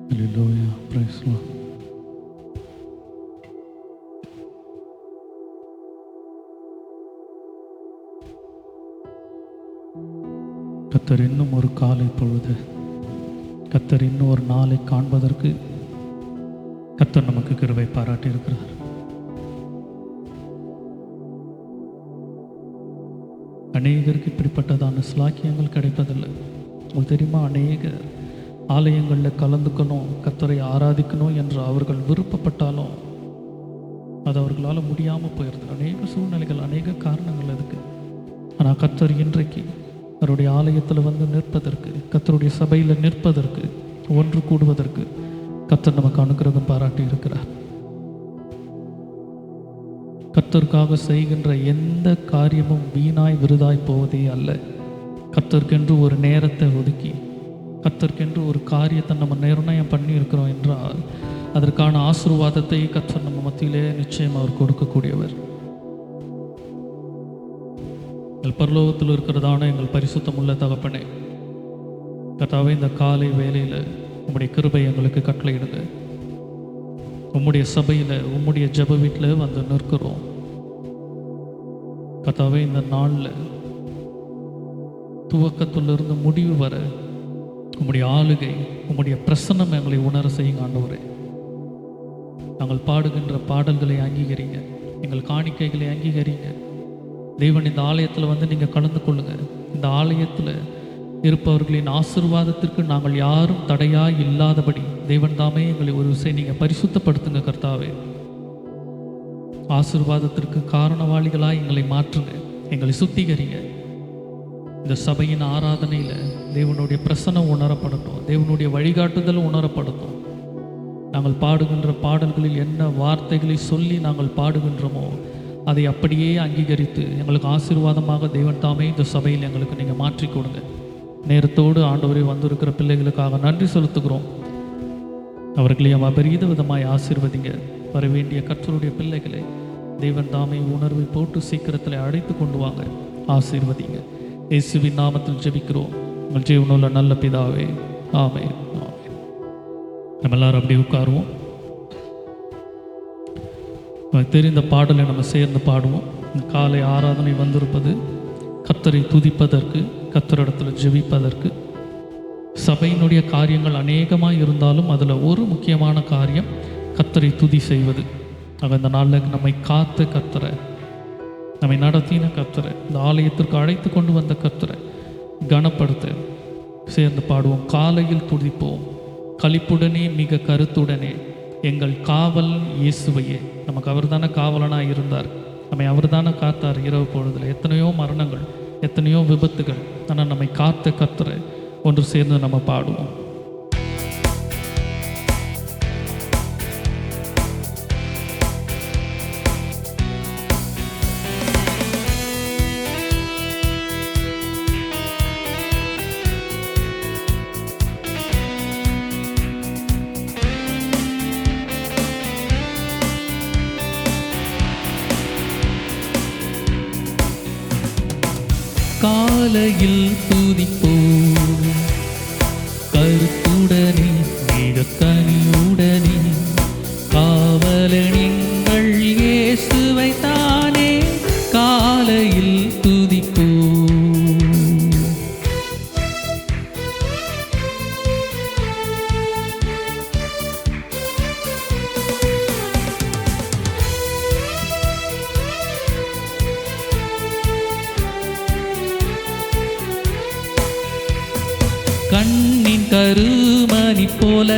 Hallelujah. Praise Lord. கர்த்தர் இன்னும் ஒரு காலை பொழுது, கர்த்தர் இன்னும் ஒரு நாளை காண்பதற்கு கர்த்தர் நமக்கு கிருபை பாராட்டி இருக்கிறார். அநேகருக்கு இப்படிப்பட்டதான ஸ்லாக்கியங்கள் கிடைப்பதில்லை. உங்களுக்கு தெரியுமா, அநேகர் ஆலயங்களில் கலந்துக்கணும், கர்த்தரை ஆராதிக்கணும் என்று அவர்கள் விருப்பப்பட்டாலும் அது அவர்களால் முடியாமல் போயிடுது. அநேக சூழ்நிலைகள், அநேக காரணங்கள் அதுக்கு. ஆனால் கர்த்தர் இன்றைக்கு அவருடைய ஆலயத்தில் வந்து நிற்பதற்கு, கர்த்தருடைய சபையில் நிற்பதற்கு, ஒன்று கூடுவதற்கு கர்த்தர் நமக்கு அனுக்கிரகம் பாராட்டி இருக்கிறார். கர்த்தருக்காக செய்கின்ற எந்த காரியமும் வீணாய் விருதாய் போவதே அல்ல. கர்த்தருக்கென்று ஒரு நேரத்தை ஒதுக்கி, கர்த்தருக்கென்று ஒரு காரியத்தை நம்ம நிர்ணயம் பண்ணி இருக்கிறோம் என்றால் அதற்கான ஆசீர்வாதத்தை கர்த்தர் நம்ம மத்தியிலே நிச்சயம் அவர் கொடுக்கக்கூடியவர். எங்கள் பரலோகத்தில் இருக்கிறதான எங்கள் பரிசுத்தமுள்ள தகப்பனே, கர்த்தாவே, இந்த காலை வேளையில் உம்முடைய கிருபை எங்களுக்கு கட்டளையிடுங்க. உம்முடைய சபையில், உம்முடைய ஜெப வீட்டில் வந்து நிற்கிறோம் கர்த்தாவே. இந்த நாளில் துவக்கத்திலிருந்து முடிவு வர உம்முடைய ஆளுகை, உம்முடைய பிரசன்னம் எங்களை உணர செய்யுங்க ஆண்டவரே. நாங்கள் பாடுகின்ற பாடல்களை அங்கீகரிங்க, எங்கள் காணிக்கைகளை அங்கீகரிங்க. தேவன், இந்த ஆலயத்தில் வந்து நீங்கள் கலந்து கொள்ளுங்க. இந்த ஆலயத்தில் இருப்பவர்களின் ஆசீர்வாதத்திற்கு நாங்கள் யாரும் தடையாக இல்லாதபடி தேவன் தாமே எங்களை ஒரு விஷயம் நீங்கள் பரிசுத்தப்படுத்துங்க கர்த்தாவே. ஆசீர்வாதத்திற்கு காரணவாளிகளாக எங்களை மாற்றுங்க, எங்களை சுத்திகரிங்க. இந்த சபையின் ஆராதனையில் தேவனுடைய பிரசன்னம் உணரப்படட்டும், தேவனுடைய வழிகாட்டுதல் உணரப்படட்டும். நாங்கள் பாடுகின்ற பாடல்களில் என்ன வார்த்தைகளை சொல்லி நாங்கள் பாடுகின்றோமோ அதை அப்படியே அங்கீகரித்து எங்களுக்கு ஆசீர்வாதமாக தேவன் தாமே இந்த சபையில் எங்களுக்கு நீங்கள் மாற்றி கொடுங்க. நேரத்தோடு ஆண்டவரே வந்திருக்கிற பிள்ளைகளுக்காக நன்றி செலுத்துகிறோம். அவர்களையும் அபரீத விதமாய் ஆசீர்வதிங்க. வர வேண்டிய கர்த்தருடைய பிள்ளைகளை தேவன் தாமே உணர்வை போட்டு சீக்கிரத்தில் அழைத்து கொண்டு வாங்க, ஆசீர்வதிங்க. இயேசுவின் நாமத்தில் ஜெபிக்கிறோம் உங்கள் ஜீவனுள்ள நல்ல பிதாவே, ஆமென். நம்ம எல்லாரும் அப்படியே உட்காருவோம். தெரிந்த பாடலை நம்ம சேர்ந்து பாடுவோம். இந்த காலை ஆராதனை வந்திருப்பது கர்த்தரை துதிப்பதற்கு, கர்த்தரிடத்தில் ஜெபிப்பதற்கு. சபையினுடைய காரியங்கள் அநேகமாக இருந்தாலும் அதில் ஒரு முக்கியமான காரியம் கர்த்தரை துதி செய்வது. இந்த நாளில் நம்மை காத்த கர்த்தரை, நம்மை நடத்தின கர்த்தரை, இந்த ஆலயத்திற்கு அழைத்து கொண்டு வந்த கர்த்தரை கனப்படுத்த சேர்ந்து பாடுவோம். காலையில் துதிப்போம் களிப்புடனே மிக கருத்துடனே எங்கள் காவல் இயேசுவையே. நமக்கு அவர் தானே காவலனாக இருந்தார், நம்மை அவர் தானே காத்தார். இரவு பொழுதில் எத்தனையோ மரணங்கள், எத்தனையோ விபத்துகள், ஆனால் நம்மை காத்த கர்த்தரை ஒன்று சேர்ந்து நம்ம பாடுவோம். காலையில் துதிப்போம் கருத்துடனே மிக கனியுடனே, காவலன் எங்கள் இயேசுவை தானே. காலையில் துதிப்போம். கண்ணின் கருமணி போல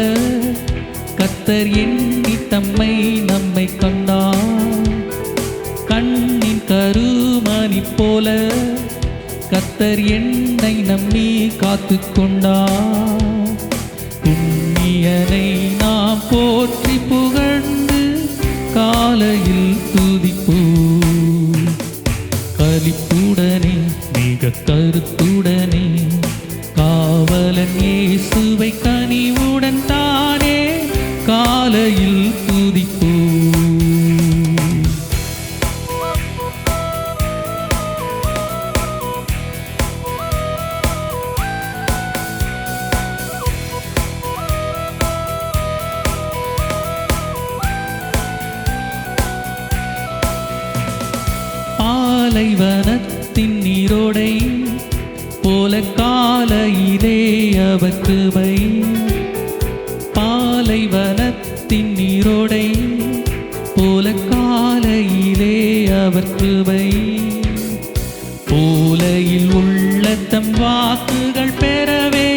கர்த்தர் எண்ணி தம்மை நம்மை கண்டார். கண்ணின் கருமணி போல கர்த்தர் என்னை நம்மை காத்து கொண்டார். புண்ணியனை நாம் போற்றி புகழ்ந்து காலையில் துதிப்போம். களிப்புடனே மிக கருத்துடனே காவலன் இயேசுவை கனிவுடன் தானே. காலையில் துதிப்போம். அவர் கிருபை, பாலைவனத்தின் நீரோடை போல காலையிலே அவர் கிருபை. போலையில் உள்ள தம் வாக்குகள் பெறவே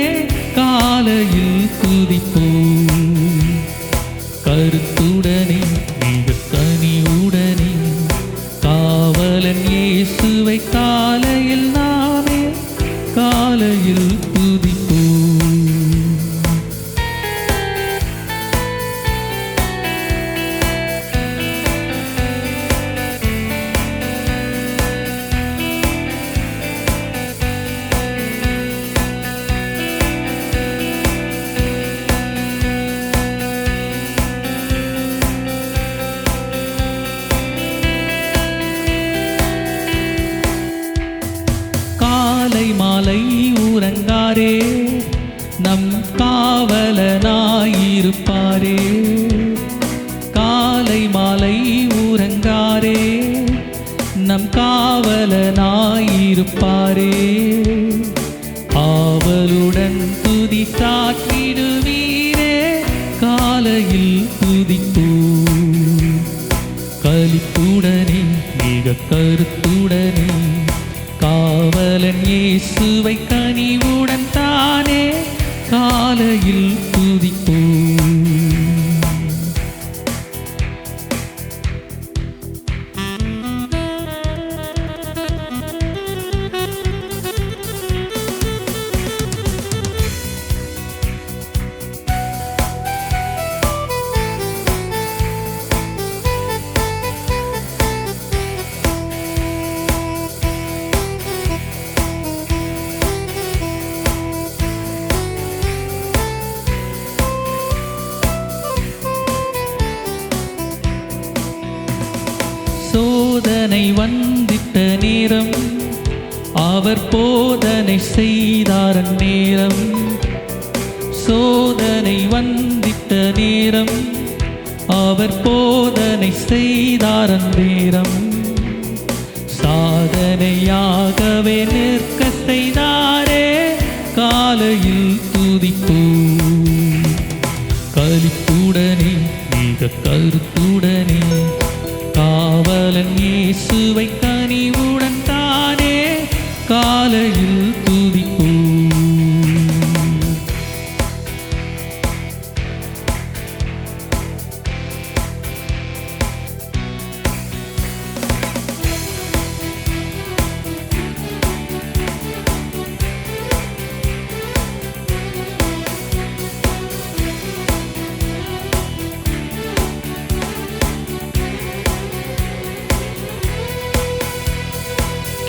காலையில் துதிப்போம். கருத்துடனே மிக கனிவுடனே காவலன் இயேசுவை காலையில் நாமே காலையில் துதிப்போம். காலை மாலை உறங்காரே நம் காவலனாயிருப்பாரே. காலை மாலை உறங்காரே நம் காவலனாயிருப்பாரே. ஆவலுடன் துதி சாற்றிடுவீரே காலையில் துதிப்போம். களிப்புடனே மிக கருத்துடனே காவலன் இயேசுவை கனிவுடன் தானே காலையில் துதிப்போம். சோதனை வந்திட்ட நேரம் அவர் போதனை செய்தார் நேரம். சோதனை வந்திட்ட நேரம் அவர் போதனை செய்தார் நேரம். சாதனையாகவே நிற்க செய்தாரே காலையில் துதிப்போம். களிப்புடனே மிக கருத்துடனே காவலன் இயேசுவை கனிவுடன் தானே காலையில் துதிப்போம்.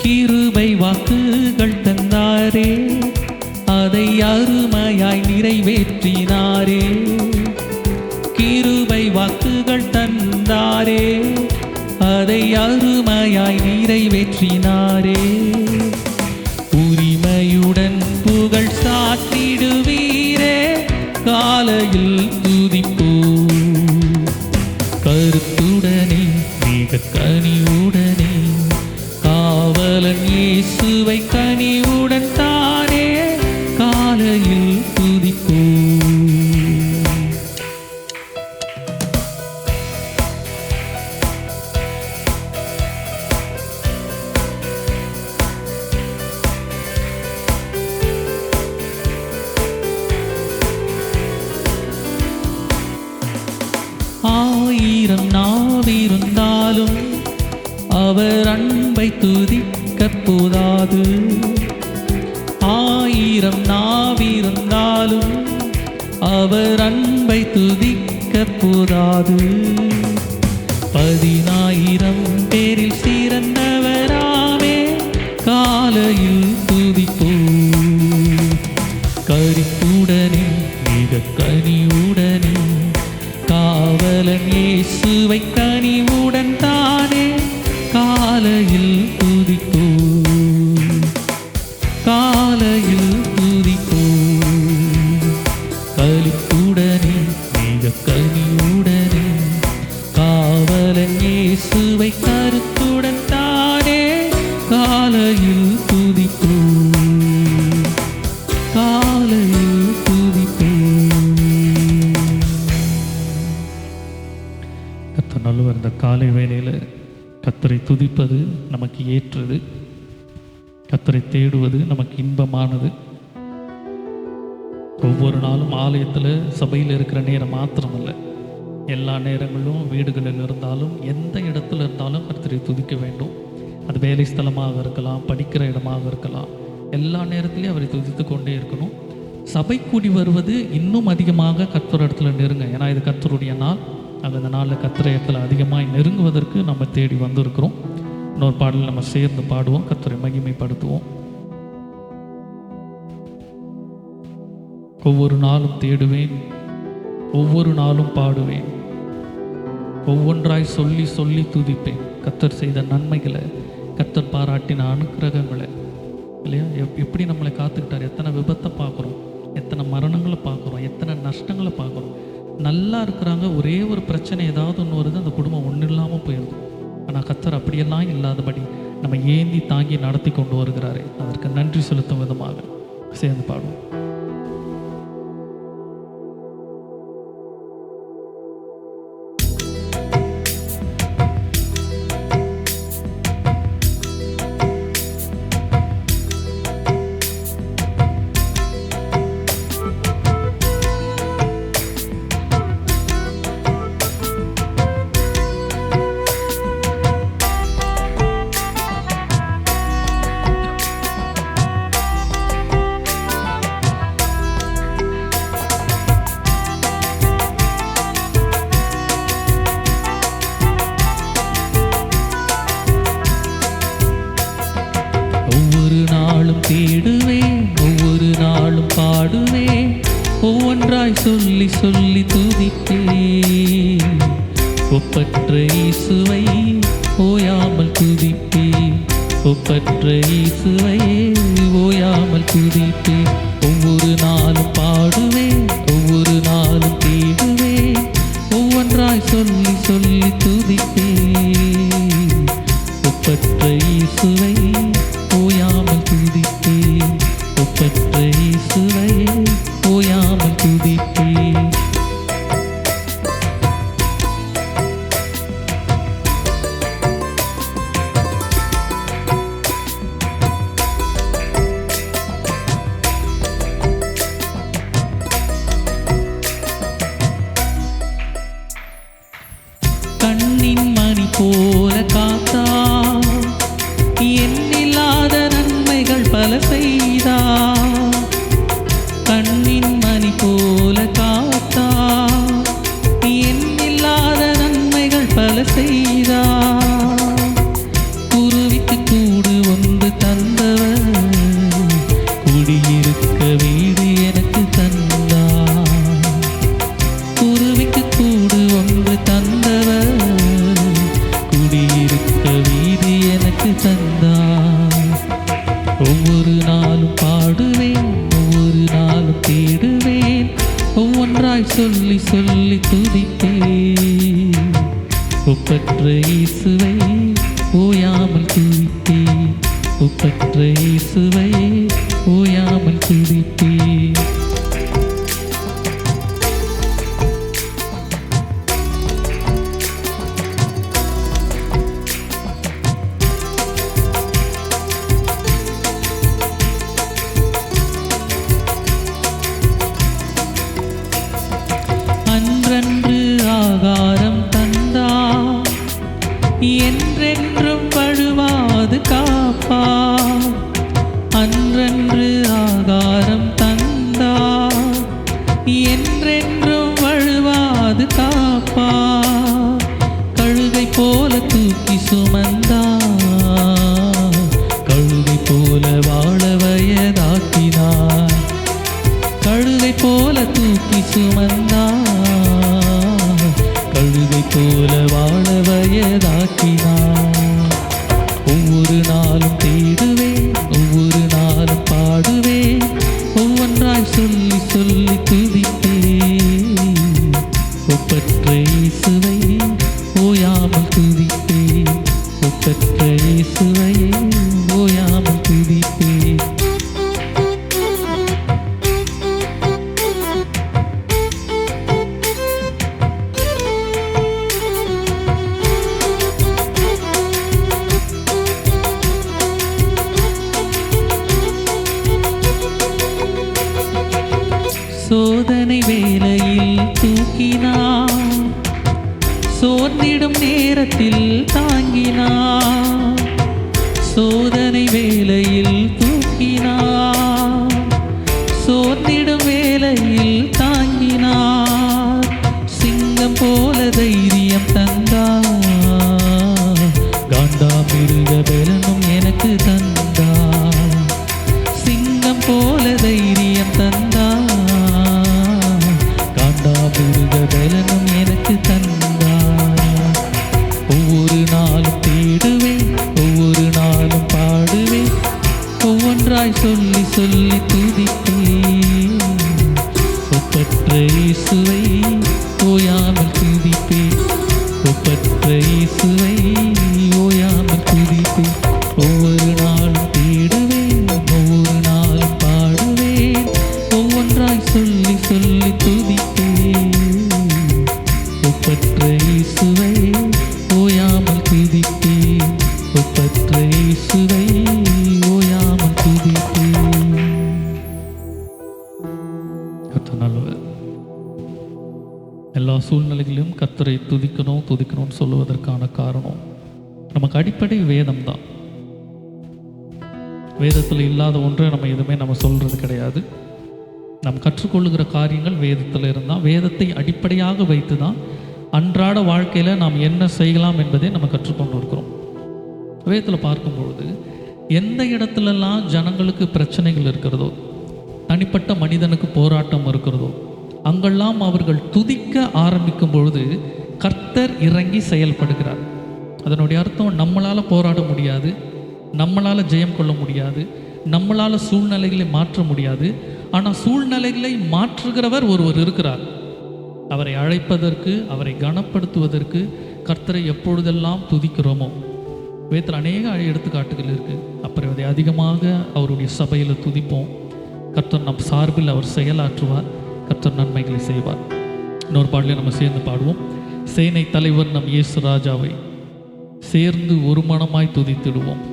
கிருபை வாக்குகள் தந்தாரே அதை அருமையாய் நிறைவேற்றினாரே. கிருபை வாக்குகள் தந்தாரே அதை அருமையாய் நிறைவேற்றினாரே. உரிமையுடன் புகழ் சாற்றிடுவீரே காலையில் துதிப்போம். கருத்துடனே மிக கனிவுடனே காவலன் இயேசுவை கனிவுடன் தானே காலையில் துதிப்போம். ஆயிரம் நாவிருந்தாலும் அவர் அன்பை துதிக்க போதாது. ஆயிரம் நாவிருந்தாலும் அவர் அன்பை துதிக்க போதாது. 10,000 பேரில் சிறந்தவராமே காலையில் துதிப்போம். கரிப்புடனே மிக கனிவுடனே காவலன் இயேசுவை கனிவுடன் தானே காலையில் துதிப்போம். காலையில் துதிப்போம். களிப்புடனே மிக கனிவுடனே காவலன் இயேசுவை கருத்துடன் தானே காலையில் துதிப்போம். காலையில் துதிப்பேன். கர்த்தர் நல்லவர். இந்த காலை வேளையில் கர்த்தரை துதிப்பது நமக்கு ஏற்றது, கர்த்தரை தேடுவது நமக்கு இன்பமானது. ஒவ்வொரு நாளும் ஆலயத்தில் சபையில் இருக்கிற நேரம் மாத்திரமல்ல, எல்லா நேரங்களும் வீடுகளில் இருந்தாலும் எந்த இடத்துல இருந்தாலும் கர்த்தரை துதிக்க வேண்டும். அது வேலை ஸ்தலமாக இருக்கலாம், படிக்கிற இடமாக இருக்கலாம், எல்லா நேரத்துலையும் அவரை துதித்து கொண்டே இருக்கணும். சபை கூடி வருவது இன்னும் அதிகமாக கர்த்தர் இடத்துல நெருங்க. ஏன்னா இது கர்த்தருடைய நாள். அந்த நாளில் கர்த்தர் இடத்துல அதிகமாக நெருங்குவதற்கு நம்ம தேடி வந்திருக்கிறோம். இன்னொரு பாடல் நம்ம சேர்ந்து பாடுவோம், கர்த்தரை மகிமைப்படுத்துவோம். ஒவ்வொரு நாளும் தேடுவேன், ஒவ்வொரு நாளும் பாடுவேன், ஒவ்வொன்றாய் சொல்லி சொல்லி துதிப்பேன். கர்த்தர் செய்த நன்மைகளை, கர்த்தர் பாராட்டின அனுக்கிரகங்களை, இல்லையா? எப்படி நம்மளை காத்துக்கிட்டார். எத்தனை விபத்தை பார்க்குறோம், எத்தனை மரணங்களை பார்க்குறோம், எத்தனை நஷ்டங்களை பார்க்குறோம். நல்லா இருக்கிறாங்க, ஒரே ஒரு பிரச்சனை ஏதாவது ஒன்று வருது, அந்த குடும்பம் ஒன்றும் இல்லாமல் போயிடுது. ஆனால் கர்த்தர் அப்படியெல்லாம் இல்லாதபடி நம்ம ஏந்தி தாங்கி நடத்தி கொண்டு வருகிறாரே, அதற்கு நன்றி செலுத்தும் விதமாக சேர்ந்து பாடுவோம். தேடுவேன், ஒவ்வொரு நாளும் பாடுவேன், ஒவ்வொன்றாய் சொல்லி சொல்லி துதிப்பேன். ஒப்பற்ற இயேசுவை ஓயாமல் துதிப்பேன், ஒப்பற்ற இயேசுவை ஓயாமல் துதிப்பேன். ஒவ்வொரு நாளும் பாடுவேன், ஒவ்வொரு நாளும் தேடுவேன், ஒவ்வொன்றாய் சொல்லி சொல்லி துதிப்பேன். ஒப்பற்ற இயேசுவை ஓயாமல் துதிப்பேன், ஒப்பற்ற இயேசுவை ஓயாமல் துதிப்பேன். கண்ணின் மணி போல காத்தா, எண்ணில்லாத நன்மைகள் பல செய்தா. கண்ணின் மணி போல காத்தா, எண்ணில்லாத நன்மைகள் பல செய்தா. குருவிக்கு கூடு ஒன்று தந்தவர், குடியிருக்க வீடு எனக்கு தந்தா. குருவிக்கு கூடு ஒன்று தந்தவர், குடியிருக்க வீடு எனக்கு தந்தா. ஒவ்வொரு நாளும் பாடுவேன், ஒவ்வொரு நாளும் தேடுவேன், ஒவ்வொன்றாய் சொல்லி சொல்லி துதிப்பேன். ஒப்பற்ற இயேசுவை ஓயாமல் துதிப்பேன், ஒப்பற்ற இயேசுவை ஓயாமல் துதிப்பேன். அன்றன்று ஆகாரம் தந்தா, என்றென்றும் வழுவாது காப்பா. அன்றன்று ஆகாரம் தந்தா, என்றென்றும் வழுவாது காப்பா. கழுகை போல தூக்கி சுமந்தா, கழுகை போல வாழ வயதாக்கினார். கழுகை போல தூக்கி சுமந்தா, கழுகை போல வாழ வயதாக்கினார். ஒவ்வொரு நாளும் தேடுவேன், ஒவ்வொரு நாளும் பாடுவேன், ஒவ்வொன்றாய் சொல்லி சொல்லி துதிப்பேன். ஒப்பற்ற இயேசுவை ஓயாமல் துதிப்பேன், ஒப்பற்ற இயேசுவை ஓயாமல் துதிப்பேன். சோதனை வேளையில் தூக்கினார், சோர்ந்திடும் நேரத்தில் தாங்கினார். சோதனை வேளையில் தூக்கினார், சோர்ந்திடும் வேளையில் தாங்கினார். சிங்கம் போல தைரியம் தந்தார், காண்டாமிருக பலனும் எனக்கு தந்தார். சிங்கம் போல தைரியம் தந்தார், காண்டாமிருக பலனும் எனக்கு தந்தார். ஒவ்வொரு நாளும் தேடுவேன், ஒவ்வொரு நாளும் பாடுவேன், ஒவ்வொன்றாய் சொல்லி சொல்லி துதிப்பேன். ஒப்பற்ற இயேசுவை ஓயாமல் துதிப்பேன், ஒப்பற்ற இயேசுவை ஓயாமல் துதிப்பேன். ஒவ்வொரு நாளும் தேடுவேன், ஒவ்வொரு நாளும் பாடுவேன், ஒவ்வொன்றாய் சொல்லி சொல்லி துதிப்பேன். ஒப்பற்ற இயேசுவை ஓயாமல் துதிப்பேன், ஒப்பற்ற இயேசுவை ஓயாமல் துதிப்பேன். கர்த்தர் நல்லவர். எல்லா சூழ்நிலைகளிலும் கர்த்தரை துதிக்கணும்னு சொல்லுவதற்கான காரணம் நமக்கு அடிப்படை வேதம் தான். வேதத்தில் இல்லாத ஒன்றை நம்ம சொல்கிறது கிடையாது. நாம் கற்றுக்கொள்ளுகிற காரியங்கள் வேதத்தில் இருந்தால், வேதத்தை அடிப்படையாக வைத்து தான் அன்றாட வாழ்க்கையில் நாம் என்ன செய்யலாம் என்பதை நம்ம கற்றுக்கொண்டு இருக்கிறோம். வேதத்தில் பார்க்கும்பொழுது எந்த இடத்துலலாம் ஜனங்களுக்கு பிரச்சனைகள் இருக்கிறதோ, தனிப்பட்ட மனிதனுக்கு போராட்டம் இருக்கிறதோ, அங்கெல்லாம் அவர்கள் துதிக்க ஆரம்பிக்கும் பொழுது கர்த்தர் இறங்கி செயல்படுகிறார். அதனுடைய அர்த்தம், நம்மளால் போராட முடியாது, நம்மளால் ஜெயம் கொள்ள முடியாது, நம்மளால் சூழ்நிலைகளை மாற்ற முடியாது. ஆனால் சூழ்நிலைகளை மாற்றுகிறவர் ஒருவர் இருக்கிறார். அவரை அழைப்பதற்கு, அவரை கனப்படுத்துவதற்கு கர்த்தரை எப்பொழுதெல்லாம் துதிக்கிறோமோ, வேதத்தில் அநேக எடுத்துக்காட்டுகள் இருக்குது. அப்புறம் அதை அதிகமாக அவருடைய சபையில் துதிப்போம். கர்த்தர் நம் சார்பில் அவர் செயலாற்றுவார், கர்த்தர் நன்மைகளை செய்வார். இன்னொரு பாடலையும் நம்ம சேர்ந்து பாடுவோம். சேனை தலைவர் நம் இயேசு ராஜாவை சேர்ந்து ஒரு மனமாய் துதித்திடுவோம்.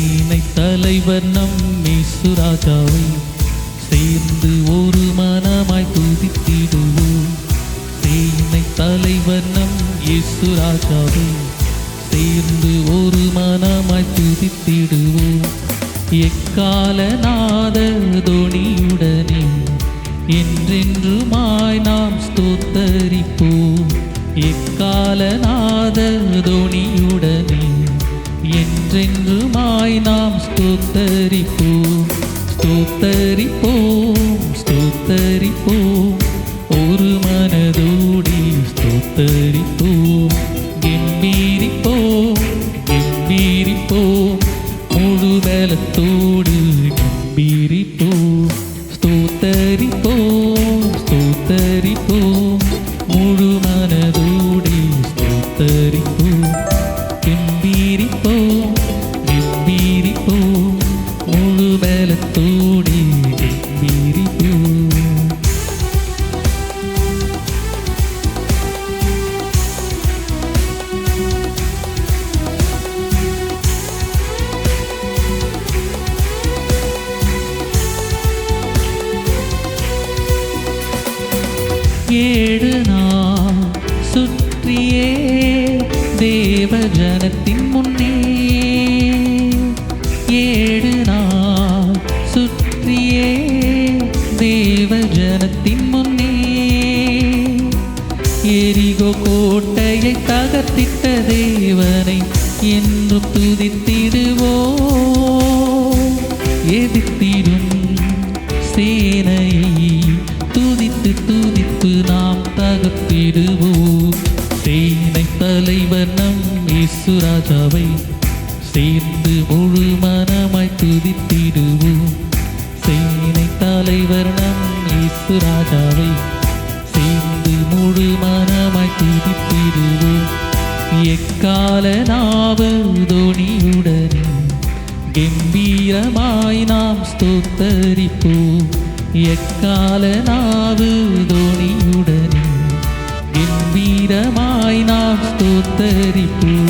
சேனை தலைவர் நம் இயேசு ராஜாவை சேர்ந்து ஒரு மனமாய் துதித்திடுவோம். சேனை தலைவர் நம் இயேசு ராஜாவை சேர்ந்து ஒரு மனமாய் துதித்திடுவோம். எக்கால நாத தொனியுடனே என்றென்றுமாய் நாம் ஸ்தோத்தரிப்போம். எக்கால நாத தொனியுடனே என்றென்றுமாய் நாம் ஸ்தோத்தரிப்போம். ஸ்தோத்தரிப்போம், ஸ்தோத்தரிப்போம், ஒரு மனதோடி ஸ்தோத்தரிப்போம். கெம்பீரிப்போம், கெம்பீரிப்போம், முழு பலத்தோடு கெம்பீரிப்போம். ஸ்தோத்தரிப்போம், ஸ்தோத்தரிப்போம், முழு மனதோடு ஸ்தோத்தரிப்போம். கெம்பீரிப்போம், கெம்பீரிப்போம், முழு பலத்தோடு கெம்பீரிப்போம். ஏழு நாள் சுற்றியே தேவ ஜனத்தின் முன்னே, ஏழு நாள் சுற்றியே தேவ ஜனத்தின் முன்னே, எரிகோ கோட்டையை தகர்த்திட்ட தேவனை என்றும் துதித்திடுவோம். எதிர்த்திடும் சேனையை துதித்து துதித்து நாம் தகர்த்திடுவோம். சேனை தலைவர் நம் இயேசு ராஜாவை சேர்ந்து முழு மனமாய் துதித்திடுவோம். தலைவர் நம் இயேசு ராஜாவை சேர்ந்து முழு மனமாய் துதித்திடுவோம். எக்கால நாவு தொனியுடனே கம்பீரமாய் நாம் ஸ்தோத்தரிப்போம். எக்கால நாவு தொனியுடனே கம்பீரமாய் நாம் ஸ்தோத்தரிப்போம்.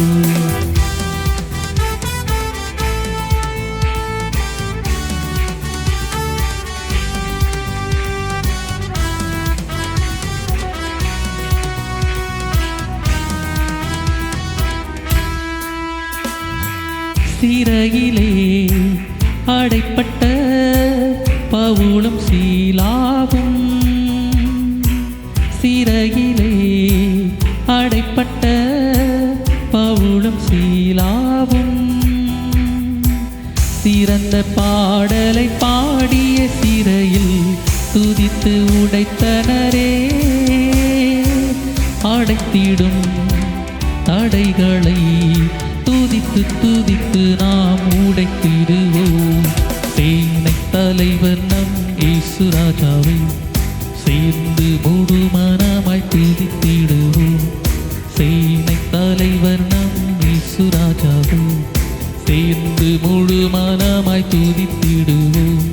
சிறையிலே அடைப்பட்ட பவுலும் சீலாவும், சிறையிலே அடைப்பட்ட பவுலும் சீலாவும் சிறந்த பாடலை பாடிய சிறையில் துதித்து உடைத்தனரே. அடைத்திடும் தடைகளை துதித்து துதித்து நாம் உடைத்திடுவோம். சேனை தலைவர் நம் இயேசு ராஜாவை சேர்ந்து முழு மனமாய் துதித்திடுவோம். சேனை தலைவர் நம் இயேசு ராஜாவை சேர்ந்து முழு மனமாய் துதித்திடுவோம்.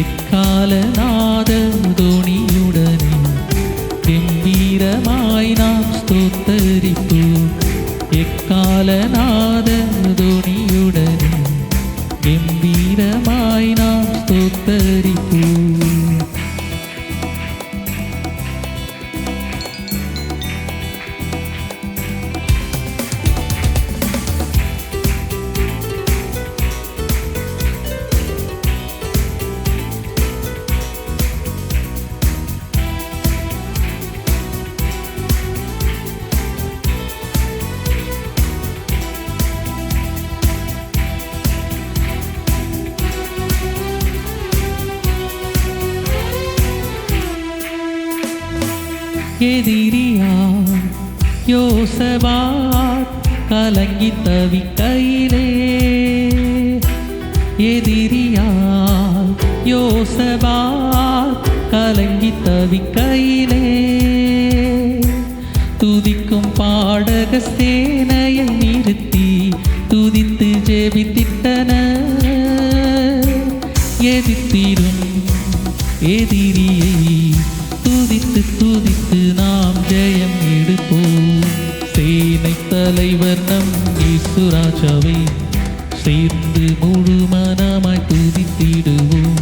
எக்கால நாத தொனியுடனே கம்பீரமாய் நாம் ஸ்தோத்தரிப்போம். எக்கால நாத தொனியுடனே கம்பீரமாய் நாம் ஸ்தோத்தரிப்போம். எதிரியார் யோசபாத் கலங்கி தவிக்கையிலே, எதிரியார் யோசபாத் கலங்கி தவிக்கையிலே துதிக்கும் பாடக சேனையை நிறுத்தி துதித்து ஜெபித்திட்டனர். எதிர்த்திடும் எதிரியை துதித்து துதித்து நாம் ஜெயம் எடுப்போம். சேனை தலைவர் நம் இயேசு ராஜாவை சேர்ந்து முழு மனமாய் துதித்திடுவோம்.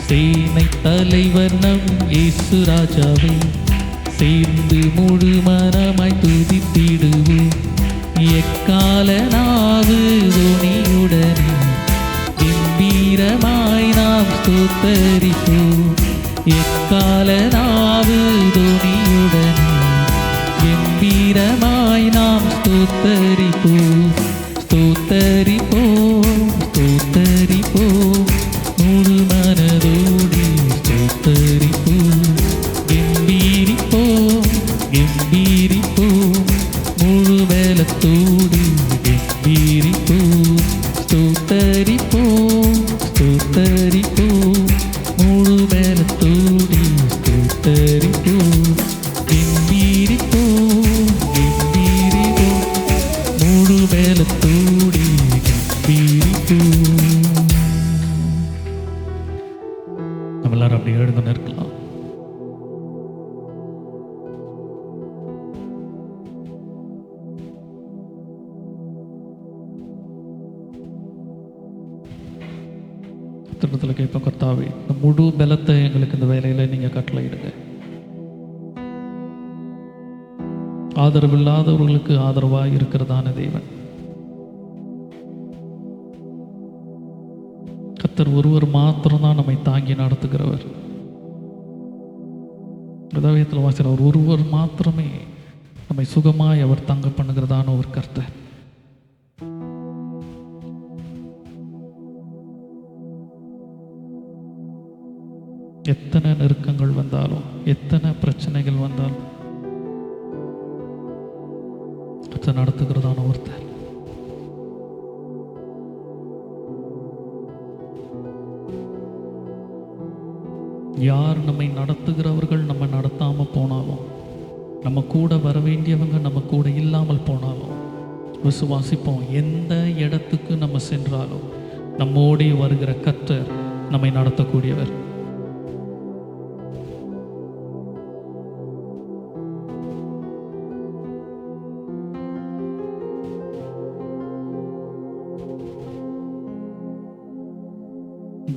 சேனை தலைவர் நம் இயேசு ராஜாவை சேர்ந்து முழு மனமாய் துதித்திடுவோம். எக்கால நாவு தொனியுடனே கம்பீரமாய் நாம் ஸ்தோத்தரிப்போம். எக்கால நாவு தொனியுடனே கம்பீரமாய் நாம் ஸ்தோத்தரிப்போம். ஸ்தோத்தரிப்போம் ஸ்தோத்தரிப்போம் முழு மனதோடு ஸ்தோத்தரிப்போம். கம்பீரிப்போம் கம்பீரிப்போம் முழு பலத்தோடு கம்பீரிப்போம். ஸ்தோத்தரிப்போம் ஸ்தோத்தரிப்போம் முழு பலத்தோடு ஸ்தோத்தரிப்போம். கம்பீரிப்போம் கம்பீரிப்போம் முழு பலத்தோடு கம்பீரிப்போம். நம்ம எல்லாரும் அப்படி எழுந்து நிற்கலாம். திருப்பத்தில் கேட்போம், கர்த்தாவே இந்த முழு பலத்தை எங்களுக்கு இந்த வேலையில நீங்க கட்டளையிடுங்க. ஆதரவில்லாதவர்களுக்கு ஆதரவாய் இருக்கிறதான தேவன் கர்த்தர் ஒருவர் மாத்திரம்தான் நம்மை தாங்கி நடத்துகிறவர். வேதத்தில் வாசிக்கிறவர் ஒருவர் மாத்திரமே நம்மை சுகமாய் அவர் தங்க பண்ணுகிறதான ஒரு கர்த்தர். எத்தனை நெருக்கங்கள் வந்தாலும் எத்தனை பிரச்சனைகள் வந்தாலும் கர்த்தர் நடத்துகிறதான ஒருத்தர். யார் நம்மை நடத்துகிறவர்கள் நம்ம நடத்தாமல் போனாலும், நம்ம கூட வர வேண்டியவங்க நம்ம கூட இல்லாமல் போனாலும், விசுவாசிப்போம், எந்த இடத்துக்கு நம்ம சென்றாலும் நம்மோடே வருகிற கர்த்தர் நம்மை நடத்தக்கூடியவர்.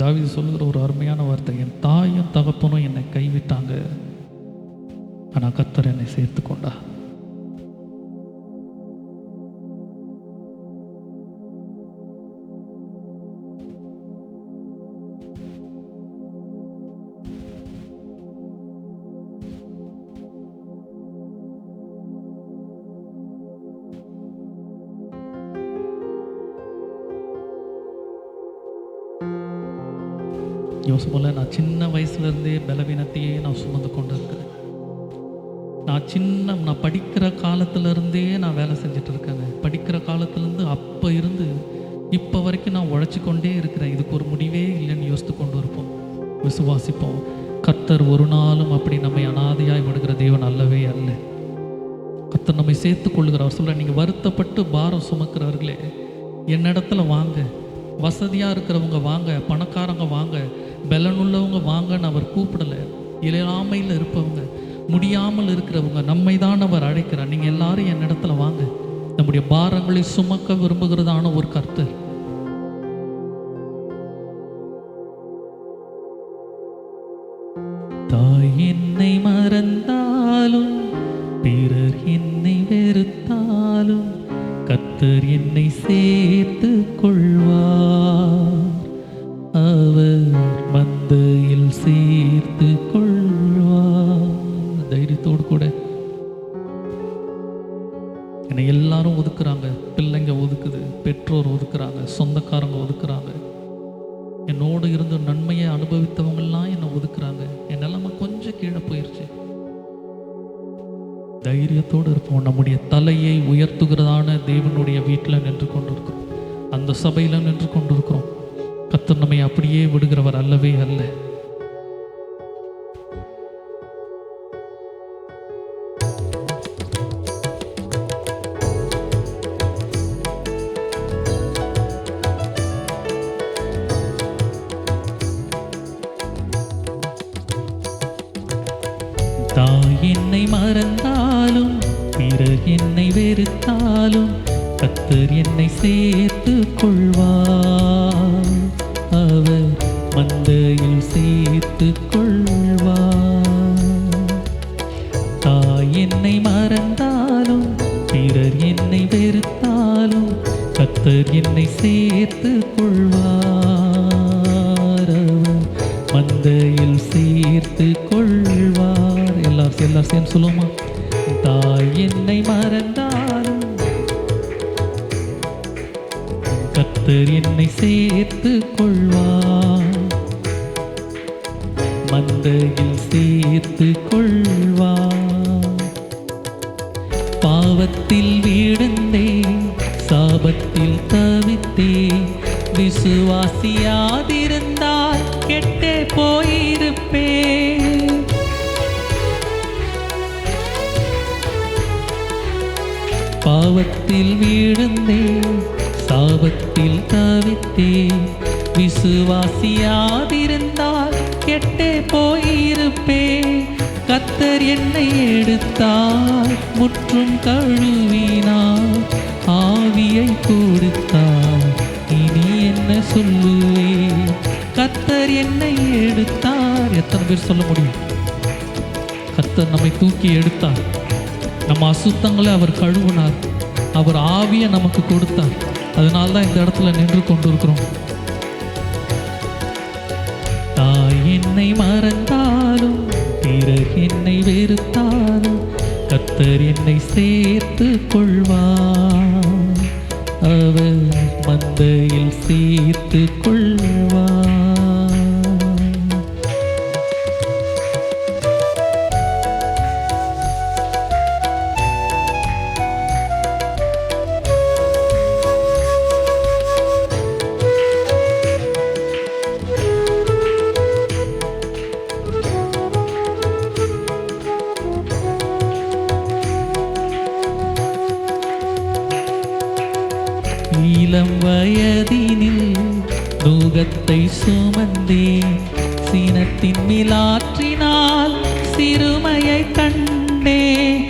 தாவீது சொல்லுகிற ஒரு அருமையான வார்த்தை, என் தாயும் தகப்பனும் என்னை கைவிட்டாங்க, ஆனால் கர்த்தர் என்னை சேர்த்து கொண்டா. யோசிப்போல, நான் சின்ன வயசுலேருந்தே பலவீனத்தையே நான் சுமந்து கொண்டு இருக்கிறேன். நான் படிக்கிற காலத்துலேருந்தே நான் வேலை செஞ்சுட்டு இருக்கேங்க. படிக்கிற காலத்துலேருந்து அப்போ இருந்து இப்போ வரைக்கும் நான் உழைச்சி கொண்டே இருக்கிறேன். இதுக்கு ஒரு முடிவே இல்லைன்னு யோசித்து கொண்டு இருப்போம். விசுவாசிப்போம், கர்த்தர் ஒரு நாளும் அப்படி நம்மை அனாதையாய் விடுகிற தேவன் அல்லவே அல்ல. கர்த்தர் நம்மை சேர்த்து கொள்ளுகிறார். சொல்ல, நீங்கள் வருத்தப்பட்டு பாரம் சுமக்கிறவர்களே என்னிடத்துல வாங்க, வசதியாக இருக்கிறவங்க வாங்க, பணக்காரங்க வாங்க, பலனுள்ளவங்க வாங்கன்னு அவர் கூப்பிடலை. இயலாமையில் இருப்பவங்க, முடியாமல் இருக்கிறவங்க நம்மை தான் அவர் அழைக்கிறார். நீங்கள் எல்லாரும் என்னிடத்துல வாங்க, நம்முடைய பாரங்களை சுமக்க விரும்புகிறதான ஒரு கர்த்தர். தாய் என்னை மறந்தாலும், பிறர் என்னை வெறுத்தாலும், கர்த்தர் என்னை சேர்த்து கொள்வார். அவர் மந்தையில் சேர்த்து கொள்வார். தைரியத்தோடு கூட என்னை எல்லாரும் ஒதுக்குறாங்க. பிள்ளைங்க ஒதுக்குது, பெற்றோர் ஒதுக்குறாங்க, சொந்தக்காரங்க ஒதுக்குறாங்க, என்னோடு இருந்து நன்மையை அனுபவித்தவங்கெல்லாம் என்னை ஒதுக்குறாங்க. என் நிலைமை கொஞ்சம் கீழே போயிடுச்சு. தைரியத்தோடு இருப்போம். நம்முடைய தலையை உயர்த்துகிறதான தேவனுடைய வீட்டில் நின்று கொண்டிருக்கிறோம், அந்த சபையில் நின்று கொண்டிருக்கிறோம். கர்த்தர் நம்மை அப்படியே விடுகிறவர் அல்லவே அல்ல. தாய் என்னை மறந்தாலும், பிறர் என்னை வெறுத்தாலும், கர்த்தர் என்னை சேர்த்து கொள்வார். அவர் மந்தையில் சேர்த்து கொள்வார். தாய் என்னை மறந்தாலும், பிறர் என்னை வெறுத்தாலும், கர்த்தர் என்னை சேர்த்து கொள்வார். அவர் மந்தையில் சேர்த்து கொள்வார். எல்லாரும் சேர்ந்து சொல்லுவோமா? தாய் என்னை மறந்தாலும், கர்த்தர் என்னை சேர்த்து கொள்வார். மந்தையில் சேர்த்து கொள்வார். பாவத்தில் வீழ்ந்தேன், சாபத்தில் தவித்தேன், விசுவாசியாதிருந்தால் கெட்டே போயிருப்பேன். பாவத்தில் வீழ்ந்தேன், சாபத்தில் தவித்தேன், விசுவாசியாதிருந்தால் கெட்டே போயிருப்பேன். கர்த்தர் என்னை எடுத்தார், முற்றும் கழுவினார், ஆவியை கொடுத்தார், இனி என்ன சொல்லுவேன்? கர்த்தர் என்னை எடுத்தார். எத்தனை பேர் சொல்ல முடியும்? கர்த்தர் நம்மை தூக்கி எடுத்தார். நம்ம அசுத்தங்களை அவர் கழுவினார். அவர் ஆவியை நமக்கு கொடுத்தார். அதனால தான் இந்த இடத்துல நின்று கொண்டிருக்கிறோம். தாய் என்னை மறந்தாலும், பிறர் என்னை வெறுத்தாலும், கர்த்தர் என்னை சேர்த்து கொள்வார். அவர் மந்தையில் சேர்த்து கொள்வார். சுமந்தேன், சினத்தின் மிலாற்றினால் சிறுமையை கண்டேன்.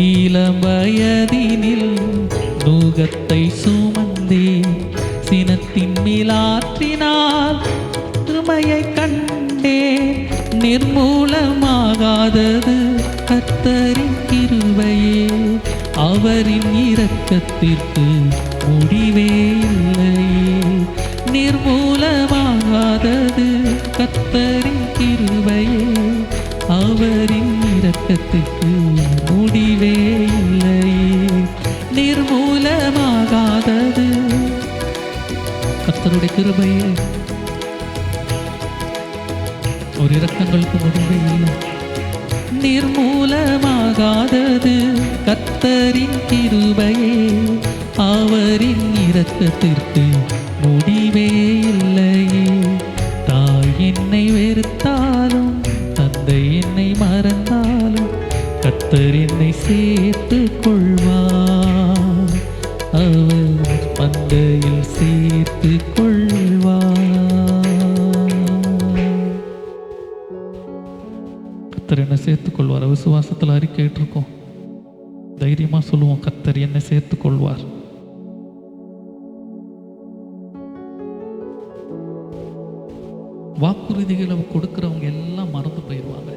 இளம் வயதினில் நுகத்தை சுமந்தேன், சினத்தின் மிலாற்றினால் சிறுமையை கண்டேன். நிர்மூலமாகாதது கர்த்தரின் கிருபையே, அவரின் இரக்கத்திற்கு முடிவே இல்லையே. நிர்மூலமாகாதது கர்த்தரின் கிருபையே, அவரின் இரக்கத்திற்கு முடிவே இல்லையே. நிர்மூலமாகாதது கர்த்தருடைய கிருபையே, ஒரு இரக்கங்களுக்கு முடிவே இல்லை. நிர்மூலமாகாதது கர்த்தரின் கிருபையே, அவரின் இரக்கத்திற்கு முடிவே இல்லையே. தாய் என்னை வெறுத்தாலும், தந்தை என்னை மறந்தாலும், கர்த்தர் என்னை சேர்த்து கொள்வார், அவர் பந்தையில் சேர்த்து கொள்வார். கர்த்தர் என்னை சேர்த்துக் கொள்வார். விசுவாசத்தில் அறிக்கையிட்டு இருக்கோம், தைரியமா சொல்லுவோம், கர்த்தர் என்னை சேர்த்துக் கொள்வார். வாக்குறுதிகளை கொடுக்கிறவங்க எல்லாம் மறந்து போயிடுவாங்க.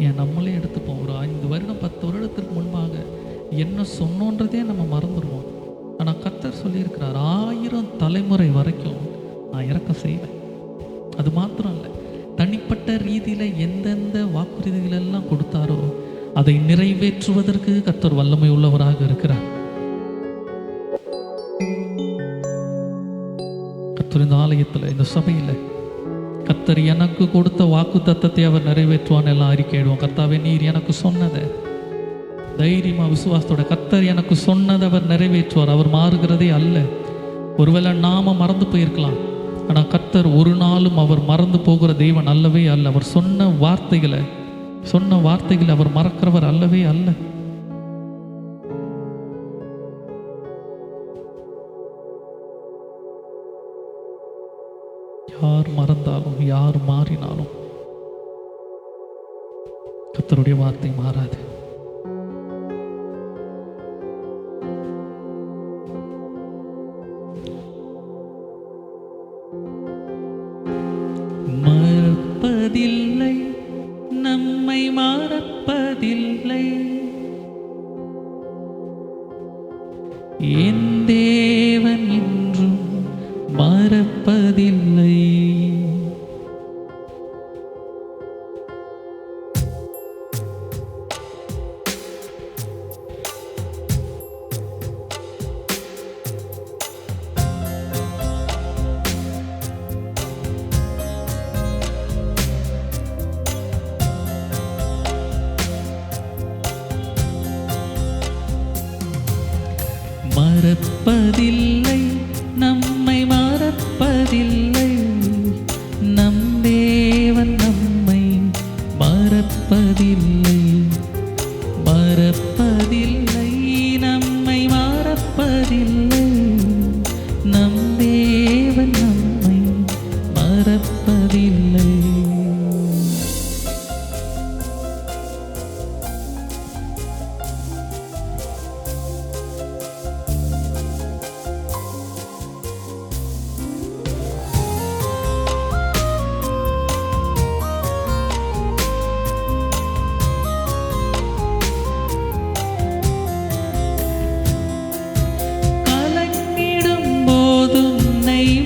ஏன் நம்மளே எடுத்துப்போம், ஒரு 5 வருடம் 10 வருடத்திற்கு முன்பாக என்ன சொன்னோன்றதே நம்ம மறந்துடுவோம். ஆனால் கர்த்தர் சொல்லியிருக்கிறார், 1000 தலைமுறை வரைக்கும் நான் இரக்கம் செய்வேன். அது மாத்திரம் இல்லை, தனிப்பட்ட ரீதியில் எந்தெந்த வாக்குறுதிகள் எல்லாம் கொடுத்தாரோ அதை நிறைவேற்றுவதற்கு கர்த்தர் வல்லமை உள்ளவராக இருக்கிறார். கர்த்தர் இந்த ஆலயத்தில், இந்த சபையில் கர்த்தர் எனக்கு கொடுத்த வாக்கு தத்தத்தை அவர் நிறைவேற்றுவான் எல்லாம் அறிக்கையிடுவோம். கர்த்தாவே, நீர் எனக்கு சொன்னதை தைரியமா விசுவாசத்தோட, கர்த்தர் எனக்கு சொன்னதை அவர் நிறைவேற்றுவார். அவர் மாறுகிறதே அல்ல. ஒருவேளை நாம மறந்து போயிருக்கலாம், ஆனால் கர்த்தர் ஒரு நாளும் அவர் மறந்து போகிற தெய்வன் அல்லவே அல்ல. அவர் சொன்ன வார்த்தைகளை அவர் மறக்கிறவர் அல்லவே அல்ல. யார் மறந்தாலும், யார் மாறினாலும் கர்த்தருடைய வார்த்தை மாறாது. மறப்பதில்லை, நம்மை மறப்பதில்லை, என் தேவன் என்றும் மறப்பதில்லை. மறப்பதில்லை, நம்மை மறப்பதில்லை, நம் தேவன் நம்மை மறப்பதில்லை. மறப்பதில்லை, நம்மை மறப்பதில்லை, நம் தேவன் நம்மை மறப்பதில்லை.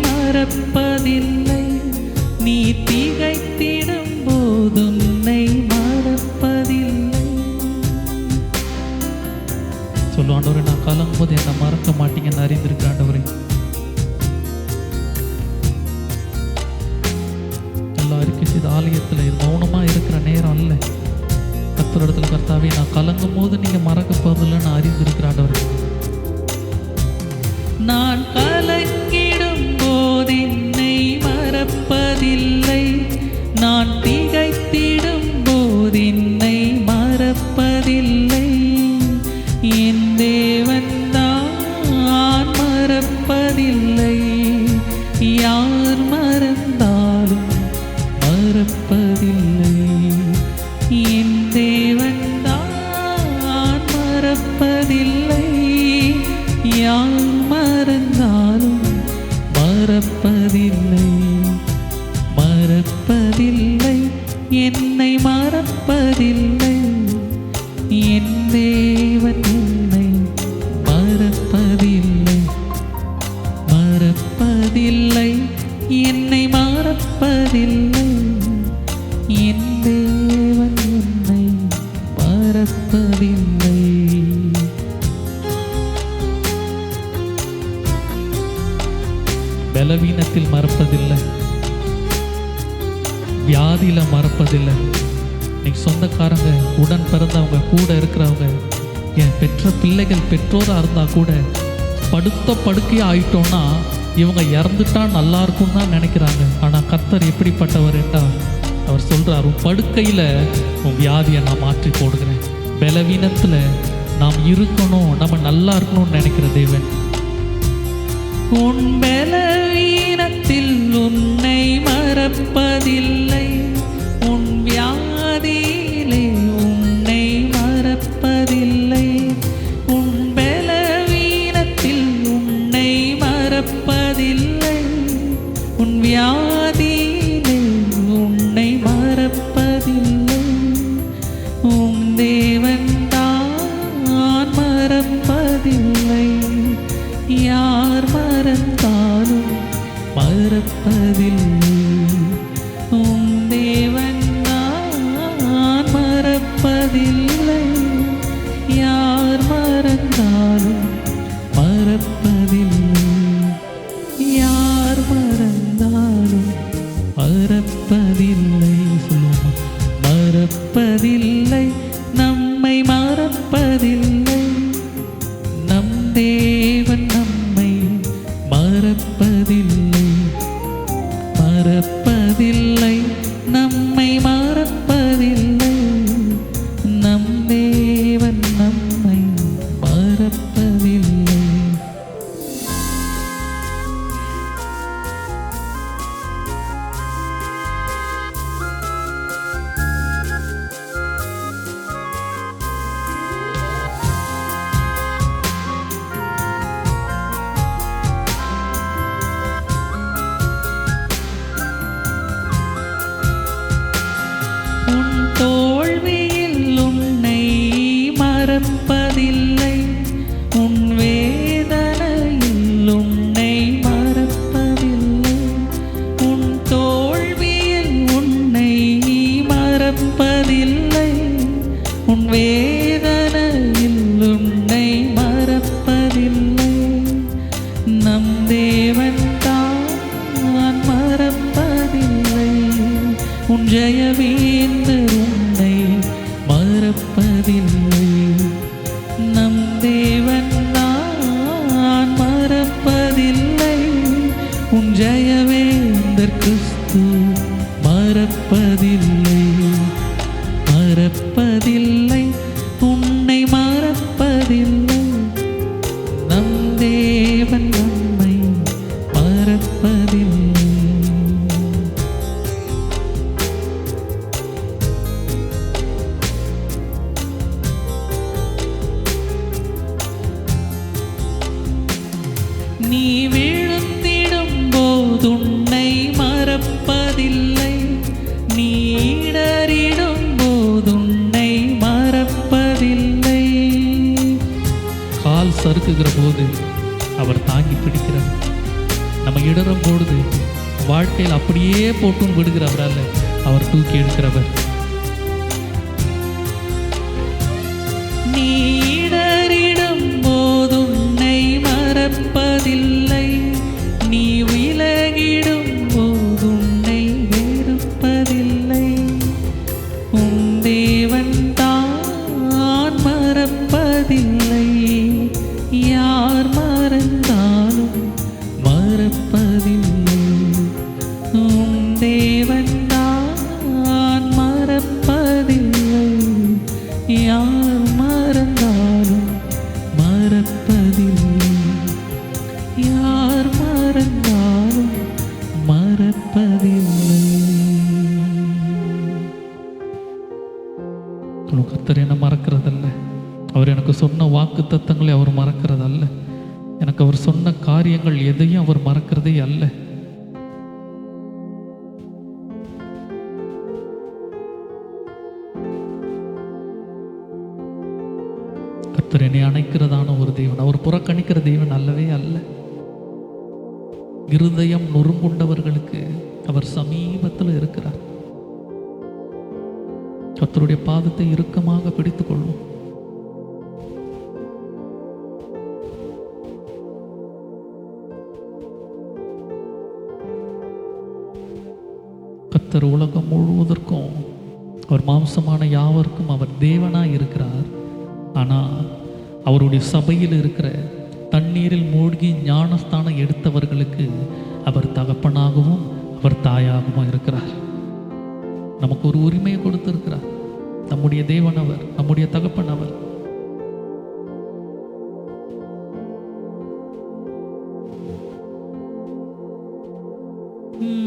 மறப்பதில்லை, நீ திகைத்திடும் போதும் உன்னை மறப்பதில்லை. சொல்லு, ஆண்டவரே, நான் கலங்கும் போது என்னை மறக்க மாட்டீங்கன்னு அறிந்திருக்க. ஆண்டவரே, எல்லாருக்கும் செய்த ஆலயத்தில் மௌனமா இருக்கிற நேரம் அல்ல. கர்த்தரிடத்துல, கர்த்தாவே, நான் கலங்கும் போது நீங்க மறக்க போவதில்லைன்னு அறிந்திருக்கிற. ஆண்டவரே, நான் கலங்கிடும் போது என்னை மறப்பதில்லை, நான் திகைத்திடும் போது என்னை மறப்பதில்லை. என் தேவன் தான் மறப்பதில்லை. யார் மறந்தாலும் மறப்பதில்லை. என் தேவன் தான் மறப்பதில்லை. யார் மறந்தாலும் மறப்பதில்லை. மறப்பதில்லை, என்னை மறப்பதில்லை. என் தேவன் என்னை மறப்பதில்லை. மறப்பதில்லை, என்னை மறப்பதில்லை. என் தேவன் என்னை மறப்பதில்லை. பலவீனத்தில் மறப்பதில்லை, வியாதியில மறப்பதில்லை. இன்னைக்கு சொந்தக்காரங்க, உடன் பிறந்தவங்க, கூட இருக்கிறவங்க, என் பெற்ற பிள்ளைகள் பெற்றோராக இருந்தால் கூட படுத்த படுக்கையாக ஆயிட்டோன்னா இவங்க இறந்துட்டா நல்லா இருக்கும்னு தான் நினைக்கிறாங்க. ஆனால் கர்த்தர் எப்படிப்பட்டவர் என்றால் அவர் சொல்கிறார், உன் படுக்கையில் உன் வியாதியை நான் மாற்றி போடுகிறேன். பலவீனத்தில் நாம் இருக்கணும், நம்ம நல்லா இருக்கணும்னு நினைக்கிற தேவன், உன் பலவீனத்தில் உன்னை மறப்பதில்லை. உன் வியாதியிலே உன்னை மறப்பதில்லை. உன் பலவீனத்தில் உன்னை மறப்பதில்லை. உன் வியாதியிலே உன்னை மறப்பதில்லை. உன் தேவன் தான் மறப்பதில்லை. யார் மறந்தாலும் மறப்பதில்லை. உன் தேவன் நான் மறப்பதில்லை. யார் மறந்தாலும் மறப்பதில்லை. யார் மறந்தாலும் மறப்பதில்லை. சொல்லுமா, மறப்பதில்லை, நம்மை மறப்பதில்லை. நம் தேவன் நம்மை மறப்பதில்லை. மறப்பதில்லை, நம்மை மறப்பதில்லை. நம் தேவன் நம்மை மறப்பதில்லை. தோல்வியில் உன்னை மறப்பதில்லை. உன் வேதனையில் உன்னை மறப்பதில்லை. உன் தோல்வியில் உன்னை மறப்பதில்லை. உன் வேதனையில் உன்னை மறப்பதில்லை. நம் தேவன் தான் மறப்பதில்லை. உன் ஜெயவேந்தர் உன்னை மறப்பதில்லை. நம் தேவன் தான் மறப்பதில்லை. உன் ஜெயவேந்தர் கிறிஸ்து மறப்பதில்லை. மறப்பதில்லை, உன்னை மறப்பதில்லை. நம் தேவன் நம்மை மறப்பதில்லை. நீ விழுந்திடும் போது உன்னை மறப்பதில்லை. நீ இடறிடும் போது உன்னை மறப்பதில்லை. கால் சறுக்குகிற போது அவர் தாங்கி பிடிக்கிறார். நம்ம இடறும் பொழுது வாழ்க்கையில் அப்படியே போட்டும் விடுகிறவரால் அவர் தூக்கி எடுக்கிறவர். நீ இடறிடும் போது உன்னை மறப்பதில்லை. நீ விலகிடும் போது உன்னை வெறுப்பதில்லை. உன் தேவன் தான் மறப்பதில்லை. யார் மறந்தாலும் மறப்பதில்லை. உன் தேவன் தான் மறப்பதில்லை. யார் மறந்தாலும் யார் மறந்தாலும் மறப்பதில்லை. கர்த்தர் என்ன மறக்கிறதல்ல. அவர் எனக்கு சொன்ன வாக்கு தத்தங்களை அவர் மறக்கிறதல்ல. எனக்கு அவர் சொன்ன காரியங்கள் எதையும் அவர் மறக்கிறதே அல்ல. கர்த்தர் என்னை அணைக்கிறதான ஒரு தேவன், அவர் புறக்கணிக்கிற தேவன் அல்லவே அல்ல. இருதயம் நொறுங்குண்டவர்களுக்கு அவர் சமீபத்தில் இருக்கிறார். கர்த்தருடைய பாதத்தை இறுக்கமாக பிடித்துக் கொள்வோம். கர்த்தர் உலகம் முழுவதற்கும், அவர் மாம்சமான யாவருக்கும் அவர் தேவனாய் இருக்கிறார். ஆனால் அவருடைய சபையில் இருக்கிற தண்ணீரில் மூழ்கி ஞானஸ்தானம் எடுத்தவர்களுக்கு அவர் தகப்பனாகவும் அவர் தாயாகவும் இருக்கிறார். நமக்கு ஒரு உரிமையை கொடுத்திருக்கிறார். நம்முடைய தேவன் அவர், நம்முடைய தகப்பன் அவர்.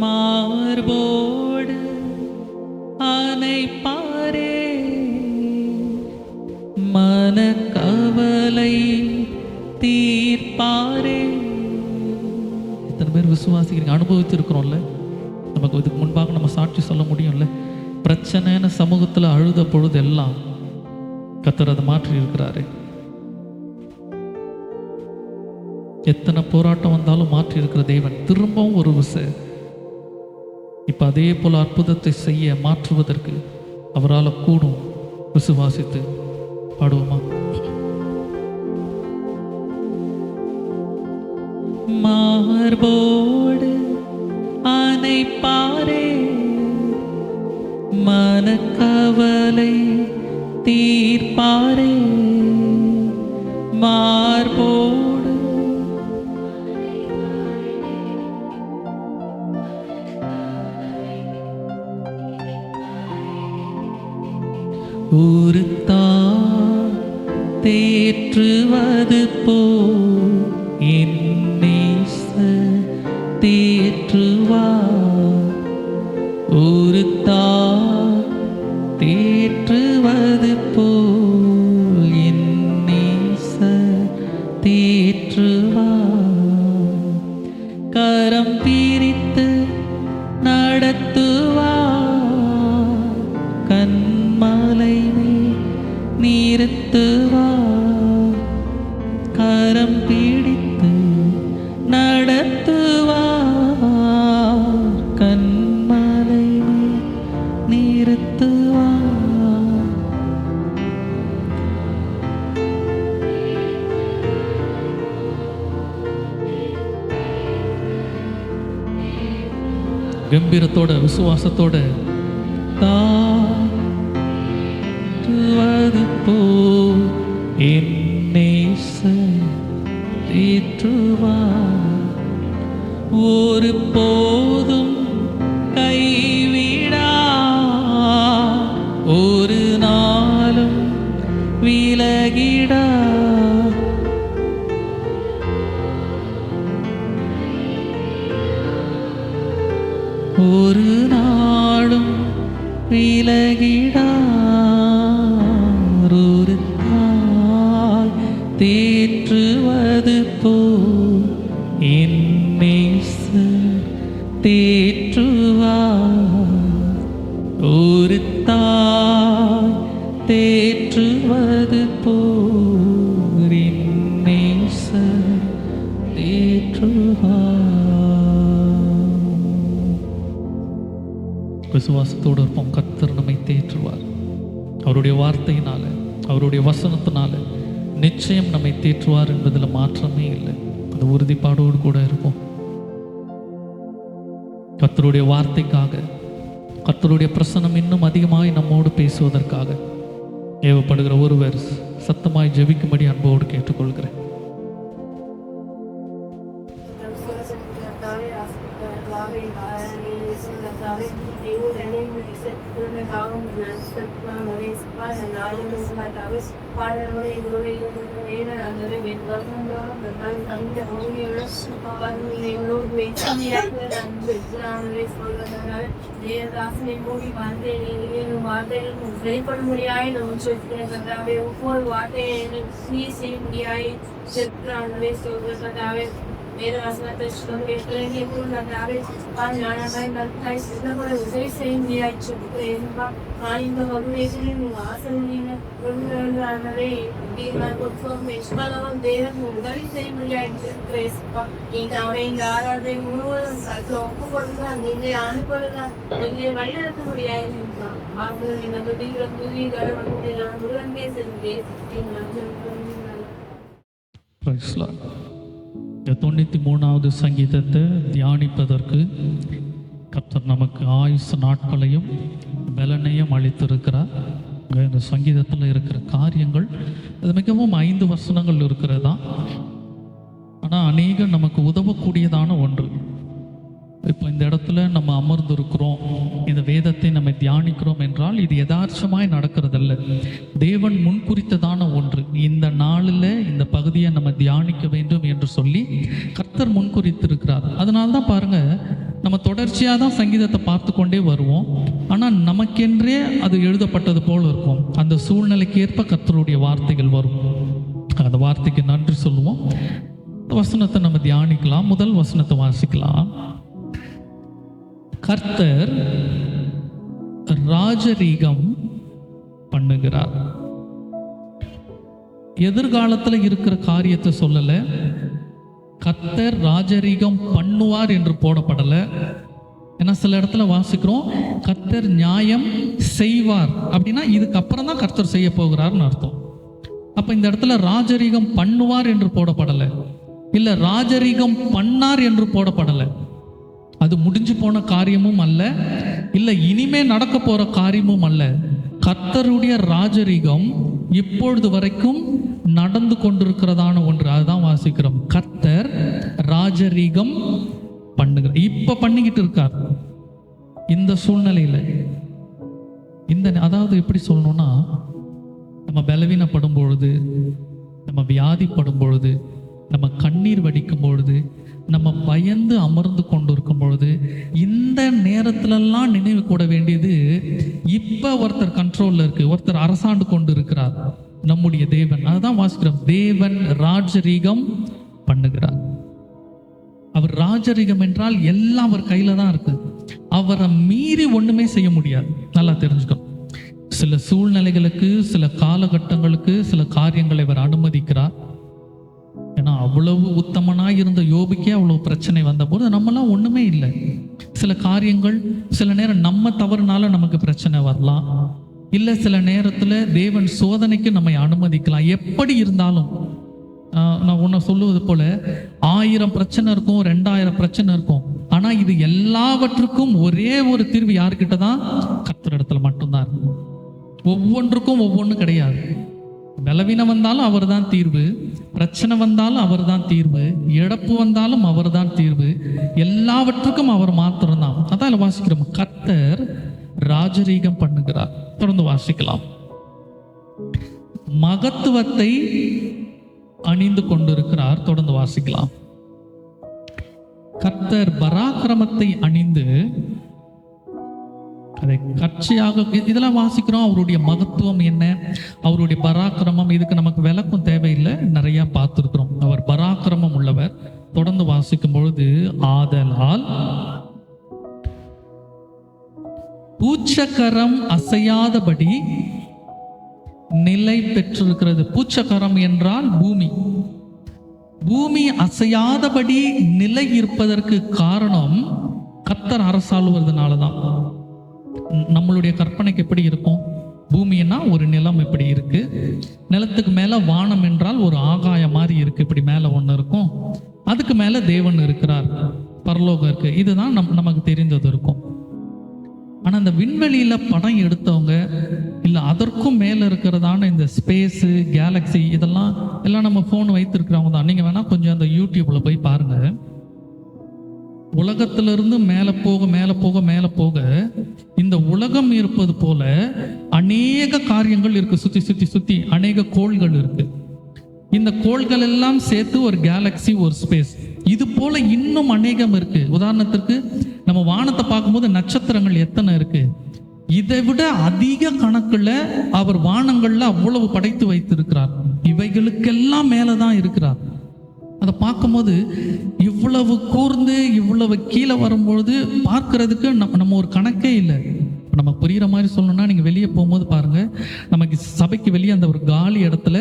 மார்போடு அணைப்பாரே, மனக்கவலை தீர்ப்பாரே. எத்தனை பேர் விசுவாசிக்கிறீங்க? அனுபவிச்சிருக்கிறோம்ல. நமக்கு இதுக்கு முன்பாக நம்ம சாட்சி சொல்ல முடியும்ல. பிரச்சனைன்னு சமூகத்தில் அழுத பொழுது எல்லாம் கர்த்தர் அதை மாற்றி இருக்கிறாரு. எத்தனை போராட்டம் வந்தாலும் மாற்றி இருக்கிற தேவன் திரும்பவும் ஒரு இப்ப அதே போல அற்புதத்தை செய்ய மாற்றுவதற்கு அவரால் கூடும். விசுவாசித்து பாடுவோமா? மார்போடு அணைப்பாரே, மனக்கவலை தீர்ப்பாரே. மார்போடு ஒரு தாய் தேற்றுவது போல் என் நேசர் தேற்றுவார். ஒரு தாய் தேற்றுவது போல் என் நேசர் தேற்றுவார். கரம் பிரித்து நடத்துவார், கண்மலை நிறுத்துவார். கரம் பிடித்து நடத்துவார், கண்மலை நிறுத்துவார். கம்பீரத்தோட விசுவாசத்தோட தாற்றுவது போல் என் நேசர் தேற்றுவார். ஒரு போதும் கைவிடா, ஒரு நாளும் விலகிடா. ஒரு நாளும் விலகிடார். ஒரு தாய் தேற்றுவது போல் என் நேசர் தேற்றுவார். ஒரு தாய் தேற்றுவது போல் என் நேசர் தேற்றுவார். விசுவாசத்தோடு இருப்போம். கர்த்தர் நம்மை தேற்றுவார். அவருடைய வார்த்தையினால, அவருடைய வசனத்தினால நிச்சயம் நம்மை தேற்றுவார் என்பதில் மாற்றமே இல்லை. அந்த உறுதிப்பாடோடு கூட இருப்போம். கர்த்தருடைய வார்த்தைக்காக, கர்த்தருடைய பிரசன்னம் இன்னும் அதிகமாய் நம்மோடு பேசுவதற்காக ஏவப்படுகிற ஒருவர் சத்தமாய் ஜெபிக்கும்படி அன்போடு கேட்டுக்கொள்கிறேன். வெளிப்பட முடியாய் நம்ம சொல்லிட்டாவே ஒவ்வொரு வார்த்தையை நீ செய்ய முடியாய் செலுத்தாவே சொல்றதாவே வேற வசனத்தை சொல்லிட்டு உதவி செய்ய முடியாது சொல்லிட்டு இந்த வகுப்பேசில் நீங்க ஆசிரியர் தேவன் உதவி செய்ய முடியாது நீங்க அவன் இந்த ஆராதனை முழுவதும் ஒப்பு கொடுங்க நீங்க அனுப்புறதா நீங்க வழிநடத்த முடியாது அவங்க இந்த துதிகளை முருகன் பேசுறது இந்த 93வது சங்கீதத்தை தியானிப்பதற்கு கர்த்தர் நமக்கு ஆயுசு நாட்களையும் பலனையும் அளித்திருக்கிறார். இந்த சங்கீதத்தில் இருக்கிற காரியங்கள் அது மிகவும் 5 வசனங்கள் இருக்கிறதா, ஆனால் அநேகம் நமக்கு உதவக்கூடியதான ஒன்று. இப்போ இந்த இடத்துல நம்ம அமர்ந்திருக்கிறோம், இந்த வேதத்தை நம்ம தியானிக்கிறோம் என்றால் இது யதார்த்தமாய் நடக்கிறதல்ல, தேவன் முன்குறித்ததான ஒன்று. இந்த நாளில் இந்த பகுதியை நம்ம தியானிக்க வேண்டும் என்று சொல்லி கர்த்தர் முன்குறித்திருக்கிறார். அதனால்தான் பாருங்க, நம்ம தொடர்ச்சியாக தான் சங்கீதத்தை பார்த்து கொண்டே வருவோம், ஆனால் நமக்கென்றே அது எழுதப்பட்டது போல் இருக்கும். அந்த சூழ்நிலைக்கு ஏற்ப கர்த்தருடைய வார்த்தைகள் வரும். அந்த வார்த்தைக்கு நன்றி சொல்லுவோம். வசனத்தை நம்ம தியானிக்கலாம். முதல் வசனத்தை வாசிக்கலாம். கர்த்தர் ராஜரீகம் பண்ணுகிறார். எதிர்காலத்தில் இருக்கிற காரியத்தை சொல்லல, கர்த்தர் ராஜரீகம் பண்ணுவார் என்று போடப்படல. ஏன்னா சில இடத்துல வாசிக்கிறோம் கர்த்தர் நியாயம் செய்வார், அப்படின்னா இதுக்கப்புறம் தான் கர்த்தர் செய்ய போகிறார்னு அர்த்தம். அப்ப இந்த இடத்துல ராஜரீகம் பண்ணுவார் என்று போடப்படல, இல்ல ராஜரீகம் பண்ணார் என்று போடப்படல. அது முடிஞ்சு போன காரியமும் அல்ல, இல்லை இனிமே நடக்க போற காரியமும் அல்ல. கர்த்தருடைய ராஜரீகம் இப்பொழுது வரைக்கும் நடந்து கொண்டிருக்கிறதான ஒன்று. அதுதான் வாசிக்கிறோம், கர்த்தர் ராஜரீகம் பண்ணுகிறார். இப்ப பண்ணிக்கிட்டு இருக்கார் இந்த சூழ்நிலையில. அதாவது எப்படி சொல்லணும்னா, நம்ம பலவீனப்படும் பொழுது, நம்ம வியாதிப்படும் பொழுது, நம்ம கண்ணீர் வடிக்கும் பொழுது, நம்ம பயந்து அமர்ந்து கொண்டு இருக்கும் பொழுது, இந்த நேரத்திலெல்லாம் நினைவு கூட வேண்டியது, இப்ப ஒருத்தர் கண்ட்ரோல்ல இருக்கு, ஒருத்தர் அரசாண்டு கொண்டு இருக்கிறார், நம்முடைய தேவன். அதுதான் வாசிக்கிறோம், தேவன் ராஜரீகம் பண்ணுகிறார். அவர் ராஜரீகம் என்றால் எல்லாம் அவர் கையில தான் இருக்கு. அவரை மீறி ஒண்ணுமே செய்ய முடியாது. நல்லா தெரிஞ்சுக்கணும். சில சூழ்நிலைகளுக்கு, சில காலகட்டங்களுக்கு சில காரியங்களை அவர் அனுமதிக்கிறார். ஏன்னா அவ்வளவு உத்தமனாய் இருந்த யோபுக்கே அவ்வளவு பிரச்சனை வந்தபோது நம்மளாம் ஒண்ணுமே இல்லை. சில காரியங்கள் சில நேரம் நம்ம தவறுனால நமக்கு பிரச்சனை வரலாம், இல்லை சில நேரத்தில் தேவன் சோதனைக்கு நம்மை அனுமதிக்கலாம். எப்படி இருந்தாலும் நான் உன்னை சொல்லுவது போல 1000 பிரச்சனை இருக்கும், 2000 பிரச்சனை இருக்கும், ஆனா இது எல்லாவற்றுக்கும் ஒரே ஒரு தீர்வு யாருக்கிட்ட தான்? கர்த்தர் இடத்துல மட்டும்தான் இருக்கும். ஒவ்வொன்றுக்கும் ஒவ்வொன்று கிடையாது. பலவீனம் வந்தாலும் அவர் தான் தீர்வு, பிரச்சனை வந்தாலும் அவர் தான் தீர்வு, இழப்பு வந்தாலும் அவர் தான் தீர்வு, எல்லாவற்றுக்கும் அவர் மாத்திரம்தான். அதான் வாசிக்கிறோம், கர்த்தர் ராஜரீகம் பண்ணுகிறார். தொடர்ந்து வாசிக்கலாம். மகத்துவத்தை அணிந்து கொண்டிருக்கிறார். தொடர்ந்து வாசிக்கலாம். கர்த்தர் பராக்கிரமத்தை அணிந்து அதை கட்சியாக, இதெல்லாம் வாசிக்கிறோம். அவருடைய மகத்துவம் என்ன, அவருடைய பராக்கிரமம், இதுக்கு நமக்கு விளக்கம் தேவையில்லை, நிறைய பார்த்துருக்கிறோம். அவர் பராக்கிரமம் உள்ளவர். தொடர்ந்து வாசிக்கும் பொழுது, ஆதலால் பூச்சக்கரம் அசையாதபடி நிலை பெற்றிருக்கிறது. பூச்சக்கரம் என்றால் பூமி. பூமி அசையாதபடி நிலை இருப்பதற்கு காரணம் கர்த்தர் அரசாளுவதனாலதான். நம்மளுடைய கற்பனைக்கு எப்படி இருக்கும்? பூமின்னா ஒரு நிலம் இப்படி இருக்கு, நிலத்துக்கு மேல வானம் என்றால் ஒரு ஆகாயம் மாதிரி இருக்கு, இப்படி மேல ஒண்ணு இருக்கும், அதுக்கு மேல தேவன் இருக்கிறார், பரலோகம் இருக்கு, இதுதான் நமக்கு தெரிந்தது இருக்கும். ஆனா இந்த விண்வெளியில படம் எடுத்தவங்க, இல்ல அதற்கும் மேல இருக்கிறதான இந்த ஸ்பேஸ், கேலக்சி, இதெல்லாம் எல்லாம் நம்ம போன் வைத்திருக்கிறவங்க தான். நீங்க வேணா கொஞ்சம் அந்த யூடியூப்ல போய் பாருங்க. உலகத்திலிருந்து மேலே போக மேலே போக மேலே போக இந்த உலகம் இருப்பது போல அநேக காரியங்கள் இருக்கு. சுத்தி சுத்தி சுத்தி அநேக கோள்கள் இருக்கு. இந்த கோள்கள் எல்லாம் சேர்த்து ஒரு கேலக்சி, ஒரு ஸ்பேஸ். இது போல இன்னும் அநேகம் இருக்கு. உதாரணத்திற்கு நம்ம வானத்தை பார்க்கும்போது நட்சத்திரங்கள் எத்தனை இருக்கு. இதை விட அதிக கணக்குல அவர் வானங்கள்ல அவ்வளவு படைத்து வைத்திருக்கிறார். இவைகளுக்கெல்லாம் மேலதான் இருக்கிறார். அதை பார்க்கும்போது இவ்வளவு கூர்ந்து இவ்வளவு கீழே வரும்பொழுது பார்க்கறதுக்கு நம்ம ஒரு கணக்கே இல்லை. நம்ம புரிகிற மாதிரி சொல்லணும்னா, நீங்கள் வெளியே போகும்போது பாருங்கள், நமக்கு சபைக்கு வெளியே அந்த ஒரு காலி இடத்துல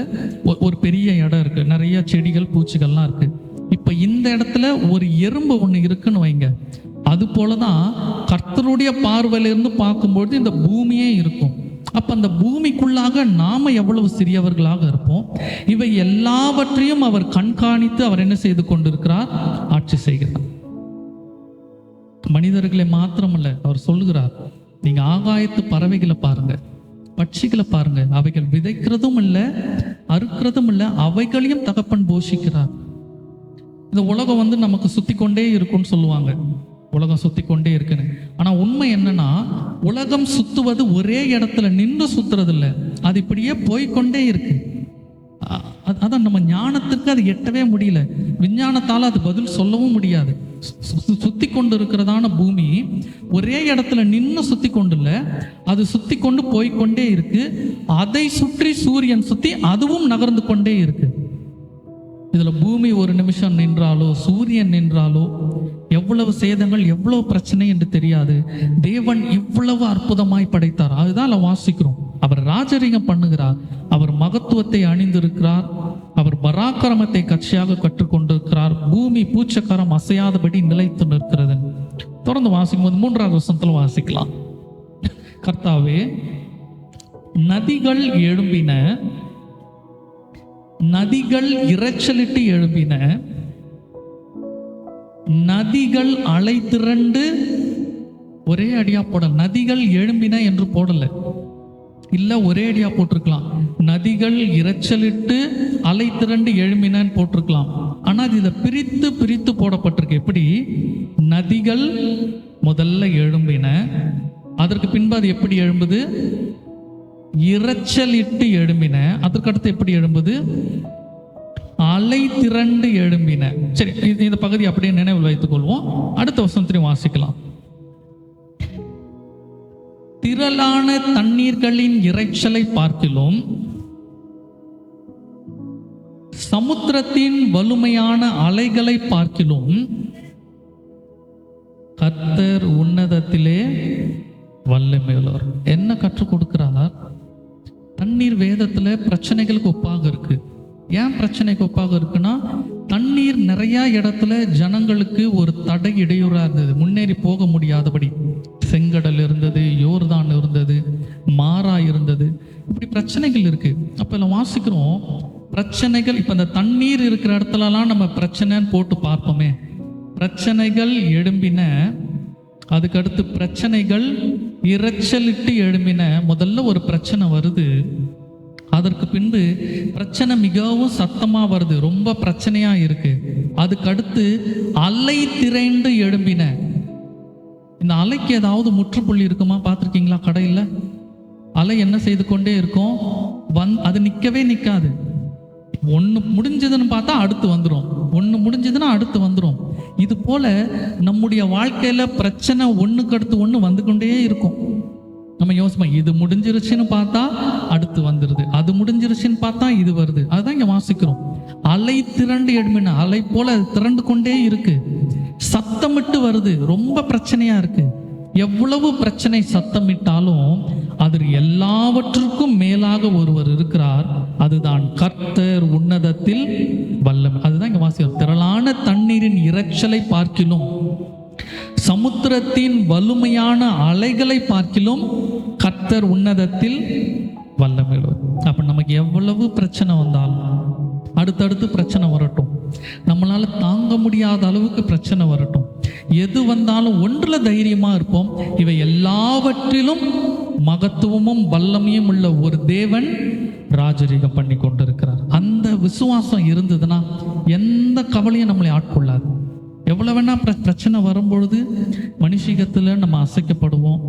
ஒரு பெரிய இடம் இருக்குது, நிறைய செடிகள் பூச்சிகள்லாம் இருக்குது. இப்போ இந்த இடத்துல ஒரு எறும்பு ஒன்று இருக்குன்னு வைங்க. அது போல தான் கர்த்தருடைய பார்வையிலிருந்து பார்க்கும்பொழுது இந்த பூமியே இருக்கும். அப்போ அந்த பூமிக்குள்ளாக நாம எவ்வளவு சிறியவர்களாக இருப்போம். இவை எல்லாவற்றையும் அவர் கண்காணித்து அவர் என்ன செய்து கொண்டிருக்கிறார்? ஆட்சி செய்கிறார். மனிதர்களை மாத்திரமல்ல, அவர் சொல்லுகிறார், நீங்க ஆகாயத்து பறவைகளை பாருங்க, பட்சிகளை பாருங்க, அவைகள் விதைக்கிறதும் இல்லை, அறுக்கிறதும் இல்லை, அவைகளையும் தகப்பன் போஷிக்கிறார். இந்த உலகம் நமக்கு சுத்தி கொண்டே இருக்குன்னு சொல்லுவாங்க, உலகம் சுத்தி கொண்டே இருக்குன்னு. ஆனா உண்மை என்னன்னா, உலகம் சுத்துவது ஒரே இடத்துல நின்று சுத்துறது இல்லை, அது இப்படியே போய்கொண்டே இருக்கு. அதான் நம்ம ஞானத்துக்கு அது எட்டவே முடியல, விஞ்ஞானத்தால் அது பதில் சொல்லவும் முடியாது. சுத்தி கொண்டு இருக்கிறதான பூமி ஒரே இடத்துல நின்று சுத்தி கொண்டு இல்லை, அது சுத்தி கொண்டு போய்கொண்டே இருக்கு. அதை சுற்றி சூரியன் சுத்தி அதுவும் நகர்ந்து கொண்டே இருக்கு. இதுல பூமி ஒரு நிமிஷம் நின்றாலோ சூரியன் நின்றாலோ எவ்வளவு சேதங்கள், எவ்வளவு பிரச்சனை என்று தெரியாது. தேவன் இவ்வளவு அற்புதமாய் படைத்தார். அதுதான் வாசிக்கிறோம். அவர் ராஜரீகம் பண்ணுகிறார், அவர் மகத்துவத்தை அணிந்திருக்கிறார், அவர் பராக்கிரமத்தை கட்சியாக கற்றுக்கொண்டிருக்கிறார். பூமி பூச்சக்காரம் அசையாதபடி நிலைத்து நிற்கிறது. தொடர்ந்து வாசிக்கும் போது 3வது வசனத்துல வாசிக்கலாம். கர்த்தாவே, நதிகள் எழும்பின, நதிகள் இரைச்சலிட்டு எழும்பின, நதிகள் அலை திரண்டு, ஒரே அடியா போடல, நதிகள் எழும்பின என்று போடல, இல்ல ஒரே அடியா போட்டிருக்கலாம். நதிகள் இரைச்சலிட்டு அலை திரண்டு எழும்பினன்னு போட்டிருக்கலாம். ஆனா இதை பிரித்து பிரித்து போடப்பட்டிருக்கு. எப்படி? நதிகள் முதல்ல எழும்பின, அதற்கு பின்பு அது எப்படி எழும்புது? இரைச்சலிட்டு எழும்பின. அதற்கடுத்து எப்படி எழும்புது? அலை திரண்டு எழும்பின. சரி, இந்த பகுதி அப்படியே நினைவில் வைத்துக் கொள்வோம். அடுத்த வசனத்திலையும் வாசிக்கலாம். திரளான தண்ணீர்களின் இரைச்சலை பார்க்கிலும் சமுத்திரத்தின் வலுமையான அலைகளை பார்க்கிலும் கர்த்தர் உன்னதத்திலே வல்லமையுள்ளவர். என்ன கற்றுக் கொடுக்கிறார்? தண்ணீர் வேதத்துல பிரச்சனைகளுக்கு ஒப்பாக இருக்கு. ஏன் பிரச்சனைக்கு ஒப்பாக இருக்குன்னா, தண்ணீர் நிறைய இடத்துல ஜனங்களுக்கு ஒரு தடை, இடையூறா இருந்தது, முன்னேறி போக முடியாதபடி. செங்கடல் இருந்தது, யோர்தான் இருந்தது, மாறா இருந்தது, இப்படி பிரச்சனைகள் இருக்கு. அப்ப எல்லாம் வாசிக்கிறோம் பிரச்சனைகள். இப்ப இந்த தண்ணீர் இருக்கிற இடத்துலலாம் நம்ம பிரச்சனைன்னு போட்டு பார்ப்போமே. பிரச்சனைகள் எழும்பின, அதுக்கடுத்து பிரச்சனைகள் இரைச்சலிட்டு எழும்பின. முதல்ல ஒரு பிரச்சனை வருது, அதற்கு பின்பு பிரச்சனை மிகவும் சத்தமா வருது, ரொம்ப பிரச்சனையா இருக்கு. அதுக்கடுத்து அலை திரண்டு எழும்பின. இந்த அலைக்கு ஏதாவது முற்றுப்புள்ளி இருக்குமா? பார்த்துருக்கீங்களா? கடையில் அலை என்ன செய்து கொண்டே இருக்கும், அது நிற்கவே நிற்காது. ஒன்று முடிஞ்சதுன்னு பார்த்தா அடுத்து வந்துடும், ஒன்று முடிஞ்சதுன்னா அடுத்து வந்துடும். இது போல நம்முடைய வாழ்க்கையில பிரச்சனை ஒன்றுக்கு அடுத்து ஒன்று வந்து கொண்டே இருக்கும். நம்ம யோசிப்போம், இது முடிஞ்சிருச்சுன்னு பார்த்தா அடுத்து வந்துடுது, அது முடிஞ்சிருச்சுன்னு பார்த்தா இது வருது. அதுதான் இங்க வாசிக்கிறோம். அலை திரண்டு எழும்பின, அலை போல அது திரண்டு கொண்டே இருக்கு, சத்தமிட்டு வருது, ரொம்ப பிரச்சனையா இருக்கு. எவ்வளவு பிரச்சனை சத்தமிட்டாலும் அதில் எல்லாவற்றுக்கும் மேலாக ஒருவர் இருக்கிறார், அதுதான் கர்த்தர் உன்னதத்தில் வல்லமை. அதுதான் இங்க வாசிக்கிறோம். திரளான தண்ணீரின் இரைச்சலை பார்க்கிலும் சமுத்திரத்தின் வலுமையான அலைகளை பார்க்கிலும் கர்த்தர் உன்னதத்தில் வல்லமை. அப்ப நமக்கு எவ்வளவு பிரச்சனை வந்தாலும், அடுத்தடுத்து பிரச்சனை வரட்டும், நம்மளால தாங்க முடியாத அளவுக்கு பிரச்சனை வரட்டும், எது வந்தாலும் ஒன்றுல தைரியமா இருப்போம். இவை எல்லாவற்றிலும் மகத்துவமும் வல்லமையும் உள்ள ஒரு தேவன் ராஜரீகம் பண்ணி கொண்டிருக்கிறார். அந்த விசுவாசம் இருந்ததுன்னா எந்த கவலையும் நம்மளை ஆட்கொள்ளாது. எவ்வளவு எவ்வளோ வேணா பிரச்சனை வரும்பொழுது மனுஷிகத்தில் நம்ம அசைக்கப்படுவோம்,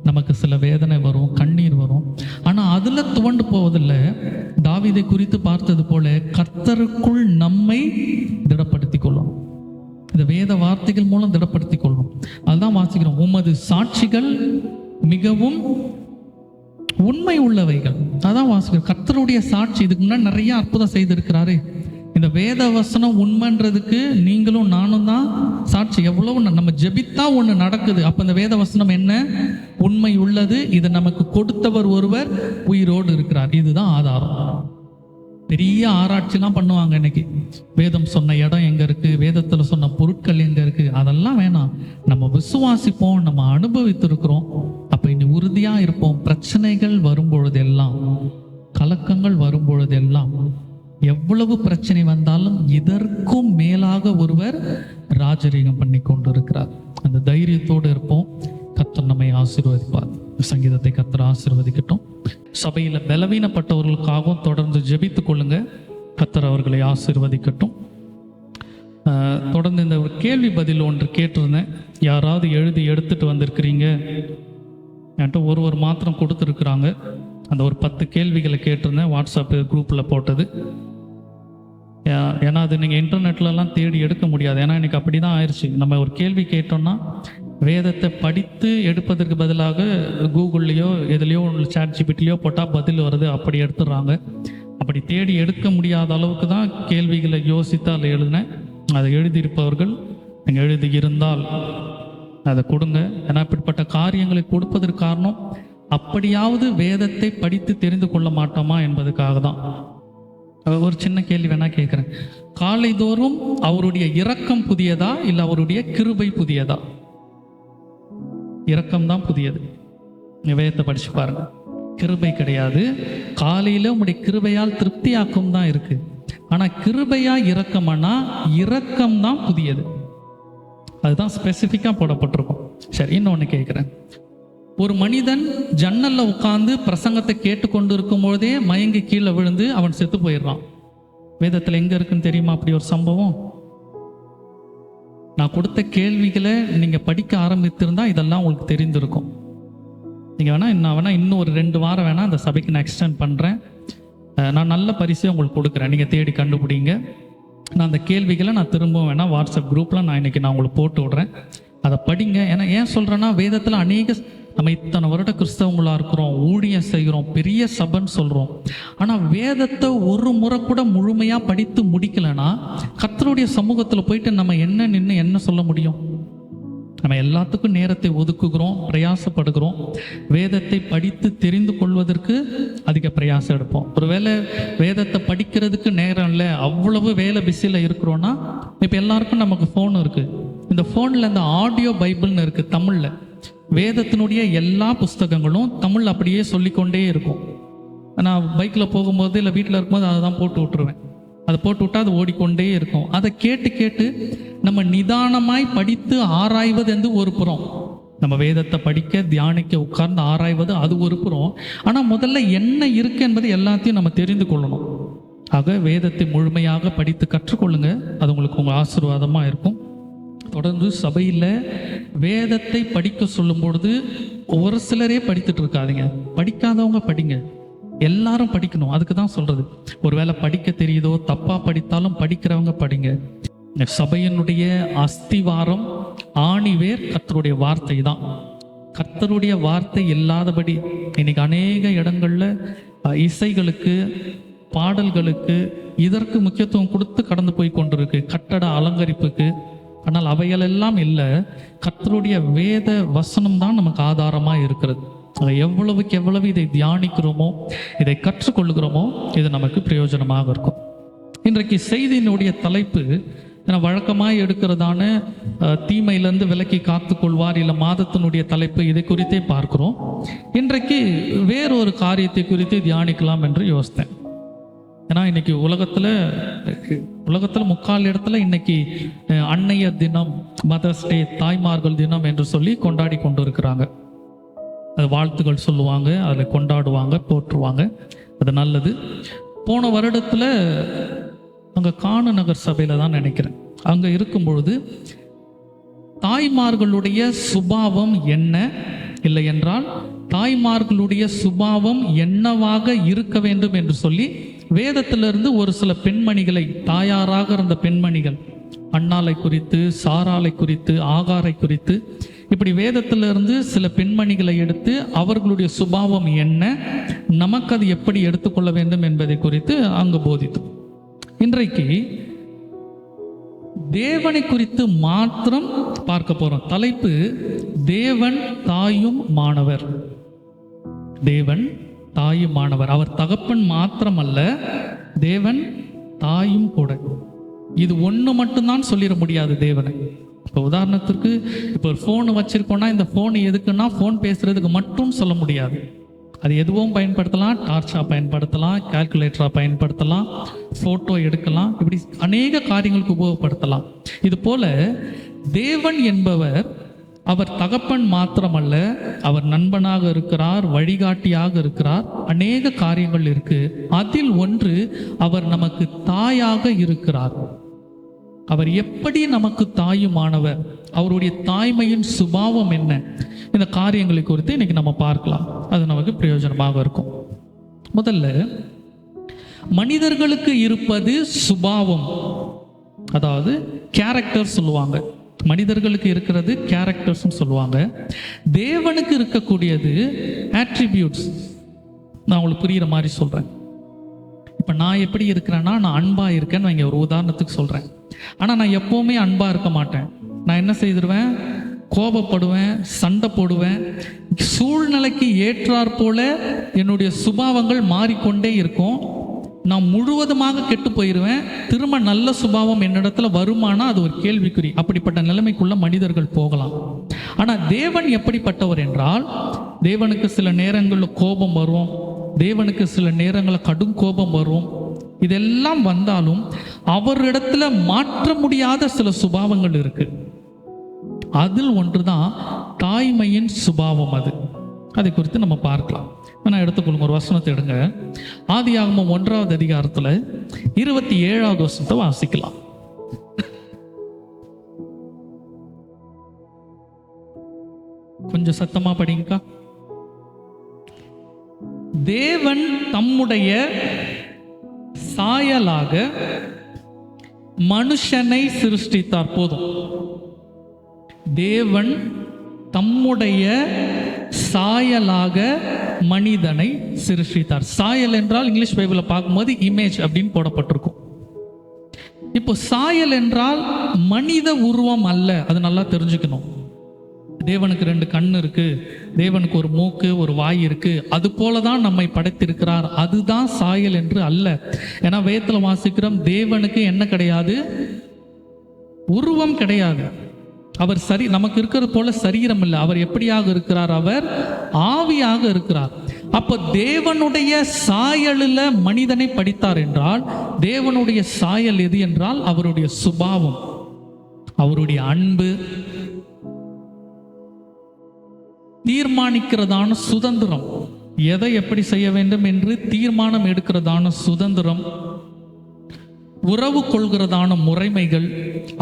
நமக்கு சில வேதனை வரும், கண்ணீர் வரும். ஆனால் அதில் துவண்டு போவதில்லை. தாவீதை குறித்து பார்த்தது போல கர்த்தருக்குள் நம்மை திடப்படுத்திக் கொள்ளணும். இந்த வேத வார்த்தைகள் மூலம் திடப்படுத்திக் கொள்ளணும். அதுதான் வாசிக்கிறோம், உமது சாட்சிகள் மிகவும் உண்மை உள்ளவைகள். அதான் வாசிக்கிறோம், கர்த்தருடைய சாட்சி. இதுக்கு முன்னாடி நிறைய அற்புதம் செய்திருக்கிறாரு. இந்த வேத வசனம் உண்மைன்றதுக்கு நீங்களும் நானும் தான் சாட்சி. எவ்வளவு நம்ம ஜெபித்தா ஒன்று நடக்குது. அப்போ இந்த வேத வசனம் என்ன? உண்மை உள்ளது. இதை நமக்கு கொடுத்தவர் ஒருவர் உயிரோடு இருக்கிறார். இதுதான் ஆதாரம். பெரிய ஆராய்ச்சிலாம் பண்ணுவாங்க இன்னைக்கு. வேதம் சொன்ன இடம் எங்க இருக்கு, வேதத்தில் சொன்ன பொருட்கள் எங்க இருக்கு, அதெல்லாம் வேணாம். நம்ம விசுவாசிப்போம், நம்ம அனுபவித்திருக்கிறோம். அப்ப இனி உறுதியா இருப்போம். பிரச்சனைகள் வரும்பொழுதெல்லாம், கலக்கங்கள் வரும்பொழுதெல்லாம், எவ்வளவு பிரச்சனை வந்தாலும் இதற்கும் மேலாக ஒருவர் ராஜரீகம் பண்ணி கொண்டு இருக்கிறார். அந்த தைரியத்தோடு இருப்போம். கர்த்தர் நம்மை ஆசீர்வதிப்பார். சங்கீதத்தை கர்த்தர் ஆசீர்வதிக்கட்டும். சபையில் பலவீனப்பட்டவர்களுக்காகவும் தொடர்ந்து ஜெபித்துக் கொள்ளுங்க. கர்த்தர் அவர்களை ஆசீர்வதிக்கட்டும். தொடர்ந்து இந்த ஒரு கேள்வி பதில் ஒன்று கேட்டிருந்தேன். யாராவது எழுதி எடுத்துட்டு வந்திருக்கிறீங்க? என்கிட்ட ஒரு மாத்திரம் கொடுத்துருக்குறாங்க. அந்த ஒரு 10 கேள்விகளை கேட்டிருந்தேன், வாட்ஸ்அப் குரூப்பில் போட்டது. ஏன்னா அது நீங்கள் இன்டர்நெட்லலாம் தேடி எடுக்க முடியாது. ஏன்னா எனக்கு அப்படி தான் ஆயிடுச்சு. நம்ம ஒரு கேள்வி கேட்டோம்னா வேதத்தை படித்து எடுப்பதற்கு பதிலாக கூகுள்லேயோ எதுலேயோ ChatGPTலையோ போட்டால் பதில் வருது, அப்படி எடுத்துடுறாங்க. அப்படி தேடி எடுக்க முடியாத அளவுக்கு தான் கேள்விகளை யோசித்து அதில் எழுதினேன். அதை எழுதியிருப்பவர்கள் நீங்கள் எழுதியிருந்தால் அதை கொடுங்க. ஏன்னா இப்படிப்பட்ட காரியங்களை கொடுப்பதற்கு காரணம், அப்படியாவது வேதத்தை படித்து தெரிந்து கொள்ள மாட்டோமா என்பதுக்காக தான். ஒரு சின்ன கேள்வி வேணா கேட்குறேன். காலைதோறும் அவருடைய இரக்கம் புதியதா இல்லை அவருடைய கிருபை புதியதா? இரக்கம் தான் புதியது. வேதத்தை படிச்சு பாருங்க. கிருபை கிடையாது. காலையில உங்களுடைய கிருபையால் திருப்தியாக்கும் தான் இருக்கு. ஆனா கிருபையா இரக்கமானா இரக்கம் தான் புதியது. அதுதான் ஸ்பெசிஃபிக்கா போடப்பட்டிருக்கும். சரி, இன்னொன்னு கேட்குறேன். ஒரு மனிதன் ஜன்னல்ல உட்கார்ந்து பிரசங்கத்தை கேட்டுக்கொண்டு இருக்கும் பொழுதே மயங்கி கீழே விழுந்து அவன் செத்து போயிடுறான். வேதத்தில் எங்க இருக்குன்னு தெரியுமா அப்படி ஒரு சம்பவம்? நான் கொடுத்த கேள்விகளை நீங்க படிக்க ஆரம்பித்திருந்தா இதெல்லாம் உங்களுக்கு தெரிந்திருக்கும். நீங்க வேணா இன்னும் ஒரு 2 வாரம் வேணா அந்த சபைக்கு நான் எக்ஸ்டெண்ட் பண்றேன். நான் நல்ல பரிசை உங்களுக்கு கொடுக்குறேன். நீங்க தேடி கண்டுபிடிங்க. நான் அந்த கேள்விகளை நான் திரும்பவும் வேணா வாட்ஸ்அப் குரூப்ல நான் உங்களுக்கு போட்டு விடுறேன். அதை படிங்க. ஏன்னா ஏன் சொல்றேன்னா, வேதத்தில் அநேக நம்ம இத்தனை வருட கிறிஸ்தவங்களா இருக்கிறோம், ஊழியம் செய்கிறோம், பெரிய சபைன்னு சொல்றோம். ஆனா வேதத்தை ஒரு முறை கூட முழுமையா படித்து முடிக்கலைன்னா கர்த்தருடைய சமூகத்தில் போயிட்டு நம்ம என்ன சொல்ல முடியும்? நம்ம எல்லாத்துக்கும் நேரத்தை ஒதுக்குகிறோம், பிரயாசப்படுகிறோம். வேதத்தை படித்து தெரிந்து கொள்வதற்கு அதிக பிரயாசம் எடுப்போம். ஒருவேளை வேதத்தை படிக்கிறதுக்கு நேரம் இல்லை, அவ்வளவு வேலை பிஸியில் இருக்கிறோன்னா, இப்போ எல்லாருக்கும் நமக்கு ஃபோன் இருக்குது. இந்த ஃபோனில் இந்த ஆடியோ பைபிள்னு இருக்குது தமிழில். வேதத்தினுடைய எல்லா புஸ்தகங்களும் தமிழ் அப்படியே சொல்லிக்கொண்டே இருக்கும். நான் பைக்கில் போகும்போது இல்லை வீட்டில் இருக்கும்போது அதை தான் போட்டு விட்டுருவேன். அதை போட்டு விட்டால் அது ஓடிக்கொண்டே இருக்கும். அதை கேட்டு நம்ம நிதானமாய் படித்து ஆராய்வது என்று ஒரு புறம். நம்ம வேதத்தை படிக்க தியானிக்க உட்கார்ந்து ஆராய்வது அது ஒரு புறம். ஆனால் முதல்ல என்ன இருக்கு என்பது எல்லாத்தையும் நம்ம தெரிந்து கொள்ளணும். ஆக வேதத்தை முழுமையாக படித்து கற்றுக்கொள்ளுங்க. அது உங்களுக்கு உங்கள் ஆசீர்வாதமாக இருக்கும். தொடர்ந்து சபையில் வேதத்தை படிக்க சொல்லும் பொழுது ஒரு சிலரே படித்துட்டு இருக்காதீங்க. படிக்காதவங்க படிங்க. எல்லாரும் படிக்கணும். அதுக்கு தான் சொல்றது. ஒருவேளை படிக்க தெரியுதோ, தப்பா படித்தாலும் படிக்கிறவங்க படிங்க. சபையினுடைய அஸ்திவாரம், ஆணிவேர் கர்த்தருடைய வார்த்தை தான். கர்த்தருடைய வார்த்தை இல்லாதபடி இன்னைக்கு அநேக இடங்கள்ல இசைகளுக்கு, பாடல்களுக்கு இதற்கு முக்கியத்துவம் கொடுத்து கடந்து போய் கொண்டிருக்கு, கட்டட அலங்கரிப்புக்கு. ஆனால் அவைகளெல்லாம் இல்லை. கர்த்தருடைய வேத வசனம் தான் நமக்கு ஆதாரமாக இருக்கிறது. எவ்வளவுக்கு எவ்வளவு இதை தியானிக்கிறோமோ, இதை கற்றுக்கொள்கிறோமோ, இது நமக்கு பிரயோஜனமாக இருக்கும். இன்றைக்கு செய்தியினுடைய தலைப்பு வழக்கமாக எடுக்கிறதான தீமையிலிருந்து விலக்கி காத்துக்கொள்வார், இல்லை மாதத்தினுடைய தலைப்பு, இதை குறித்தே பார்க்கிறோம். இன்றைக்கு வேறொரு காரியத்தை குறித்து தியானிக்கலாம் என்று யோசித்தேன். ஏன்னா இன்னைக்கு உலகத்தில் முக்கால் இடத்துல இன்னைக்கு அன்னைய தினம், மதர்ஸ் டே, தாய்மார்கள் தினம் என்று சொல்லி கொண்டாடி கொண்டு இருக்கிறாங்க. அது வாழ்த்துக்கள் சொல்லுவாங்க, அதில் கொண்டாடுவாங்க, போற்றுவாங்க. அது நல்லது. போன வருடத்தில் அங்கே காண நகர் சபையில் தான் நினைக்கிறேன், அங்கே இருக்கும் பொழுது தாய்மார்களுடைய சுபாவம் என்ன, இல்லை என்றால் தாய்மார்களுடைய சுபாவம் என்னவாக இருக்க வேண்டும் என்று சொல்லி வேதத்திலிருந்து ஒரு சில பெண்மணிகளை, தாயாராக இருந்த பெண்மணிகள், அன்னாளை குறித்து, சாராளை குறித்து, ஆகாரை குறித்து, இப்படி வேதத்திலிருந்து சில பெண்மணிகளை எடுத்து அவர்களுடைய சுபாவம் என்ன, நமக்கு அது எப்படி எடுத்துக்கொள்ள வேண்டும் என்பதை குறித்து அங்கு போதித்தோம். இன்றைக்கு தேவனை குறித்து மாத்திரம் பார்க்க போறோம். தலைப்பு தேவன் தாயும் மாணவர். தேவன் தாயும் மாணவர். அவர் தகப்பன் மாத்திரம் அல்ல, தேவன் தாயும் கூட. இது ஒன்று மட்டும்தான் சொல்லிட முடியாது தேவனை. இப்போ உதாரணத்திற்கு இப்போ ஒரு ஃபோன் வச்சிருக்கோம்னா இந்த ஃபோன் எதுக்குன்னா ஃபோன் பேசுறதுக்கு மட்டும் சொல்ல முடியாது. அது எதுவும் பயன்படுத்தலாம், டார்ச்சாக பயன்படுத்தலாம், கால்குலேட்டராக பயன்படுத்தலாம், ஃபோட்டோ எடுக்கலாம், இப்படி அநேக காரியங்களுக்கு உபயோகப்படுத்தலாம். இது போல தேவன் என்பவர் அவர் தகப்பன் மாத்திரமல்ல, அவர் நண்பனாக இருக்கிறார், வழிகாட்டியாக இருக்கிறார், அநேக காரியங்கள் இருக்கு. அதில் ஒன்று அவர் நமக்கு தாயாக இருக்கிறார். அவர் எப்படி நமக்கு தாயுமானவர், அவருடைய தாய்மையின் சுபாவம் என்ன, இந்த காரியங்களை குறித்து இன்னைக்கு நம்ம பார்க்கலாம். அது நமக்கு பிரயோஜனமாக இருக்கும். முதல்ல மனிதர்களுக்கு இருப்பது சுபாவம், அதாவது கேரக்டர் சொல்லுவாங்க. மனிதர்களுக்கு இருக்கிறது கேரக்டர்ஸ் சொல்லுவாங்க. தேவனுக்கு இருக்கக்கூடியது ஆட்ரிபியூட்ஸ். நான் உங்களுக்கு புரிகிற மாதிரி சொல்றேன். இப்போ நான் எப்படி இருக்கிறேன்னா, நான் அன்பா இருக்கேன்னு வைங்க, ஒரு உதாரணத்துக்கு சொல்றேன். ஆனால் நான் எப்பவுமே அன்பா இருக்க மாட்டேன். நான் என்ன செய்திருவேன், கோபப்படுவேன், சண்டை போடுவேன். சூழ்நிலைக்கு ஏற்றாற் போல என்னுடைய சுபாவங்கள் மாறிக்கொண்டே இருக்கும். நான் முழுவதுமாக கெட்டு போயிடுவேன். திரும்ப நல்ல சுபாவம் என்னிடத்துல வருமானா அது ஒரு கேள்விக்குறி. அப்படிப்பட்ட நிலைமைக்குள்ள மனிதர்கள் போகலாம். ஆனால் தேவன் எப்படிப்பட்டவர் என்றால், தேவனுக்கு சில நேரங்களில் கோபம் வரும், தேவனுக்கு சில நேரங்களில் கடும் கோபம் வரும். இதெல்லாம் வந்தாலும் அவரிடத்துல மாற்ற முடியாத சில சுபாவங்கள் இருக்கு. அதில் ஒன்றுதான் தாய்மையின் சுபாவம். அதை குறித்து நம்ம பார்க்கலாம். நான் எடுத்துக்கொள்ளுங்க, ஒரு வசனத்தை எடுங்க. ஆதியாகமம் 1வது அதிகாரத்துல 27வது வசனத்தை வாசிக்கலாம். கொஞ்சம் சத்தமா படிங்கக்கா. தேவன் தம்முடைய சாயலாக மனுஷனை சிருஷ்டித்தார். போதும். தேவன் தம்முடைய சாயலாக மனிதனை சிருஷ்டித்தார். சாயல் என்றால் இங்கிலீஷ் பைபிளை பார்க்கும்போது இமேஜ் அப்படின்னு போடப்பட்டிருக்கும். இப்போ சாயல் என்றால் மனித உருவம் அல்ல, அது நல்லா தெரிஞ்சுக்கணும். தேவனுக்கு 2 கண் இருக்கு, தேவனுக்கு ஒரு மூக்கு, ஒரு வாய் இருக்கு, அது போலதான் நம்மை படைத்திருக்கிறார். அதுதான் சாயல் என்று அல்ல. ஏன்னா வேதத்துல வாசிக்கிறோம், தேவனுக்கு என்ன கிடையாது, உருவம் கிடையாது. அவர் நமக்கு இருக்கிறது போல சரீரம் இல்லை. அவர் எப்படியாக இருக்கிறார், அவர் ஆவியாக இருக்கிறார். அப்ப தேவனுடைய சாயலில் மனிதனை படைத்தார் என்றால், தேவனுடைய சாயல் எது என்றால் அவருடைய சுபாவம், அவருடைய அன்பு, தீர்மானிக்கிறதான சுதந்திரம், எதை எப்படி செய்ய வேண்டும் என்று தீர்மானம் எடுக்கிறதான சுதந்திரம், உறவு கொள்கிறதான முறைமைகள்,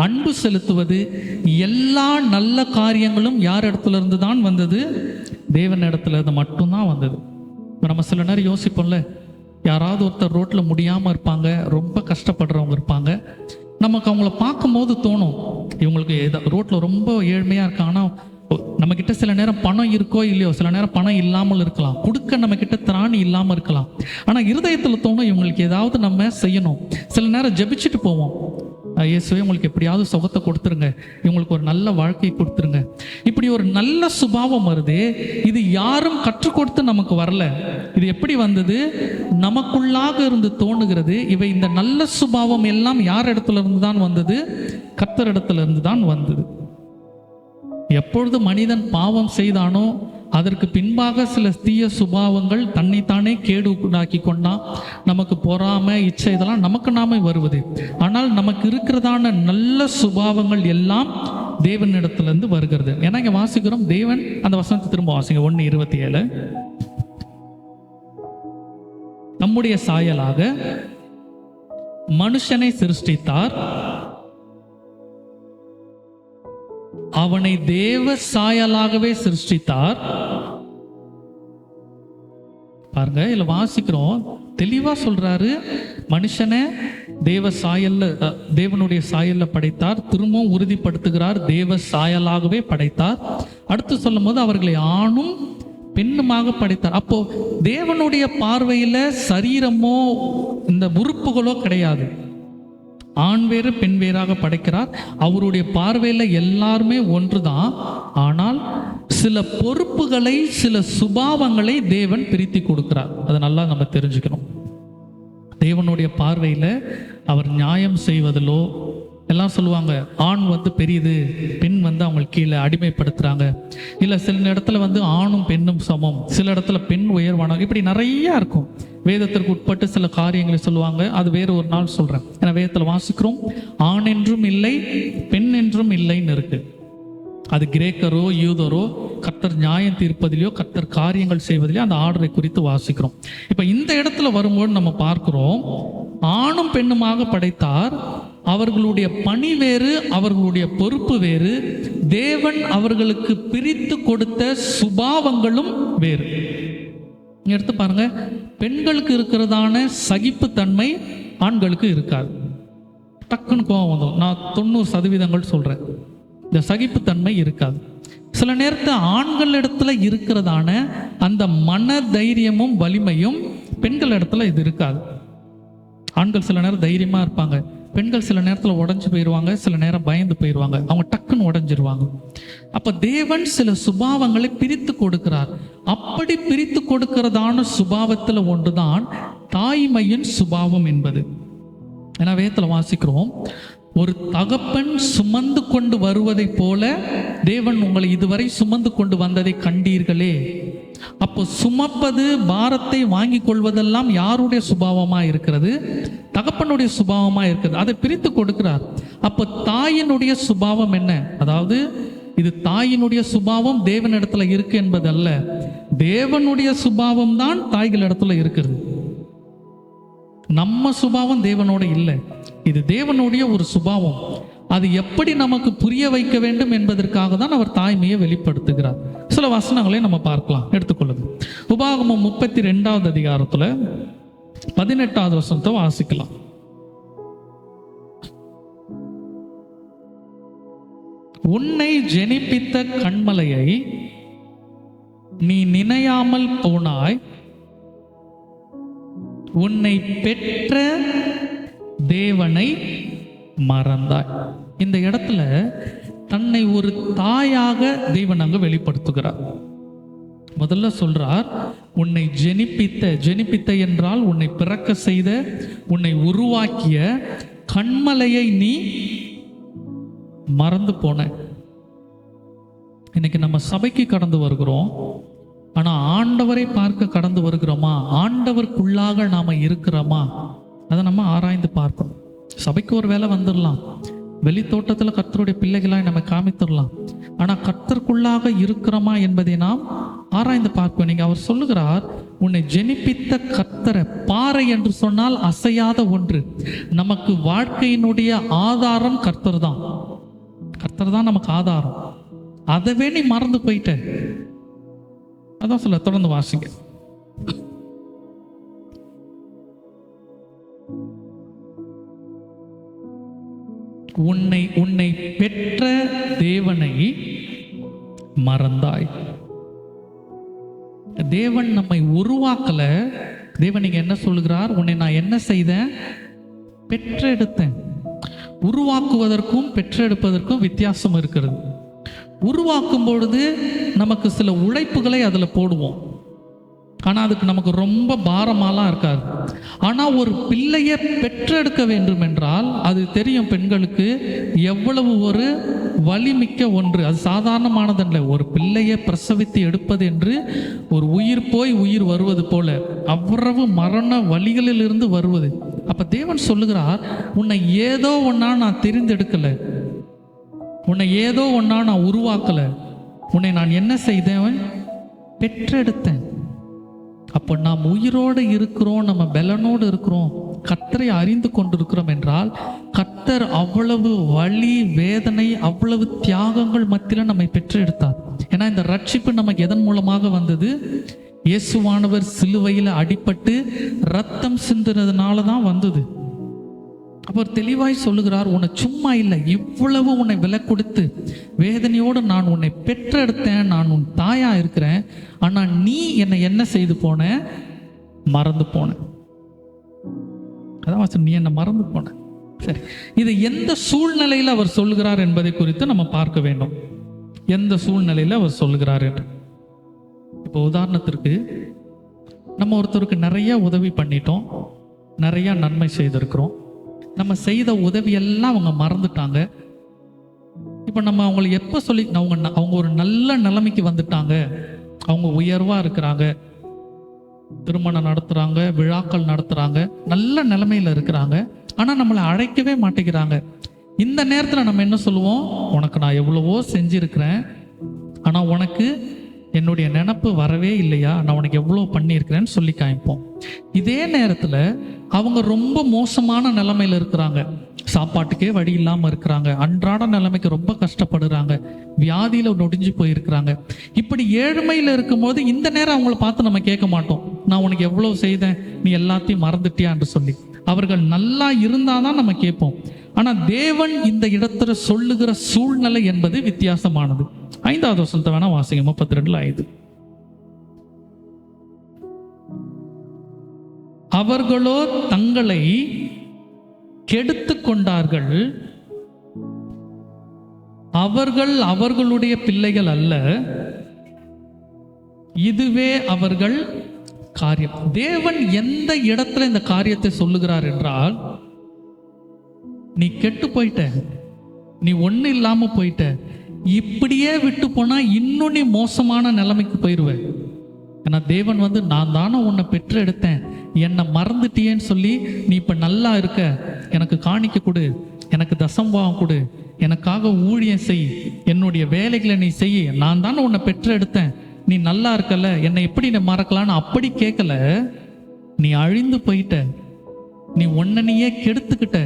அன்பு செலுத்துவது, எல்லா நல்ல காரியங்களும் யார் இடத்துல இருந்து தான் வந்தது, தேவன் இடத்துல இருந்து மட்டும்தான் வந்தது. நம்ம சில நேரம் யோசிப்போம்ல, யாராவது ஒருத்தர் ரோட்டில் முடியாமல் இருப்பாங்க, ரொம்ப கஷ்டப்படுறவங்க இருப்பாங்க. நமக்கு அவங்கள பார்க்கும்போது தோணும், இவங்களுக்கு ரோட்டில் ரொம்ப ஏழ்மையாக இருக்காங்கன்னா, நம்ம கிட்ட சில நேரம் பணம் இருக்கோ இல்லையோ, சில நேரம் பணம் இல்லாமல் இருக்கலாம், கொடுக்க நம்ம கிட்ட திராணி இல்லாமல் இருக்கலாம். ஆனால் இருதயத்தில் தோணும், இவங்களுக்கு ஏதாவது நம்ம செய்யணும். சில நேரம் ஜெபிச்சுட்டு போவோம், இயேசுவே உங்களுக்கு எப்படியாவது சுகத்தை கொடுத்துருங்க, இவங்களுக்கு ஒரு நல்ல வாழ்க்கை கொடுத்துருங்க. இப்படி ஒரு நல்ல சுபாவம் வருது. இது யாரும் கற்றுக் கொடுத்து நமக்கு வரல. இது எப்படி வந்தது, நமக்குள்ளாக இருந்து தோணுகிறது. இவை இந்த நல்ல சுபாவம் எல்லாம் யார் இடத்துல இருந்து தான் வந்தது, கர்த்தர் இடத்துல இருந்து தான் வந்தது. எப்பொழுது மனிதன் பாவம் செய்தானோ அதற்கு பின்பாக சில தீய சுபாவங்கள் தன்னைத்தானே கேடு உண்டாக்கி கொண்டான். நமக்கு பொறாமை, இச்சை, இதெல்லாம் நமக்கு நாமே வருவது. ஆனால் நமக்கு இருக்கிறதான நல்ல சுபாவங்கள் எல்லாம் தேவனிடத்திலிருந்து வருகிறது. ஏன்னா இங்க வாசிக்கிறோம், தேவன், அந்த வசனத்தை திரும்ப வாசிங்க, 1:27. நம்முடைய சாயலாக மனுஷனை சிருஷ்டித்தார், அவனை தேவ சாயலாகவே சிருஷ்டித்தார். பாருங்க, இதுல வாசிக்கிறோம், தெளிவா சொல்றாரு, மனுஷனை தேவனுடைய சாயல்ல படைத்தார். திரும்பவும் உறுதிப்படுத்துகிறார், தேவ சாயலாகவே படைத்தார். அடுத்து சொல்லும் போது அவர்களை ஆணும் பெண்ணுமாக படைத்தார். அப்போ தேவனுடைய பார்வையில சரீரமோ இந்த உறுப்புகளோ கிடையாது. ஆண் வேறு பெண் வேறாக படைக்கிறார். அவருடைய பார்வையில எல்லாருமே ஒன்றுதான். ஆனால் சில பொறுப்புகளை, சில சுபாவங்களை தேவன் பிரித்து கொடுக்கிறார். அதை நல்லா நம்ம தெரிஞ்சுக்கணும். தேவனுடைய பார்வையில அவர் நியாயம் செய்வதிலோ, எல்லாம் சொல்லுவாங்க ஆண் பெரியது, பெண் அவங்க கீழே அடிமைப்படுத்துறாங்க, இல்ல சில இடத்துல ஆணும் பெண்ணும் சமம், சில இடத்துல பெண் உயர்வானவங்க, இப்படி நிறைய இருக்கும். வேதத்திற்கு உட்பட்டு சில காரியங்களை சொல்லுவாங்க. அது வேறு ஒரு நாள் சொல்றேன். ஏன்னா வேதத்துல வாசிக்கிறோம், ஆண் என்றும் இல்லை பெண் என்றும் இல்லைன்னு இருக்கு. அது கிரேக்கரோ யூதரோ கர்த்தர் நியாயம் தீர்ப்பதிலையோ கர்த்தர் காரியங்கள் செய்வதிலையோ அந்த ஆர்டரை குறித்து வாசிக்கிறோம். இப்ப இந்த இடத்துல வரும்போது நம்ம பார்க்கிறோம், ஆணும் பெண்ணுமாக படைத்தார். அவர்களுடைய பணி வேறு, அவர்களுடைய பொறுப்பு வேறு. தேவன் அவர்களுக்கு பிரித்து கொடுத்த சுபாவங்களும் வேறு. எடுத்து பாருங்க, பெண்களுக்கு இருக்கிறதான சகிப்புத்தன்மை ஆண்களுக்கு இருக்காது. டக்குன்னு கோபம் வந்துடும். நான் 90% சொல்றேன், இந்த சகிப்புத்தன்மை இருக்காது. சில நேரத்தில் ஆண்கள் இடத்துல இருக்கிறதான அந்த மன தைரியமும் வலிமையும் பெண்கள் இடத்துல இது இருக்காது. ஆண்கள் சில நேரம் தைரியமா இருப்பாங்க, பெண்கள் சில நேரத்தில் உடஞ்சு போயிடுவாங்க, சில நேரம் பயந்து போயிடுவாங்க, அவங்க டக்குன்னு உடஞ்சிருவாங்க. அப்ப தேவன் சில சுபாவங்களை பிரித்து கொடுக்கிறார். அப்படி பிரித்து கொடுக்கிறதான சுபாவத்தில் ஒன்றுதான் தாய்மையின் சுபாவம் என்பது. ஏன்னா வேதத்தில் வாசிக்கிறோம், ஒரு தகப்பன் சுமந்து கொண்டு வருவதை போல தேவன் உங்களை இதுவரை சுமந்து கொண்டு வந்ததை கண்டீர்களே. அப்போ சுமப்பது, பாரத்தை வாங்கி கொள்வதெல்லாம் யாருடைய சுபாவமா இருக்கிறது? தகப்பனுடைய சுபாவமா இருக்கிறது. அதை பிரித்து கொடுக்கிறார். அப்போ தாயினுடைய சுபாவம் என்ன? அதாவது இது தாயினுடைய சுபாவம் தேவனிடத்துல இருக்கு என்பதல்ல, தேவனுடைய சுபாவம் தான் தாய்கள் இடத்துல இருக்கிறது. நம்ம சுபாவம் தேவனோட இல்லை, இது தேவனுடைய ஒரு சுபாவம். அது எப்படி நமக்கு புரிய வைக்க வேண்டும் என்பதற்காக தான் அவர் தாய்மையை வெளிப்படுத்துகிறார். சில வசனங்களை நம்ம பார்க்கலாம், எடுத்துக்கொள்ளுங்க. உபாகமம் 32வது அதிகாரத்துல 18வது வசனத்தை வாசிக்கலாம். உன்னை ஜெனிப்பித்த கண்மலையை நீ நினையாமல் போனாய், உன்னை பெற்ற தேவனை மறந்தாய். இந்த இடத்துல தன்னை ஒரு தாயாக தேவன் அங்கு வெளிப்படுத்துகிறார். முதல்ல சொல்றார், உன்னை ஜெனிப்பித்த என்றால் உன்னை பிறக்க செய்த, உன்னை உருவாக்கிய கண்மலையை நீ மறந்து போன. இன்னைக்கு நம்ம சபைக்கு கடந்து வருகிறோம், ஆனா ஆண்டவரை பார்க்க கடந்து வருகிறோமா? ஆண்டவருக்குள்ளாக நாம இருக்கிறோமா? அதை நம்ம ஆராய்ந்து பார்க்கணும். சபைக்கு ஒரு வேலை வந்துடலாம், வெளி தோட்டத்தில் கர்த்தருடைய பிள்ளைகளாய் நம்ம காமித்துடலாம், ஆனா கர்த்தருக்குள்ளாக இருக்கிறோமா என்பதை நாம் ஆராய்ந்து பார்ப்போம். நீங்க அவர் சொல்லுகிறார், உன்னை ஜெனிப்பித்த கர்த்தரை. பாறை என்று சொன்னால் அசையாத ஒன்று. நமக்கு வாழ்க்கையினுடைய ஆதாரம் கர்த்தர் தான். கர்த்தர் தான் நமக்கு ஆதாரம். அதவே நீ மறந்து போயிட்ட. அதான் சொல்ல, தொடர்ந்து வாசிங்க. உன்னை பெற்ற தேவனை மறந்தாய். தேவன் நம்மை உருவாக்கல. தேவன் நீங்க என்ன சொல்லுகிறார்? உன்னை நான் என்ன செய்தேன்? பெற்றெடுத்தேன். உருவாக்குவதற்கும் பெற்றெடுப்பதற்கும் வித்தியாசம் இருக்கிறது. உருவாக்கும் பொழுது நமக்கு சில உழைப்புகளை அதில் போடுவோம், ஆனால் அதுக்கு நமக்கு ரொம்ப பாரமாலாம் இருக்காது. ஆனால் ஒரு பிள்ளையை பெற்றெடுக்க வேண்டும் என்றால் அது தெரியும் பெண்களுக்கு எவ்வளவு ஒரு வலிமிக்க ஒன்று. அது சாதாரணமானதல்ல. ஒரு பிள்ளையை பிரசவித்து எடுப்பது என்று ஒரு உயிர் போய் உயிர் வருவது போல அவ்வளவு மரண வலிகளில் இருந்து வருவது. அப்ப தேவன் சொல்லுகிறார், உன்னை ஏதோ ஒன்னா நான் தெரிந்தெடுக்கல, உன்னை ஏதோ ஒன்னா நான் உருவாக்கல, உன்னை நான் என்ன செய்தேன்? பெற்றெடுத்தேன். அப்போ நாம் உயிரோடு இருக்கிறோம், நம்ம பலனோடு இருக்கிறோம். கர்த்தரை அறிந்து கொண்டிருக்கிறோம் என்றால் கர்த்தர் அவ்வளவு வலி வேதனை அவ்வளவு தியாகங்கள் மத்தியில நம்மை பெற்று எடுத்தார். ஏன்னா இந்த ரட்சிப்பு நமக்கு எதன் மூலமாக வந்தது? இயேசுவானவர் சிலுவையில் அடிபட்டு ரத்தம் சிந்துனதுனால தான் வந்தது. அவர் தெளிவாய் சொல்லுகிறார், உன்னை சும்மா இல்லை, இவ்வளவு உன்னை விலை கொடுத்து வேதனையோடு நான் உன்னை பெற்றெடுத்தேன், நான் உன் தாயா இருக்கிறேன். ஆனா நீ என்னை என்ன செய்து போன? மறந்து போன. அதான் நீ என்ன மறந்து போன. சரி, இது எந்த சூழ்நிலையில் அவர் சொல்லுகிறார் என்பதை குறித்து நம்ம பார்க்க வேண்டும். எந்த சூழ்நிலையில் அவர் சொல்லுகிறார் என்று. இப்போ உதாரணத்திற்கு நம்ம ஒருத்தருக்கு நிறைய உதவி பண்ணிட்டோம், நிறைய நன்மை செய்திருக்கிறோம். நம்ம செய்த உதவியெல்லாம் அவங்க மறந்துட்டாங்க. இப்போ நம்ம அவங்களை எப்போ சொல்லி அவங்க ஒரு நல்ல நிலைமைக்கு வந்துட்டாங்க, அவங்க உயர்வாக இருக்கிறாங்க, திருமணம் நடத்துகிறாங்க, விழாக்கள் நடத்துகிறாங்க, நல்ல நிலைமையில் இருக்கிறாங்க, ஆனால் நம்மளை அழைக்கவே மாட்டேங்கிறாங்க. இந்த நேரத்தில் நம்ம என்ன சொல்லுவோம்? உனக்கு நான் எவ்வளவோ செஞ்சிருக்கிறேன், ஆனால் உனக்கு என்னுடைய நினப்பு வரவே இல்லையா, நான் உனக்கு எவ்வளோ பண்ணியிருக்கிறேன்னு சொல்லி காமிப்போம். இதே நேரத்தில் அவங்க ரொம்ப மோசமான நிலைமையில் இருக்கிறாங்க, சாப்பாட்டுக்கே வழி இல்லாமல் இருக்கிறாங்க, அன்றாட நிலைமைக்கு ரொம்ப கஷ்டப்படுறாங்க, வியாதியில் நொடிஞ்சு போயிருக்கிறாங்க. இப்படி ஏழ்மையில் இருக்கும்போது இந்த நேரம் அவங்கள பார்த்து நம்ம கேட்க மாட்டோம், நான் உனக்கு எவ்வளோ செய்தேன், நீ எல்லாத்தையும் மறந்துட்டியான்னு சொல்லி. அவர்கள் நல்லா இருந்தாதான் நம்ம கேட்போம். ஆனால் தேவன் இந்த இடத்துல சொல்லுகிற சூழ்நிலை என்பது வித்தியாசமானது. 5வது வசனத்தை வேணா வாசிங்க, 32:5. அவர்களோ தங்களை கெடுத்து கொண்டார்கள், அவர்கள் அவர்களுடைய பிள்ளைகள் அல்ல, இதுவே அவர்கள் காரியம். தேவன் எந்த இடத்துல இந்த காரியத்தை சொல்லுகிறார் என்றால், நீ கெட்டு போயிட்ட, நீ ஒண்ணு இல்லாம போயிட்ட, இப்படியே விட்டு போனா இன்னும் நீ மோசமான நிலைமைக்கு போயிடுவ. ஏன்னா தேவன் நான் தானே உன்னை பெற்று எடுத்தேன், என்னை மறந்துட்டியேன்னு சொல்லி நீ இப்ப நல்லா இருக்க, எனக்கு காணிக்க கொடு, எனக்கு தசம்பாவம் கொடு, எனக்காக ஊழியம் செய், என்னுடைய வேலைகளை நீ செய், நான் தானே உன்னை பெற்று எடுத்தேன், நீ நல்லா இருக்கல, என்னை எப்படி நீ மறக்கலான்னு அப்படி கேட்கல. நீ அழிந்து போயிட்ட, நீ உன்னை நீயே கெடுத்துக்கிட்ட,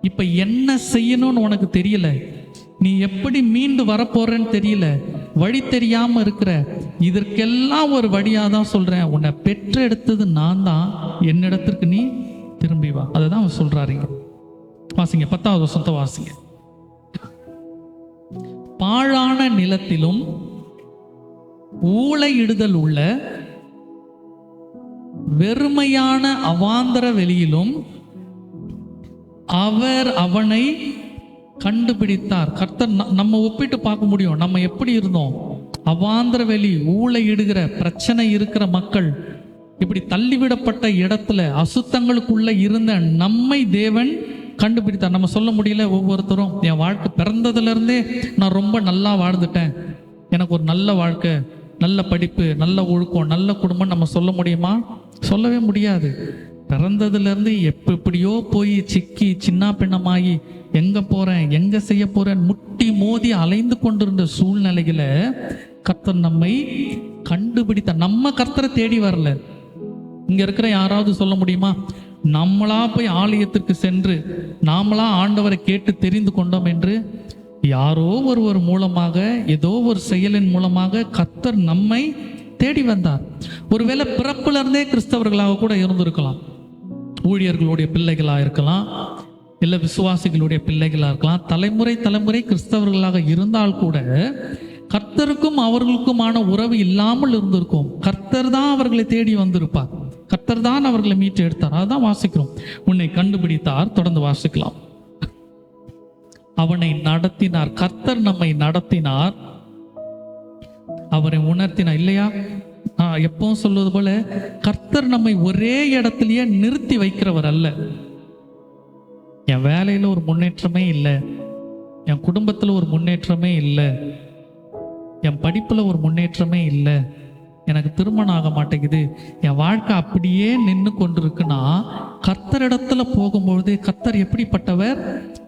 இப்ப என்ன செய்யணும்னு உனக்கு தெரியல, நீ எப்படி மீண்டு வரப்போறன்னு தெரியல, வழி தெரியாம இருக்கிற. இதற்கெல்லாம் ஒரு வழியாதான் சொல்றேன், உன்னை பெற்று எடுத்தது நான் தான், என்னிடத்திற்கு நீ திரும்பி வா. அதுதான் அவர் சொல்றாருங்க. வாசிங்க 10வது வசனத்தை வாசிங்க. பாழான நிலத்திலும் ஊளையிடுதல் உள்ள வெறுமையான அவாந்தர வெளியிலும் அவர் அவனை கண்டுபிடித்தார். கர்த்தர் நம்ம ஒப்பிட்டு பார்க்க முடியும், நம்ம எப்படி இருந்தோம்? அவாந்தர வெளி, ஊளையிடுகிற பிரச்சனை இருக்கிற மக்கள், இப்படி தள்ளிவிடப்பட்ட இடத்துல அசுத்தங்களுக்குள்ள இருந்த நம்மை தேவன் கண்டுபிடித்தார். நம்ம சொல்ல முடியல ஒவ்வொருத்தரும், என் வாழ்க்கை பிறந்ததுல இருந்தே நான் ரொம்ப நல்லா வாழ்ந்துட்டேன், எனக்கு ஒரு நல்ல வாழ்க்கை, நல்ல படிப்பு, நல்ல ஒழுக்கம், நல்ல குடும்பம் நம்ம சொல்ல முடியுமா? சொல்லவே முடியாது. பிறந்ததுலேருந்து எப்படியோ போய் சிக்கி சின்ன பின்னமாகி எங்கே போகிறேன் எங்கே செய்ய போகிறேன் முட்டி மோதி அலைந்து கொண்டிருந்த சூழ்நிலைகளை கர்த்தர் நம்மை கண்டுபிடித்த. நம்ம கர்த்தரை தேடி வரல. இங்கே இருக்கிற யாராவது சொல்ல முடியுமா, நம்மளா போய் ஆலயத்திற்கு சென்று நாமளா ஆண்டவரை கேட்டு தெரிந்து கொண்டோம் என்று? யாரோ ஒருவர் மூலமாக, ஏதோ ஒரு செயலின் மூலமாக கர்த்தர் நம்மை தேடி வந்தார். ஒருவேளை பிறப்புல இருந்தே கிறிஸ்தவர்களாக கூட இருந்திருக்கலாம், ஊழியர்களுடைய பிள்ளைகளாக இருக்கலாம், இல்லை விசுவாசிகளுடைய பிள்ளைகளாக இருக்கலாம், தலைமுறை கிறிஸ்தவர்களாக இருந்தால் கூட கர்த்தருக்கும் அவர்களுக்குமான உறவு இல்லாமல் இருந்திருக்கும். கர்த்தர் தான் அவர்களை தேடி வந்திருப்பார், கர்த்தர் தான் அவர்களை மீட்டு எடுத்தார். அதுதான் வாசிக்கிறோம், உன்னை கண்டுபிடித்தார். தொடர்ந்து வாசிக்கலாம். அவனை நடத்தினார், கர்த்தர் நம்மை நடத்தினார், அவரை உணர்த்தினார். இல்லையா? எப்பவும் சொல்வது போல கர்த்தர் நம்மை ஒரே இடத்திலேயே நிறுத்தி வைக்கிறவர் அல்ல. என் வேலையில ஒரு முன்னேற்றமே இல்லை, என் குடும்பத்துல ஒரு முன்னேற்றமே இல்லை, என் படிப்புல ஒரு முன்னேற்றமே இல்லை, எனக்கு திருமணம் ஆக மாட்டேங்குது, என் வாழ்க்கை அப்படியே நின்று கொண்டிருக்குன்னா கர்த்தரிடத்துல போகும்பொழுது கர்த்தர் எப்படிப்பட்டவர்?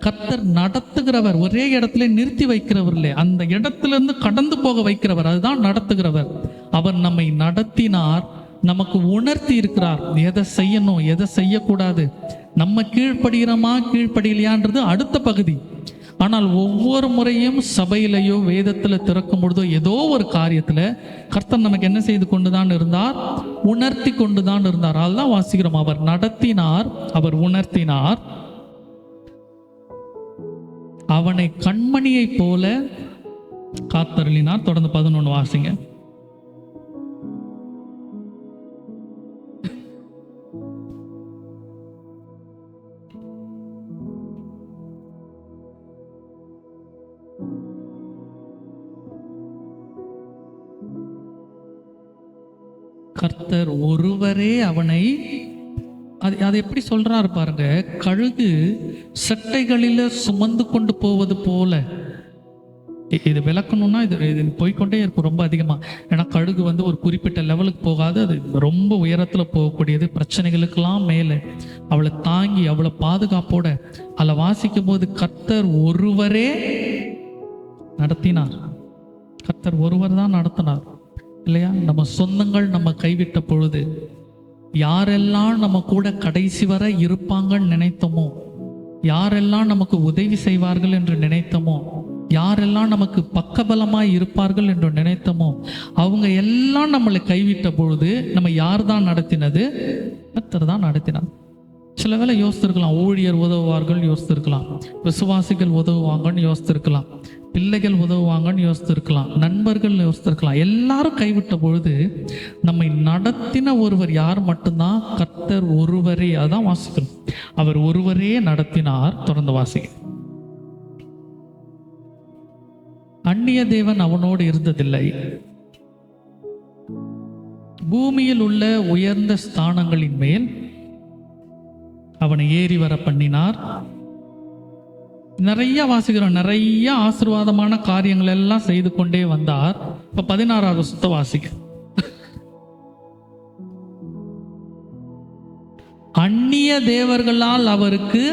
கர்த்தர் நடத்துகிறவர், ஒரே இடத்துல நிறுத்தி வைக்கிறவர் இல்லை, அந்த இடத்துல இருந்து கடந்து போக வைக்கிறவர், அதுதான் நடத்துகிறவர். அவர் நம்மை நடத்தினார், நமக்கு உணர்த்தி இருக்கிறார், எதை செய்யணும் எதை செய்யக்கூடாது. நம்ம கீழ்ப்படுகிறோமா கீழ்ப்படியலையான்றது அடுத்த பகுதி. ஆனால் ஒவ்வொரு முறையும் சபையிலையோ வேதத்தில் திறக்கும் பொழுதோ ஏதோ ஒரு காரியத்தில் கர்த்தர் நமக்கு என்ன செய்து கொண்டுதான் இருந்தார்? உணர்த்தி கொண்டுதான் இருந்தார். அதுதான் வாசிக்கிறோம், அவர் நடத்தினார், அவர் உணர்த்தினார், அவனை கண்மணியை போல காத்தருளினார். தொடர்ந்து 11 வாசிங்க. கர்த்தர் ஒருவரே அவனை, அது எப்படி சொல்றாரு பாருங்க, கழுகு சட்டைகளில சுமந்து கொண்டு போவது போல. இது விளக்கணும்னா இது போய்கொண்டே இருக்கும் ரொம்ப அதிகமா. ஏன்னா கழுகு ஒரு குறிப்பிட்ட லெவலுக்கு போகாது, அது ரொம்ப உயரத்துல போகக்கூடியது, பிரச்சனைகளுக்கெல்லாம் மேலே அவளை தாங்கி அவளை பாதுகாப்போட அதில் வாசிக்கும் போது கர்த்தர் ஒருவரே நடத்தினார். கர்த்தர் ஒருவர் தான் நடத்தினார் இல்லையா? நம்ம சொந்தங்கள் நம்ம கைவிட்ட பொழுது யாரெல்லாம் நம்ம கூட கடைசி வரை இருப்பாங்கன்னு நினைத்தோமோ, யாரெல்லாம் நமக்கு உதவி செய்வார்கள் என்று நினைத்தோமோ, யாரெல்லாம் நமக்கு பக்கபலமாய் இருப்பார்கள் என்று நினைத்தோமோ, அவங்க எல்லாம் நம்மளை கைவிட்ட பொழுது நம்ம யார் தான் நடத்தினது? கர்த்தர் தான் நடத்தினார். சில வேளை யோசித்திருக்கலாம், ஊழியர் உதவுவார்கள் யோசித்திருக்கலாம், விசுவாசிகள் உதவுவாங்கன்னு யோசித்திருக்கலாம், பிள்ளைகள் உதவுவாங்கன்னு யோசித்திருக்கலாம், நண்பர்கள் யோசித்திருக்கலாம். எல்லாரும் கைவிட்ட பொழுது நம்மை நடத்தின ஒருவர் யார்? மட்டும்தான் கர்த்தர் ஒருவரே. அதான் வாசிக்கணும், அவர் ஒருவரே நடத்தினார். தொடர்ந்து வாசிக்க. அந்நிய தேவன் அவனோடு இருந்ததில்லை, பூமியில் உள்ள உயர்ந்த ஸ்தானங்களின் மேல் அவனை ஏறி வர பண்ணினார். நிறைய வாசிக்கிறோம், நிறைய ஆசீர்வாதமான காரியங்கள் எல்லாம் செய்து கொண்டே வந்தார். இப்ப 16வது வசனத்தை வாசிக்க. அந்நிய தேவர்களால் அவருக்கு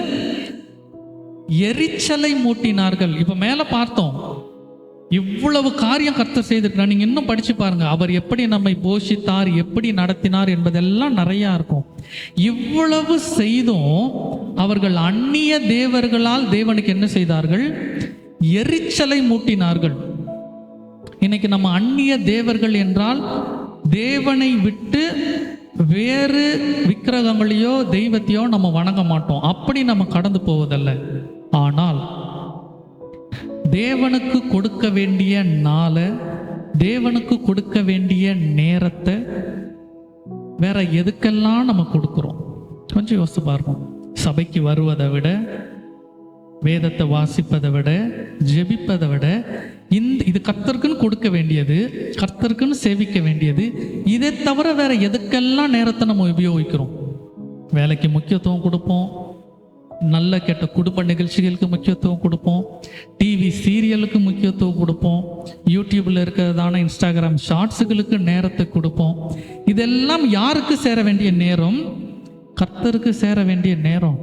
எரிச்சலை மூட்டினார்கள். இப்ப மேல பார்த்தோம், இவ்வளவு காரியம் கர்த்தர் செய்திருக்கிறார். நீங்க இன்னும் படிச்சு பாருங்க, அவர் எப்படி நம்மை போஷித்தார், எப்படி நடத்தினார் என்பதெல்லாம் நிறைய இருக்கும். இவ்வளவு செய்தும் அவர்கள் அந்நிய தேவர்களால் தேவனுக்கு என்ன செய்தார்கள்? எரிச்சலை மூட்டினார்கள். இன்னைக்கு நம்ம அந்நிய தேவர்கள் என்றால் தேவனை விட்டு வேறு விக்கிரகங்களையோ தெய்வத்தையோ நம்ம வணங்க மாட்டோம், அப்படி நம்ம கடந்து போவதல்ல. ஆனால் தேவனுக்கு கொடுக்க வேண்டிய நாளை, தேவனுக்கு கொடுக்க வேண்டிய நேரத்தை வேற எதுக்கெல்லாம் நம்ம கொடுக்குறோம்? கொஞ்சம் யோசிச்சு பாருங்க. சபைக்கு வருவதை விட, வேதத்தை வாசிப்பதை விட, ஜெபிப்பதை விட, இது கர்த்தருக்குன்னு கொடுக்க வேண்டியது, கர்த்தருக்குன்னு சேவிக்க வேண்டியது. இதை தவிர வேற எதுக்கெல்லாம் நேரத்தை நம்ம உபயோகிக்கிறோம்? வேலைக்கு முக்கியத்துவம் கொடுப்போம், நல்ல கெட்ட குடும்ப நிகழ்ச்சிகளுக்கு முக்கியத்துவம் கொடுப்போம், டிவி சீரியலுக்கு முக்கியத்துவம் கொடுப்போம், யூடியூப்ல இருக்கிறதான இன்ஸ்டாகிராம் ஷார்ட்ஸுகளுக்கு நேரத்தை கொடுப்போம். இதெல்லாம் யாருக்கு சேர வேண்டிய நேரம்? கர்த்தருக்கு சேர வேண்டிய நேரம்.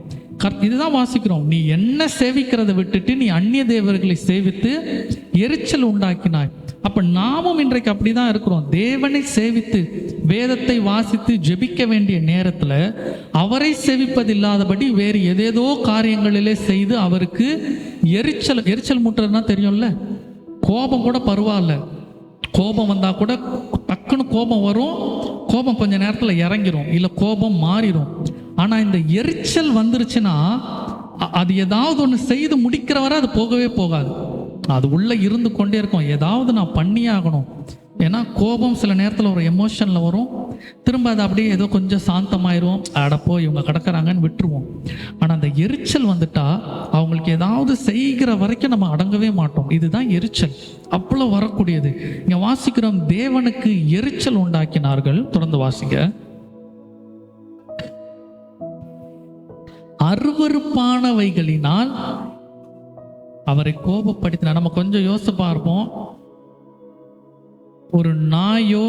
இதுதான் வாசிக்கிறோம், நீ என்ன சேவிக்கிறதை விட்டுட்டு நீ அந்நிய தேவர்களை சேவித்து எரிச்சல் உண்டாக்கினாய். அப்ப நாமும் இன்றைக்கு அப்படிதான் இருக்கிறோம். தேவனை சேவித்து வேதத்தை வாசித்து ஜெபிக்க வேண்டிய நேரத்துல அவரை சேவிப்பதில்லாதபடி வேறு ஏதேதோ காரியங்களிலே செய்து அவருக்கு எரிச்சல் மூட்டுறதுனா தெரியும்ல. கோபம் கூட பரவாயில்ல, கோபம் வந்தா கூட டக்குன்னு கோபம் வரும், கோபம் கொஞ்ச நேரத்துல இறங்கிரும், இல்ல கோபம் மாறிடும். ஆனா இந்த எரிச்சல் வந்துருச்சுன்னா அது ஏதாவது ஒன்று செய்து முடிக்கிற வரை அது போகவே போகாது, அது உள்ள இருந்து கொண்டே இருக்கும். ஏதாவது நான் பண்ணியே ஆகணும். ஏன்னா கோபம் சில நேரத்தில் ஒரு எமோஷனில் வரும், திரும்ப அது அப்படியே ஏதோ கொஞ்சம் சாந்தமாயிரும், அடப்போ இவங்க கிடக்கிறாங்கன்னு விட்டுருவோம். ஆனால் அந்த எரிச்சல் வந்துட்டா அவங்களுக்கு ஏதாவது செய்கிற வரைக்கும் நம்ம அடங்கவே மாட்டோம். இதுதான் எரிச்சல், அவ்வளோ வரக்கூடியது. இங்கே வாசிக்கிறோம், தேவனுக்கு எரிச்சல் உண்டாக்கினார்கள். தொடர்ந்து வாசிக்க. அருவருப்பானவைகளினால் அவரை கோபப்படுத்தினார். நம்ம கொஞ்சம் யோசிச்சு பார்ப்போம், ஒரு நாயோ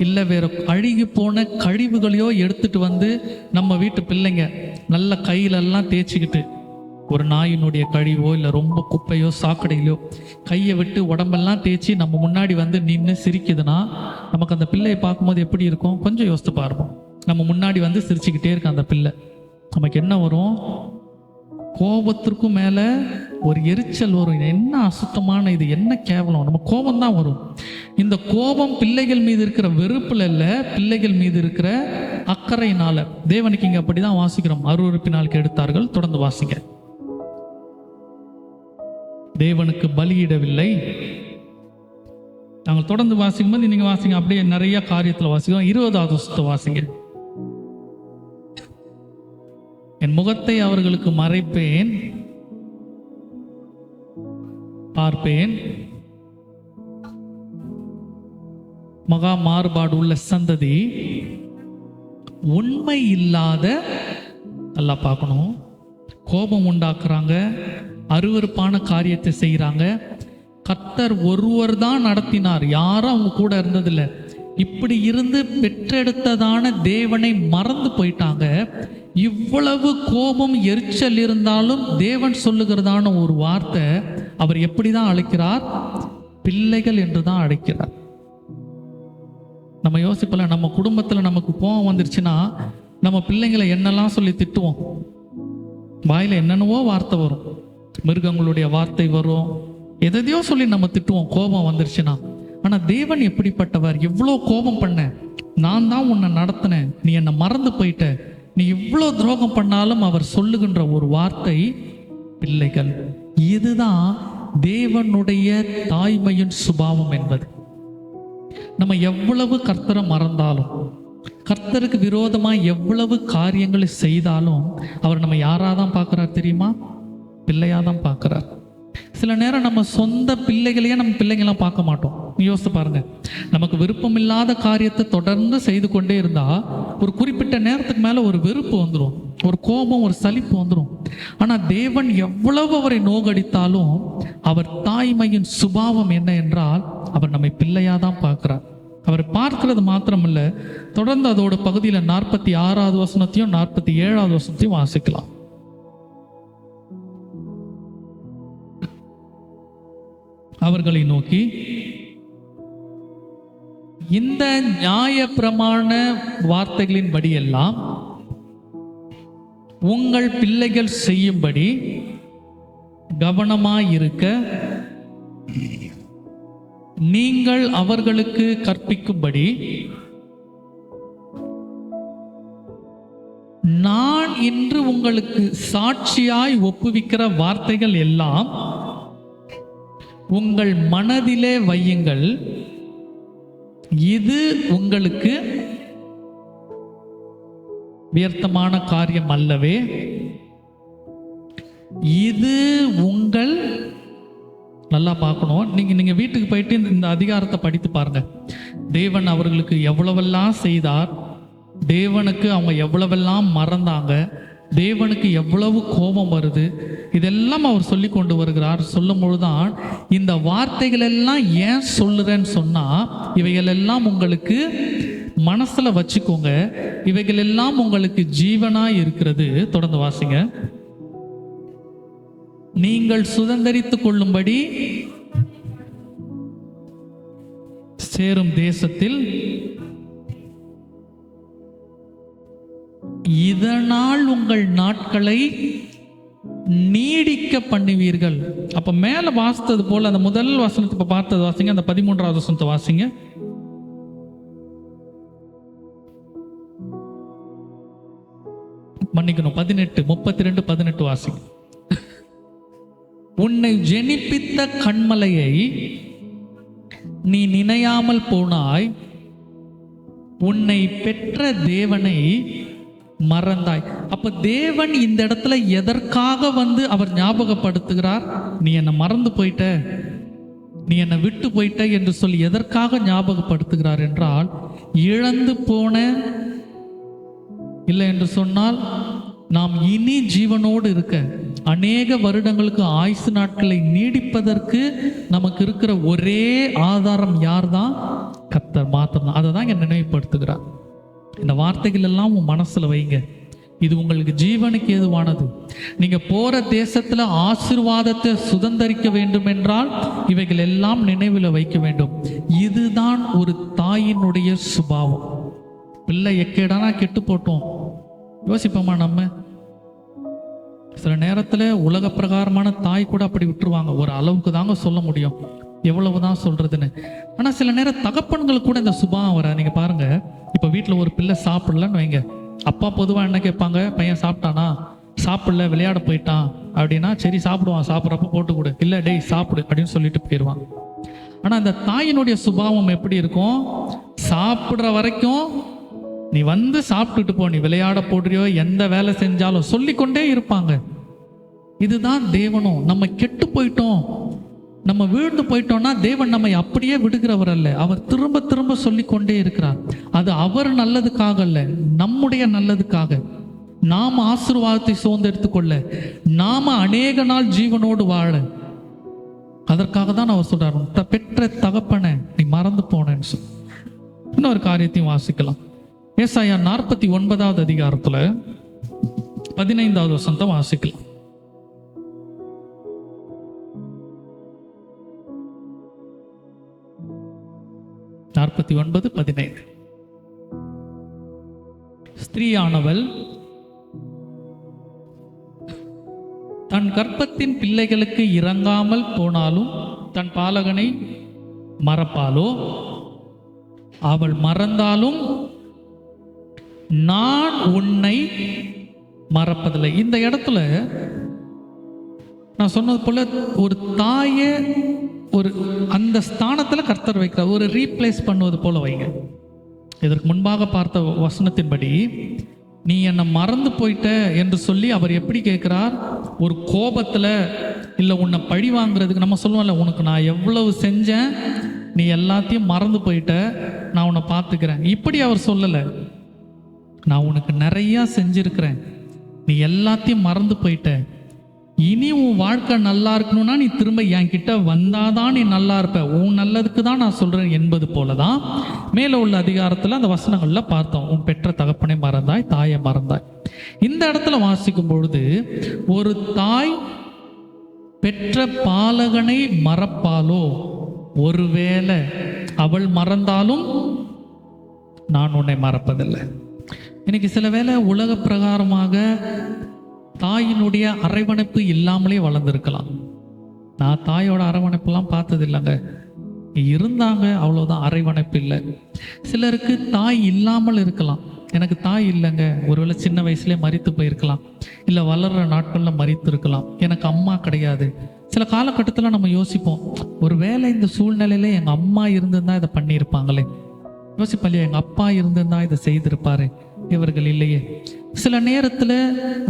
இல்லை வேற அழுகி போன கழிவுகளையோ எடுத்துட்டு வந்து நம்ம வீட்டு பிள்ளைங்க நல்ல கையிலெல்லாம் தேய்ச்சிக்கிட்டு ஒரு நாயினுடைய கழிவோ இல்லை ரொம்ப குப்பையோ சாக்கடையிலோ கையை விட்டு உடம்பெல்லாம் தேய்ச்சி நம்ம முன்னாடி வந்து நின்று சிரிக்குதுன்னா நமக்கு அந்த பிள்ளையை பார்க்கும்போது எப்படி இருக்கும்? கொஞ்சம் யோசித்து பாருவோம். நம்ம முன்னாடி வந்து சிரிச்சுக்கிட்டே இருக்க அந்த பிள்ளை, நமக்கு என்ன வரும்? கோபத்திற்கும் மேலே ஒரு எரிச்சல் வரும். இது என்ன அசுத்தமான, இது என்ன கேவலம், நம்ம கோபம் தான் வரும். இந்த கோபம் பிள்ளைகள் மீது இருக்கிற வெறுப்புல இல்லை, பிள்ளைகள் மீது இருக்கிற அக்கறையினால. தேவனுக்கு இங்கே அப்படி தான் வாசிக்கிறோம். அருவருப்பினால் கெடுத்தார்கள். தொடர்ந்து வாசிங்க. தேவனுக்கு பலியிடவில்லை. நாங்கள் தொடர்ந்து வாசிக்கும் போது நீங்க வாசிங்க, அப்படியே நிறைய காரியத்தில் வாசிக்கிறோம். 20வது வசனத்தை வாசிங்க. என் முகத்தை அவர்களுக்கு மறைப்பேன், பார்ப்பேன், மகா மாறுபாடு உள்ள சந்ததி, உண்மை இல்லாத, நல்லா பார்க்கணும், கோபம் உண்டாக்குறாங்க, அருவருப்பான காரியத்தை செய்கிறாங்க. கர்த்தர் ஒருவர் தான் நடத்தினார், யாரும் அவங்க கூட இருந்ததில்லை. இப்படி இருந்து பெற்றெடுத்ததான தேவனை மறந்து போயிட்டாங்க. இவ்வளவு கோபம் எரிச்சல் இருந்தாலும் தேவன் சொல்லுகிறதான ஒரு வார்த்தை அவர் எப்படி தான் அழைக்கிறார்? பிள்ளைகள் என்று தான் அழைக்கிறார். நம்ம யோசிப்பல, நம்ம குடும்பத்தில் நமக்கு கோபம் வந்துருச்சுன்னா நம்ம பிள்ளைங்களை என்னெல்லாம் சொல்லி திட்டுவோம். வாயில என்னென்னவோ வார்த்தை வரும், மிருகங்களுடைய வார்த்தை வரும், எதையோ சொல்லி நம்ம திட்டுவோம் கோபம் வந்துருச்சுன்னா. ஆனா தேவன் எப்படிப்பட்டவர்? எவ்வளோ கோபம் பண்ண, நான் தான் உன்னை நடத்தினேன், நீ என்னை மறந்து போயிட்ட, நீ இவ்வளோ துரோகம் பண்ணாலும் அவர் சொல்லுகின்ற ஒரு வார்த்தை பிள்ளைகள். இதுதான் தேவனுடைய தாய்மையின் சுபாவம் என்பது. நம்ம எவ்வளவு கர்த்தரை மறந்தாலும், கர்த்தருக்கு விரோதமாக எவ்வளவு காரியங்களை செய்தாலும் அவர் நம்ம யாராதான் பார்க்குறார் தெரியுமா? பிள்ளையாதான் பார்க்குறார். சில நேரம் நம்ம சொந்த பிள்ளைகளையே நம்ம பிள்ளைங்களாம் பார்க்க மாட்டோம். யோசித்து பாருங்க, நமக்கு விருப்பம் இல்லாத காரியத்தை தொடர்ந்து செய்து கொண்டே இருந்தா ஒரு குறிப்பிட்ட நேரத்துக்கு மேல ஒரு வெறுப்பு வந்துடும், ஒரு கோபம், ஒரு சலிப்பு வந்துடும். ஆனா தேவன் எவ்வளவு அவரை நோகடித்தாலும் அவர் தாய்மையின் சுபாவம் என்ன என்றால் அவர் நம்மை பிள்ளையாதான் பார்க்கிறார். அவர் பார்க்கிறது மாத்திரமல்ல, தொடர்ந்து அதோட பகுதியில் 46வது வசனத்தையும் 47வது வசனத்தையும் வாசிக்கலாம். அவர்களை நோக்கி, இந்த நியாய பிரமாண வார்த்தைகளின் படியெல்லாம் உங்கள் பிள்ளைகள் செய்யும்படி கவனமாயிருக்க நீங்கள் அவர்களுக்கு கற்பிக்கும்படி நான் இன்று உங்களுக்கு சாட்சியாய் ஒப்புவிக்கிற வார்த்தைகள் எல்லாம் உங்கள் மனதிலே வையுங்கள். இது உங்களுக்கு வியர்த்தமான காரியம் அல்லவே. இது உங்கள், நல்லா பார்க்கணும், நீங்க வீட்டுக்கு போயிட்டு இந்த அதிகாரத்தை படித்து பாருங்க. தேவன் அவர்களுக்கு எவ்வளவெல்லாம் செய்தார், தேவனுக்கு அவங்க எவ்வளவெல்லாம் மறந்தாங்க, தேவனுக்கு எவ்வளவு கோபம் வருது, இதெல்லாம் அவர் சொல்லி கொண்டு வருகிறார். சொல்லும் பொழுதுதான் இந்த வார்த்தைகள் எல்லாம் ஏன் சொல்லுறேன்னு சொன்னா, இவைகள் எல்லாம் உங்களுக்கு மனசுல வச்சுக்கோங்க, இவைகள் எல்லாம் உங்களுக்கு ஜீவனாய் இருக்கிறது. தொடர்ந்து வாசிங்க. நீங்கள் சுதந்தரித்துக் கொள்ளும்படி சேரும் தேசத்தில் இதனால் உங்கள் நாட்களை நீடிக்க பண்ணுவீர்கள். அப்ப மேல வாசித்தது போல அந்த முதல் வசனத்தை இப்ப பார்த்தது வாசிங்க, அந்த 13வது வசனத்தை வாசிங்க. மன்னிக்கணும், 18, 32, 18 வாசிங்க. உன்னை ஜெனிப்பித்த கண்மலையை நீ நினையாமல் போனாய், உன்னை பெற்ற தேவனை மறந்தாய். அப்ப தேவன் இந்த இடத்துல எதற்காக வந்து அவர் ஞாபகப்படுத்துகிறார்? நீ என்னை மறந்து போயிட்ட, நீ என்னை விட்டு போயிட்ட என்று சொல்லி எதற்காக ஞாபகப்படுத்துகிறார் என்றால், இழந்து போன, இல்லை என்று சொன்னால் நாம் இனி ஜீவனோடு இருக்க, அநேக வருடங்களுக்கு ஆயுசு நாட்களை நீடிப்பதற்கு நமக்கு இருக்கிற ஒரே ஆதாரம் யார் தான்? கர்த்தர் மாத்திரம் தான். அதை தான் இங்க நினைவுபடுத்துகிறார். இந்த வார்த்தைகள் எல்லாம் உன் மனசுல வைங்க. இது உங்களுக்கு ஜீவனுக்கு ஏதுவானது. நீங்க போற தேசத்துல ஆசீர்வாதத்தை சுதந்தரிக்க வேண்டும் என்றால் இவைகள் எல்லாம் நினைவில் வைக்க வேண்டும். இதுதான் ஒரு தாயினுடைய சுபாவம். பிள்ளை எக்கேடானா கெட்டு போட்டோம் யோசிப்போமா? நம்ம சில நேரத்தில் உலக பிரகாரமான தாய் கூட அப்படி விட்டுருவாங்க. ஒரு அளவுக்கு தாங்க சொல்ல முடியும், எவ்வளவுதான் சொல்றதுன்னு. ஆனால் சில நேரம் தகப்பன்கள் கூட இந்த சுபாவம் வர. நீங்க பாருங்க, இப்போ வீட்டில் ஒரு பிள்ளை சாப்பிடலன்னு வைங்க, அப்பா பொதுவாக என்ன கேட்பாங்க? பையன் சாப்பிட்டானா? சாப்பிடல, விளையாட போயிட்டான் அப்படின்னா சரி சாப்பிடுவான், சாப்பிட்றப்ப போட்டு கொடு, இல்லை டேய் சாப்பிடு அப்படின்னு சொல்லிட்டு போயிடுவான். ஆனால் அந்த தாயினுடைய சுபாவம் எப்படி இருக்கும்? சாப்பிட்ற வரைக்கும் நீ வந்து சாப்பிட்டுட்டு போ, நீ விளையாட போடுறியோ எந்த வேலை செஞ்சாலும் சொல்லிக்கொண்டே இருப்பாங்க. இதுதான் தேவனும். நம்ம கெட்டு போயிட்டோம், நம்ம வீழ்ந்து போயிட்டோம்னா தேவன் நம்மை அப்படியே விடுகிறவர் அல்ல. அவர் திரும்ப திரும்ப சொல்லிக்கொண்டே இருக்கிறார். அது அவர் நல்லதுக்காக அல்ல, நம்முடைய நல்லதுக்காக. நாம ஆசீர்வாதத்தை சுதந்திரித்துக் கொள்ள, நாம அநேக நாள் ஜீவனோடு வாழ, அதற்காக தான் அவர் சொல்றார், பெற்ற தகப்பனை நீ மறந்து போனேன்னு சொல்லி. இன்னொரு காரியத்தையும் வாசிக்கலாம். ஏசாயா 49வது அதிகாரத்துல 15வது வசனத்தை வாசிக்கலாம். ஸ்திரீயானவள் தன் கர்ப்பத்தின் பிள்ளைகளுக்கு இறங்காமல் போனாலும் தன் பாலகனை மறப்பாளோ? அவள் மறந்தாலும் நான் உன்னை மறப்பதில்லை. இந்த இடத்துல நான் சொன்னது போல ஒரு தாயை ஒரு அந்த ஸ்தானத்தில் கர்த்தர் வைக்கிறார். ஒரு ரீப்ளேஸ் பண்ணுவது போல வைங்க. இதற்கு முன்பாக பார்த்த வசனத்தின்படி நீ என்னை மறந்து போயிட்ட என்று சொல்லி அவர் எப்படி கேட்கிறார்? ஒரு கோபத்தில், இல்லை உன்னை பழி வாங்குறதுக்கு. நம்ம சொல்லுவோம்ல, உனக்கு நான் எவ்வளவு செஞ்சேன், நீ எல்லாத்தையும் மறந்து போயிட்ட, நான் உன்னை பார்த்துக்கிறேன். இப்படி அவர் சொல்லலை. நான் உனக்கு நிறையா செஞ்சிருக்கிறேன், நீ எல்லாத்தையும் மறந்து போயிட்ட, இனி உன் வாழ்க்கை நல்லா இருக்கணும்னா நீ திரும்ப என்கிட்ட வந்தாதான் நீ நல்லா இருப்ப, உன் நல்லதுக்கு தான் நான் சொல்றேன் என்பது போலதான் மேலே உள்ள அதிகாரத்தில் அந்த வசனங்கள்ல பார்த்தோம். உன் பெற்ற தகப்பனை மறந்தாய், தாயை மறந்தாய். இந்த இடத்துல வாசிக்கும் பொழுது ஒரு தாய் பெற்ற பாலகனை மறப்பாலோ? ஒருவேளை அவள் மறந்தாலும் நான் உன்னை மறப்பதில்லை. இன்னைக்கு சில வேளை உலக பிரகாரமாக தாயினுடைய அரவணைப்பு இல்லாமலே வளர்ந்துருக்கலாம். நான் தாயோட அரவணைப்புலாம் பார்த்தது இல்லைங்க, இருந்தாங்க அவ்வளோதான், அரவணைப்பு இல்லை. சிலருக்கு தாய் இல்லாமல் இருக்கலாம். எனக்கு தாய் இல்லைங்க, ஒருவேளை சின்ன வயசுலேயே மரித்து போயிருக்கலாம், இல்லை வளர்கிற நாட்களில் மரித்து இருக்கலாம். எனக்கு அம்மா கிடையாது. சில காலகட்டத்தில் நம்ம யோசிப்போம், ஒருவேளை இந்த சூழ்நிலையில எங்கள் அம்மா இருந்திருந்தா இதை பண்ணியிருப்பாங்களே. யோசிப்போம் இல்லையா, எங்கள் அப்பா இருந்திருந்தா இதை செய்திருப்பாரு, இவர்கள் இல்லையே. சில நேரத்தில்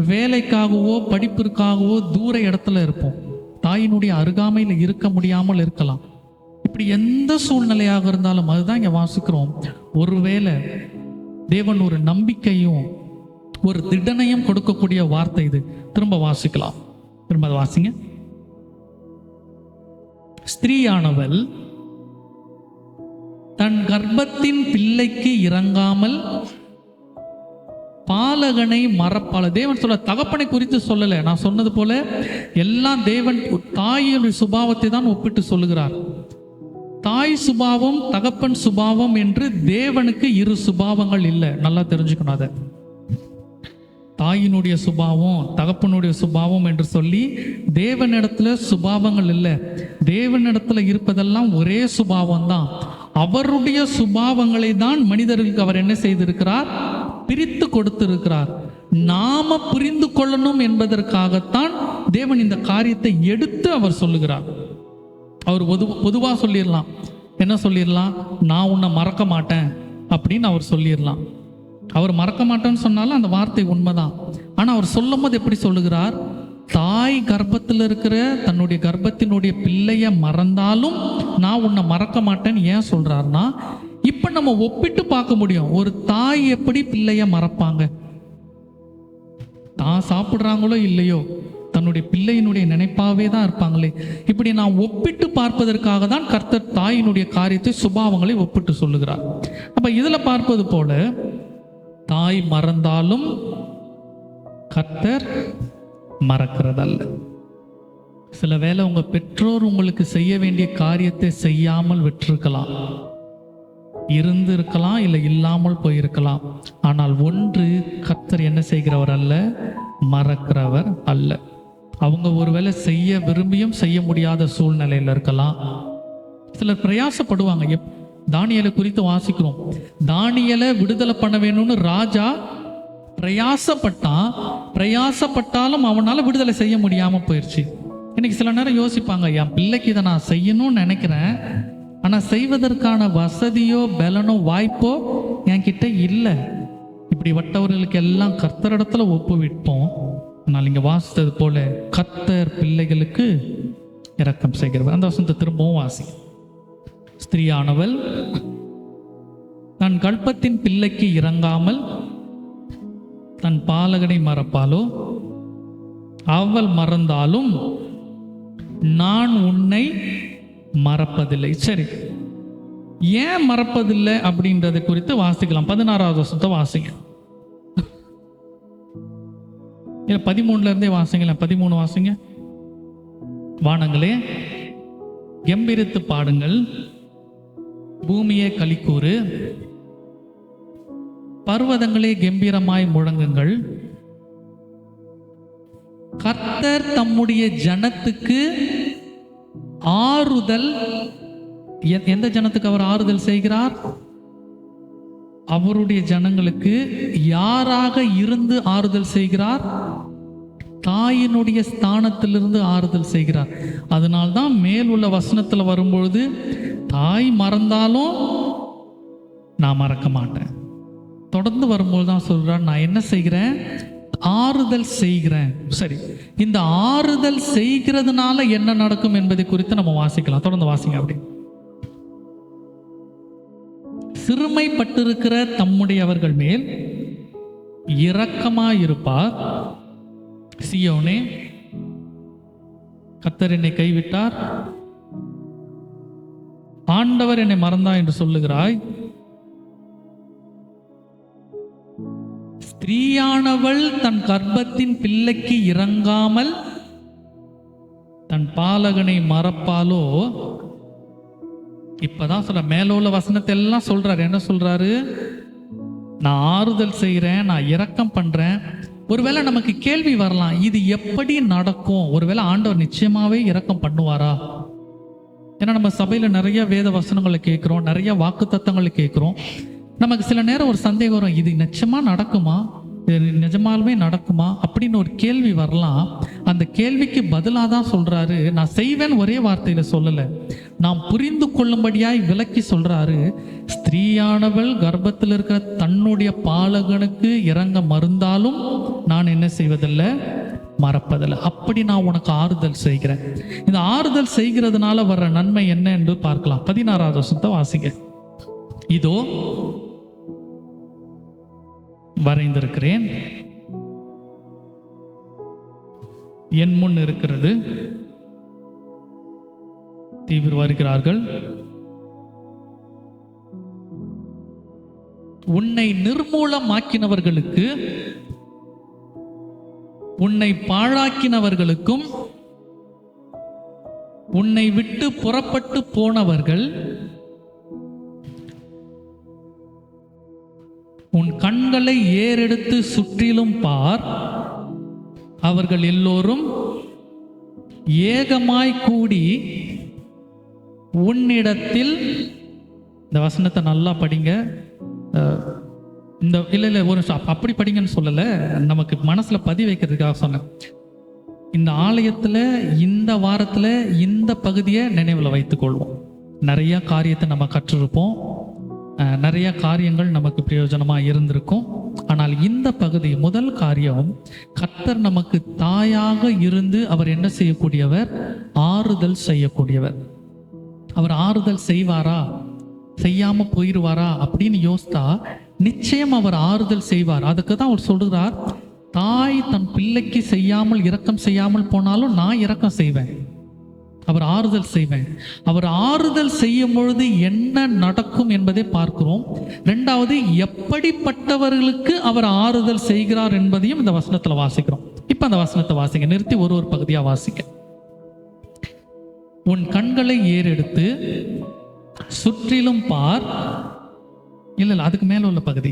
வேலைக்காகவோ படிப்பிற்காகவோ தூர இடத்துல இருப்போம், தாயினுடைய அருகாமையில் இருக்க முடியாமல் இருக்கலாம். இப்படி எந்த சூழ்நிலையாக இருந்தாலும் அதுதான் இங்கே வாசிக்கிறோம். ஒருவேளை தேவன் ஒரு நம்பிக்கையும் ஒரு திடனையும் கொடுக்கக்கூடிய வார்த்தை இது. திரும்ப வாசிக்கலாம், திரும்ப அதை வாசிங்க. ஸ்திரீயானவள் தன் கர்ப்பத்தின் பிள்ளைக்கு இறங்காமல் பாலகனை மறப்பாள. தேவன் சொல்ல, தகப்பனை குறித்து சொல்லலை. நான் சொன்னது போல எல்லாம் தேவன் தாயின் சுபாவத்தை தான் ஒப்பிட்டு சொல்லுகிறார். தாய் சுபாவம் தகப்பன் சுபாவம் என்று தேவனுக்கு இரு சுபாவங்கள் இல்லை. நல்லா தெரிஞ்சுக்கணும். அதை தாயினுடைய சுபாவம் தகப்பனுடைய சுபாவம் என்று சொல்லி தேவனிடத்துல சுபாவங்கள் இல்லை. தேவனிடத்துல இருப்பதெல்லாம் ஒரே சுபாவம் தான். அவருடைய சுபாவங்களை தான் மனிதர்களுக்கு அவர் என்ன செய்திருக்கிறார்? பிரித்து கொடுத்திருக்கிறார். நாம புரிந்து கொள்ளணும் என்பதற்காகத்தான் தேவன் இந்த காரியத்தை எடுத்து அவர் சொல்லுகிறார். அவர் பொதுவாக சொல்லிடலாம், என்ன சொல்லிடலாம்? நான் உன்னை மறக்க மாட்டேன் அப்படின்னு அவர் சொல்லிடலாம். அவர் மறக்க மாட்டேன்னு சொன்னாலும் அந்த வார்த்தை உண்மைதான். ஆனால் அவர் சொல்லும் போது எப்படி சொல்லுகிறார்? தாய் கர்ப்பத்தில் இருக்கிற தன்னுடைய கர்ப்பத்தினுடைய பிள்ளைய மறந்தாலும் நான் உன்னை மறக்க மாட்டேன்னு ஏன் சொல்றாருன்னா, இப்ப நம்ம ஒப்பிட்டு பார்க்க முடியும். ஒரு தாய் எப்படி பிள்ளைய மறப்பாங்க? தான் சாப்பிட்றாங்களோ இல்லையோ தன்னுடைய பிள்ளையினுடைய நினைப்பாவே தான் இருப்பாங்களே. இப்படி நான் ஒப்பிட்டு பார்ப்பதற்காக தான் கர்த்தர் தாயினுடைய காரியத்தை சுபாவங்களை ஒப்பிட்டு சொல்லுகிறார். அப்ப இதுல பார்ப்பது போல தாய் மறந்தாலும் கர்த்தர் மறக்கிறதல்ல. சில வேளை உங்க பெற்றோர் உங்களுக்கு செய்ய வேண்டிய காரியத்தை செய்யாமல் விட்டிருக்கலாம், இருந்திருக்கலாம், இல்லை இல்லாமல் போயிருக்கலாம். ஆனால் ஒன்று, கர்த்தர் என்ன செய்கிறவர் அல்ல, மறக்கிறவர் அல்ல. அவங்க ஒருவேளை செய்ய விரும்பியும் செய்ய முடியாத சூழ்நிலையில் இருக்கலாம். சிலர் பிரயாசப்படுவாங்க. தானியேலை குறித்து வாசிக்கிறோம். தானியேலை விடுதலை பண்ண வேணும்னு ராஜா பிரயாசப்பட்டாலும் அவனால விடுதலை செய்ய முடியாம போயிடுச்சு. இன்னைக்கு சில நேரம் யோசிப்பாங்க, என் பிள்ளைக்கு இதை நான் செய்யணும்னு நினைக்கிறேன், ஆனா செய்வதற்கான வசதியோ பலனோ வாய்ப்போ என்கிட்ட இல்லை. இப்படிப்பட்டவர்களுக்கு எல்லாம் கர்த்தரிடத்துல ஒப்புவிப்போம். ஆனால் இங்க வாசித்தது போல கர்த்தர் பிள்ளைகளுக்கு இரக்கம் செய்கிறவர். அந்த வசனத்தை திரும்பவும் வாசி. ஸ்திரீயானவள் தன் கர்ப்பத்தின் பிள்ளைக்கு இறங்காமல் தன் பாலகனை மறப்பாலோ, அவள் மறந்தாலும் நான் உன்னை மறப்பதில்லை. சரி, ஏன் மறப்பதில்லை அப்படின்றத குறித்து வாசிக்கலாம். 16வது வசனத்தை வாசிங்க. 13 இருந்தே வாசிங்களேன். 13 வாசிங்க. வானங்களே கெம்பீரித்து பாடுங்கள், பூமியே களிக்கூறு, பர்வதங்களே கம்பீரமாய் முழங்குங்கள். கர்த்தர் தம்முடைய ஜனத்துக்கு ஆறுதல். எந்த ஜனத்துக்கு அவர் ஆறுதல் செய்கிறார்? அவருடைய ஜனங்களுக்கு யாராக இருந்து ஆறுதல் செய்கிறார்? தாயினுடைய ஸ்தானத்திலிருந்து ஆறுதல் செய்கிறார். அதனால்தான் மேல் உள்ள வசனத்தில் வரும்பொழுது, தாய் மறந்தாலும் நான் மறக்க மாட்டேன். தொடர்ந்து வரும்போது தான் சொல்றார், நான் என்ன செய்கிறேன்? ஆறுதல் செய்கிறேன். சரி, இந்த ஆறுதல் செய்கிறதுனால என்ன நடக்கும் என்பதை குறித்து நம்ம வாசிக்கலாம். தொடர்ந்து வாசிங்க. அப்படி சிறுமைப்பட்டிருக்கிற தம்முடையவர்கள் மேல் இரக்கமாயிருப்பார். சீயோனே, கர்த்தர் என்னை கைவிட்டார், ஆண்டவர் என்னை மறந்தார் என்று சொல்லுகிறாய். ஸ்திரீயானவள் தன் கர்ப்பத்தின் பிள்ளைக்கு இறங்காமல் தன் பாலகனை மறப்பாலோ? இப்பதான் சொல்ற, மேல உள்ள வசனத்தை எல்லாம் சொல்றாரு. என்ன சொல்றாரு? நான் ஆறுதல் செய்கிறேன், நான் இரக்கம் பண்றேன். ஒருவேளை நமக்கு கேள்வி வரலாம், இது எப்படி நடக்கும்? ஒருவேளை ஆண்டவர் நிச்சயமாவே இரக்கம் பண்ணுவாரா? ஏன்னா நம்ம சபையில நிறைய வேத வசனங்களை கேட்கிறோம், நிறைய வாக்கு தத்தங்களை கேட்கிறோம். நமக்கு சில நேரம் ஒரு சந்தேகம் வரும், இது நிச்சயமா நடக்குமா, இது நிஜமாலுமே நடக்குமா அப்படின்னு ஒரு கேள்வி வரலாம். அந்த கேள்விக்கு பதிலாக தான் சொல்றாரு, நான் செய்வேன் ஒரே வார்த்தையில சொல்லல, நாம் புரிந்து கொள்ளும்படியாய் விளக்கி சொல்றாரு. ஸ்திரீயானவள் கர்ப்பத்தில் இருக்கிற தன்னுடைய பாலகனுக்கு இறங்க மறுந்தாலும் நான் என்ன செய்வதில்லை, மறப்பதில்லை. அப்படி நான் உனக்கு ஆறுதல் செய்கிறேன். இந்த ஆறுதல் செய்கிறதுனால வர்ற நன்மை என்ன என்று பார்க்கலாம். 16வது வசனத்தை வாசிங்க. இதோ வரைந்திருக்கிறேன், என் முன் இருக்கிறது, தீவிர வருகிறார்கள், உன்னை நிர்மூலமாக்கினவர்களுக்கு, உன்னை பாழாக்கினவர்களுக்கும், உன்னை விட்டு புறப்பட்டு போனவர்கள் உன் கண்களை ஏறெடுத்து சுற்றிலும் பார், அவர்கள் எல்லோரும் ஏகமாய் கூடி உன்னிடத்தில். இந்த வசனத்தை நல்லா படிங்க. இந்த இல்லை ஒரு அப்படி படிங்கன்னு சொல்லலை, நமக்கு மனசுல பதிவு வைக்கிறதுக்காக சொன்னேன். இந்த ஆலயத்தில் இந்த வாரத்தில் இந்த பகுதியை நினைவில் வைத்துக்கொள்வோம். நிறைய காரியத்தை நம்ம கற்றிருப்போம், நிறைய காரியங்கள் நமக்கு பிரயோஜனமாக இருந்திருக்கும். ஆனால் இந்த பகுதி, முதல் காரியம், கர்த்தர் நமக்கு தாயாக இருந்து அவர் என்ன செய்யக்கூடியவர்? ஆறுதல் செய்யக்கூடியவர். அவர் ஆறுதல் செய்வாரா, செய்யாம போயிடுவாரா அப்படின்னு யோசித்தா நிச்சயம் அவர் ஆறுதல் செய்வார். அதுக்கு தான் அவர் சொல்கிறார், தாய் தன் பிள்ளைக்கு செய்யாமல் இரக்கம் செய்யாமல் போனாலும் நான் இரக்கம் செய்வேன். அவர் ஆறுதல் செய்வேன். அவர் ஆறுதல் செய்யும் பொழுது என்ன நடக்கும் என்பதை பார்க்கிறோம். ரெண்டாவது, எப்படிப்பட்டவர்களுக்கு அவர் ஆறுதல் செய்கிறார் என்பதையும் இந்த வசனத்தில் வாசிக்கிறோம். இப்ப அந்த வசனத்தை வாசிங்க, நிறுத்தி ஒரு ஒரு பகுதியா வாசிக்க. உன் கண்களை ஏறெடுத்து சுற்றிலும் பார். இல்ல அதுக்கு மேல உள்ள பகுதி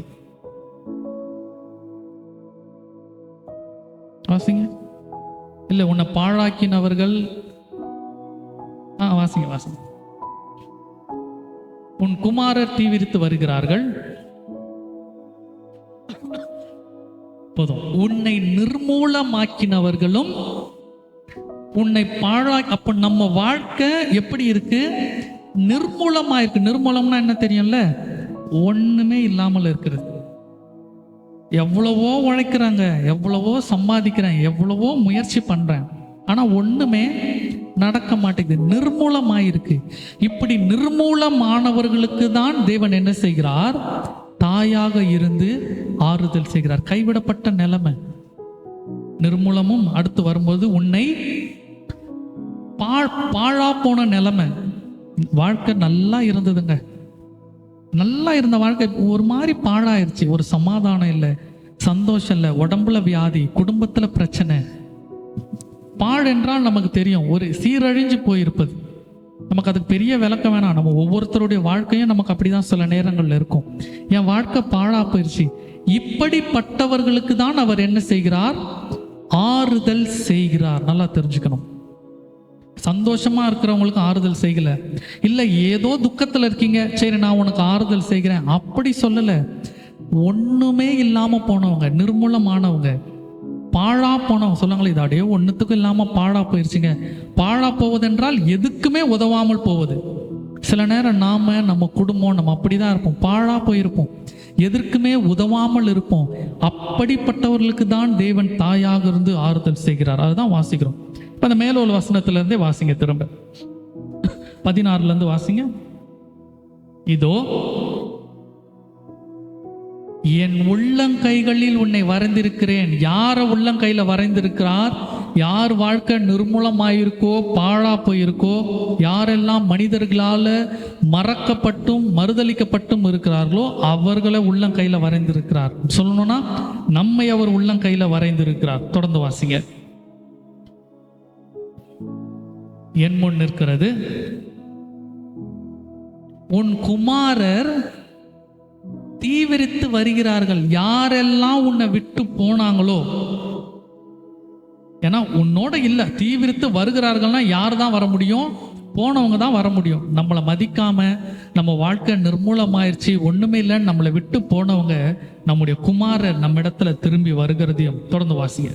வாசிங்க. இல்ல, உன்னை பாழாக்கினவர்கள், வாசிங்க வாசிங்க. உன் குமாரர் தீவிரித்து வருகிறார்கள். போதும். உன்னை நிர்மூலமாக்கினவர்களும் உன்னை அப்ப நம்ம வாழ்க்கை எப்படி இருக்கு? நிர்மூலமா இருக்கு. நிர்மூலம்னா என்ன தெரியும்ல? ஒண்ணுமே இல்லாமல் இருக்கிறது. எவ்வளவோ உழைக்கிறாங்க, எவ்வளவோ சம்பாதிக்கிறேன், எவ்வளவோ முயற்சி பண்றேன், ஆனா ஒண்ணுமே நடக்க மாட்டேங்குது. நிர்மூலமாயிருக்கு. இப்படி நிர்மூலமானவர்களுக்கு தான் தேவன் என்ன செய்கிறார்? தாயாக இருந்து ஆறுதல் செய்கிறார். கைவிடப்பட்ட நிலைமை, நிர்மூலமும் அடுத்து வரும்போது உன்னை பாழா போன நிலைமை. வாழ்க்கை நல்லா இருந்ததுங்க, நல்லா இருந்த வாழ்க்கை ஒரு மாதிரி பாழாயிருச்சு. ஒரு சமாதானம் இல்லை, சந்தோஷம் இல்லை, உடம்புல வியாதி, குடும்பத்துல பிரச்சனை. பாழ் என்றால் நமக்கு தெரியும், ஒரு சீரழிஞ்சு போயிருப்பது. நமக்கு அதுக்கு பெரிய விளக்கம் வேணாம். நம்ம ஒவ்வொருத்தருடைய வாழ்க்கையும் நமக்கு அப்படிதான் சில நேரங்கள்ல இருக்கும். என் வாழ்க்கை பாழா போயிருச்சு. இப்படிப்பட்டவர்களுக்கு தான் அவர் என்ன செய்கிறார்? ஆறுதல் செய்கிறார். நல்லா தெரிஞ்சுக்கணும். சந்தோஷமா இருக்கிறவங்களுக்கு ஆறுதல் செய்யல. இல்ல ஏதோ துக்கத்துல இருக்கீங்க, சரி நான் உனக்கு ஆறுதல் செய்கிறேன் அப்படி சொல்லல. ஒண்ணுமே இல்லாம போனவங்க, நிர்மூலமானவங்க, பாழா போனவங்க சொல்லுங்களேன், இது அப்படியே ஒன்றுத்துக்கும் இல்லாமல் பாழா போயிடுச்சுங்க. பாழா போவதென்றால் எதுக்குமே உதவாமல் போவது. சில நேரம் நம்ம குடும்பம் நம்ம அப்படிதான் இருப்போம், பாழா போயிருப்போம், எதற்குமே உதவாமல் இருப்போம். அப்படிப்பட்டவர்களுக்கு தான் தேவன் தாயாக இருந்து ஆறுதல் செய்கிறார். அதுதான் வாசிக்கிறோம். இப்போ அந்த மேல உள்ள வசனத்துல இருந்தே வாசிங்க, திரும்ப 16 இருந்து வாசிங்க. இதோ என் உள்ளங்கைகளில் உன்னை வரைந்திருக்கிறேன். யார உள்ளங்கையில வரைந்திருக்கிறார்? யார் வாழ்க்கை நிர்மூலமாயிருக்கோ, பாழா போயிருக்கோ, யாரெல்லாம் மனிதர்களால மறக்கப்பட்டும் மறுதளிக்கப்பட்டும் இருக்கிறார்களோ அவர்களை உள்ளங்கையில வரைந்திருக்கிறார். சொல்லணும்னா நம்மை அவர் உள்ளங்கையில வரைந்திருக்கிறார். தொடர்ந்து வாசிங்க. என் முன் நிற்கிறது உன் குமாரர் தீவிரித்து வருகிறார்கள். யாரெல்லாம் உன்னை விட்டு போனாங்களோ, ஏன்னா உன்னோட இல்ல, தீவிரித்து வருகிறார்கள்னா யார் தான் வர முடியும்? போனவங்க தான் வர முடியும். நம்மளை மதிக்காம நம்ம வாழ்க்கை நிர்மூலமாயிருச்சு, ஒண்ணுமே இல்லைன்னு நம்மளை விட்டு போனவங்க நம்முடைய குமாரர் நம்ம இடத்துல திரும்பி வருகிறதையும் தொடர்ந்து வாசிங்க.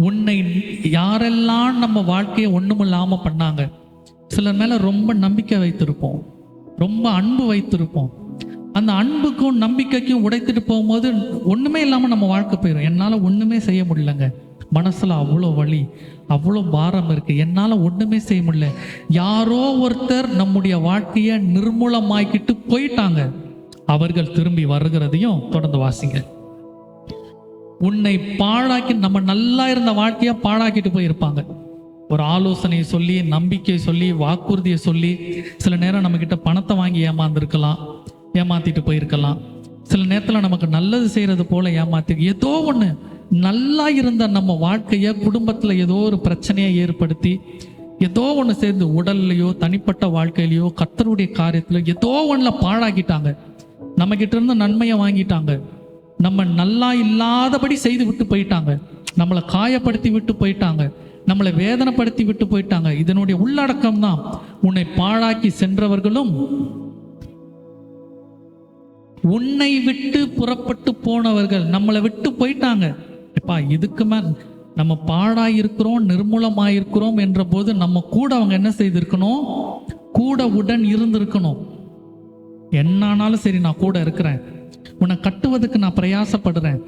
உன்னை யாரெல்லாம் நம்ம வாழ்க்கையை ஒண்ணுமில்லாம பண்ணாங்க, சிலர் மேல ரொம்ப நம்பிக்கை வைத்திருப்போம், ரொம்ப அன்பு வைத்திருப்போம். அந்த அன்புக்கும் நம்பிக்கைக்கும் உடைத்துட்டு போகும்போது ஒண்ணுமே இல்லாம நம்ம வாழ்க்கை போயிடும். என்னால ஒண்ணுமே செய்ய முடியலங்க, மனசுல அவ்வளோ வலி, அவ்வளோ பாரம் இருக்கு, என்னால ஒண்ணுமே செய்ய முடியல. யாரோ ஒருத்தர் நம்முடைய வாழ்க்கைய நிர்மூலமாக்கிட்டு போயிட்டாங்க, அவர்கள் திரும்பி வருகிறதையும் தொடர்ந்து வாசிங்க. உன்னை பாழாக்கி, நம்ம நல்லா இருந்த வாழ்க்கைய பாழாக்கிட்டு போயிருப்பாங்க. ஒரு ஆலோசனையை சொல்லி, நம்பிக்கை சொல்லி, வாக்குறுதியை சொல்லி, சில நேரம் நம்ம கிட்ட பணத்தை வாங்கி ஏமாந்துருக்கலாம், ஏமாத்திட்டு போயிருக்கலாம். சில நேரத்தில் நமக்கு நல்லது செய்யறது போல ஏமாத்தி, ஏதோ ஒன்று நல்லா இருந்த நம்ம வாழ்க்கைய குடும்பத்தில் ஏதோ ஒரு பிரச்சனையை ஏற்படுத்தி, ஏதோ ஒன்று சேர்ந்து உடல்லையோ தனிப்பட்ட வாழ்க்கையிலையோ கர்த்தருடைய காரியத்திலோ ஏதோ ஒன்றில் பாழாக்கிட்டாங்க. நம்ம கிட்ட இருந்து நன்மையை வாங்கிட்டாங்க, நம்ம நல்லா இல்லாதபடி செய்து விட்டு போயிட்டாங்க, நம்மளை காயப்படுத்தி விட்டு போயிட்டாங்க, நம்மளை வேதனைப்படுத்தி விட்டு போயிட்டாங்க. இதனுடைய உள்ளடக்கம் தான் உன்னை பாழாக்கி சென்றவர்களும் உன்னை விட்டு புறப்பட்டு போனவர்கள் நம்மளை விட்டு போயிட்டாங்க. எப்பா, இதுக்கு மேல் நம்ம பாழாயிருக்கிறோம், நிர்மூலமாயிருக்கிறோம் என்ற போது நம்ம கூட அவங்க என்ன செய்திருக்கணும்? கூட உடன் இருந்திருக்கணும். என்னானாலும் சரி, நான் கூட இருக்கிறேன், உன்னை கட்டுவதற்கு நான் பிரயாசப்படுறேன்,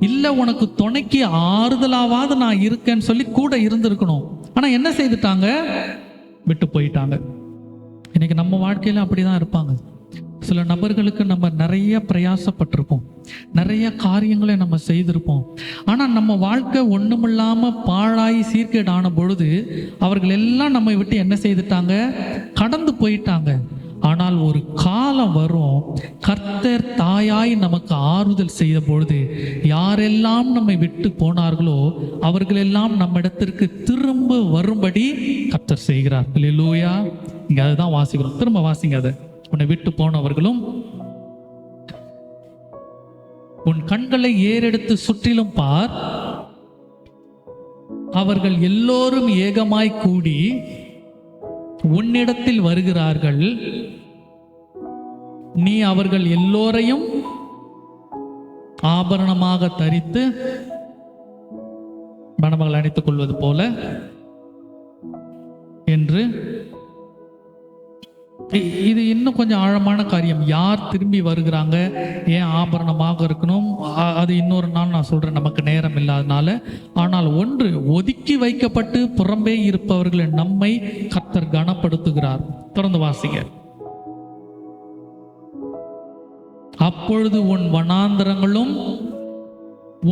இல்ல உனக்கு துணைக்கு ஆறுதலாவது நான் இருக்கேன்னு சொல்லி கூட இருந்திருக்கணும். ஆனா என்ன செய்துட்டாங்க? விட்டு போயிட்டாங்க. இன்னைக்கு நம்ம வாழ்க்கையில அப்படிதான் இருப்பாங்க. சில நபர்களுக்கு நம்ம நிறைய பிரயாசப்பட்டிருப்போம், நிறைய காரியங்களை நம்ம செய்திருப்போம். ஆனால் நம்ம வாழ்க்கை ஒன்றுமில்லாமல் பாழாய் சீர்கேடான பொழுது அவர்கள் எல்லாம் நம்மை விட்டு என்ன செய்துட்டாங்க? கடந்து போயிட்டாங்க. ஆனால் ஒரு காலம் வரும், கர்த்தர் தாயாய் நமக்கு ஆறுதல் செய்த பொழுது யாரெல்லாம் நம்மை விட்டு போனார்களோ அவர்களெல்லாம் நம்மிடத்திற்கு திரும்ப வரும்படி கர்த்தர் செய்கிறார். அல்லேலூயா. இங்க அதுதான் வாசிக்கிறோம். திரும்ப வாசிங்க அதை. உன்னை விட்டு போனவர்களும் உன் கண்களை ஏறெடுத்து சுற்றிலும் பார், அவர்கள் எல்லோரும் ஏகமாய் கூடி உன்னிடத்தில் வருகிறார்கள். நீ அவர்கள் எல்லோரையும் ஆபரணமாக தரித்து மணமகள் அணித்துக் கொள்வது போல என்று. இது இன்னும் கொஞ்சம் ஆழமான காரியம். யார் திரும்பி வருகிறாங்க, ஏன் ஆபரணமாக இருக்கணும், அது இன்னொரு நாள் நான் சொல்றேன், நமக்கு நேரம் இல்லாதனால. ஆனால் ஒன்று, ஒதுக்கி வைக்கப்பட்டு புறம்பே இருப்பவர்களை நம்மை கர்த்தர் கனப்படுத்துகிறார். தொடர்ந்து வாசிங்க. அப்பொழுது உன் வனாந்தரங்களும்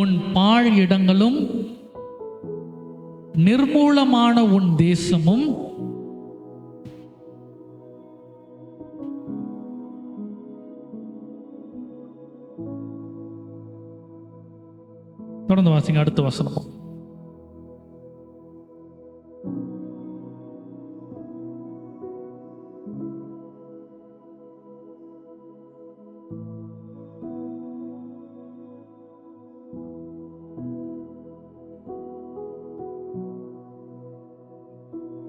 உன் பாழ் இடங்களும் நிர்மூலமான உன் தேசமும் தொடர்ந்து வாசிங்க அடுத்த வசனம்.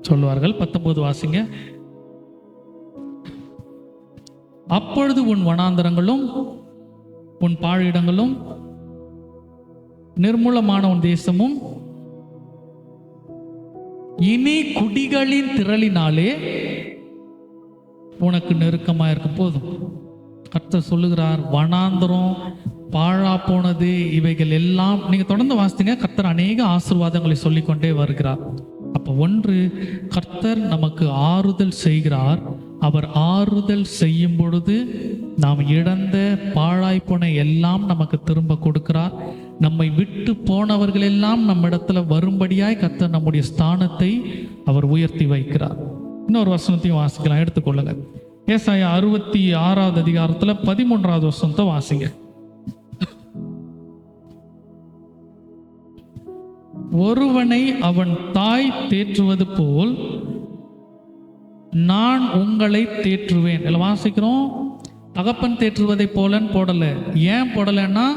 சொல்வார்கள். 19 வாசிங்க. அப்பொழுது உன் வனாந்தரங்களும் உன் பாழிடங்களும் நிர்மூலமான உன் தேசமும் இனி குடிகளின் திரளினாலே உனக்கு நெருக்கமா இருக்கும். போதும். கர்த்தர் சொல்லுகிறார், வனாந்தரம் பாழா போனது, இவைகள் எல்லாம். நீங்க தொடர்ந்து வாசித்தீங்க, கர்த்தர் அநேக ஆசீர்வாதங்களை சொல்லிக்கொண்டே வருகிறார். அப்போ ஒன்று, கர்த்தர் நமக்கு ஆறுதல் செய்கிறார். அவர் ஆறுதல் செய்யும் பொழுது நாம் இழந்த பாழாய் போன எல்லாம் நமக்கு திரும்ப கொடுக்கிறார். நம்மை விட்டு போனவர்கள் எல்லாம் நம்ம இடத்துல வரும்படியாய் கர்த்தர் நம்முடைய ஸ்தானத்தை அவர் உயர்த்தி வைக்கிறார். இன்னொரு வசனத்தையும் வாசிக்கலாம், எடுத்துக்கொள்ளுங்க. ஏசாயா 66வது அதிகாரத்துல 13வது வசனத்தை வாசிங்க. ஒருவனை அவன் தாய் தேற்றுவது போல் நான் உங்களை தேற்றுவேன். இல்லை வாசிக்கிறோம், தகப்பன் தேற்றுவதை போலன்னு போடல. ஏன் போடலைன்னா,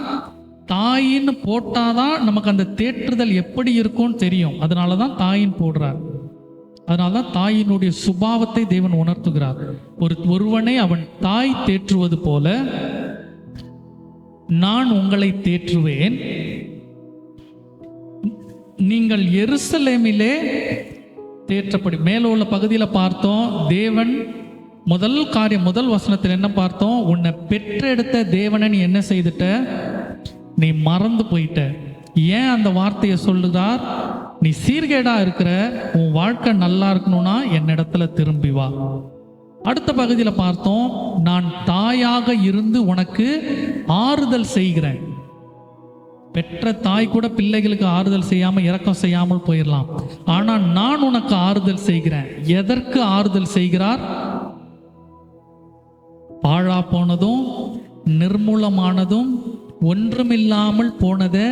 தாயின்னு போட்டாதான் நமக்கு அந்த தேற்றுதல் எப்படி இருக்கும்னு தெரியும். அதனாலதான் தாயின் போடுறார். அதனாலதான் தாயினுடைய சுபாவத்தை தேவன் உணர்த்துகிறார். ஒருவனை அவன் தாய் தேற்றுவது போல நான் உங்களை தேற்றுவேன். நீங்கள் எருசலேமிலே தேற்றப்படி. மேல உள்ள பகுதியில் பார்த்தோம், தேவன் முதல் காரியம், முதல் வசனத்தில் என்ன பார்த்தோம்? உன்னை பெற்றெடுத்த தேவனை நீ என்ன செய்துட்ட? நீ மறந்து போயிட்ட. ஏன் அந்த வார்த்தையை சொல்லுகிறார்? நீ சீர்கேடா இருக்கிற, உன் வாழ்க்கை நல்லா இருக்கணும்னா என்னிடத்துல திரும்பி வா. அடுத்த பகுதியில் பார்த்தோம், நான் தாயாக இருந்து உனக்கு ஆறுதல் செய்கிறேன். பெற்ற தாய் கூட பிள்ளைகளுக்கு ஆறுதல் செய்யாம இரக்கம் செய்யாமல் போயிடலாம். ஆனா நான் உனக்கு ஆறுதல் செய்கிறேன். எதற்கு ஆறுதல் செய்கிறார்? பாழா போனதும் நிர்மூலமானதும் ஒன்றுமில்லாமல் போனதை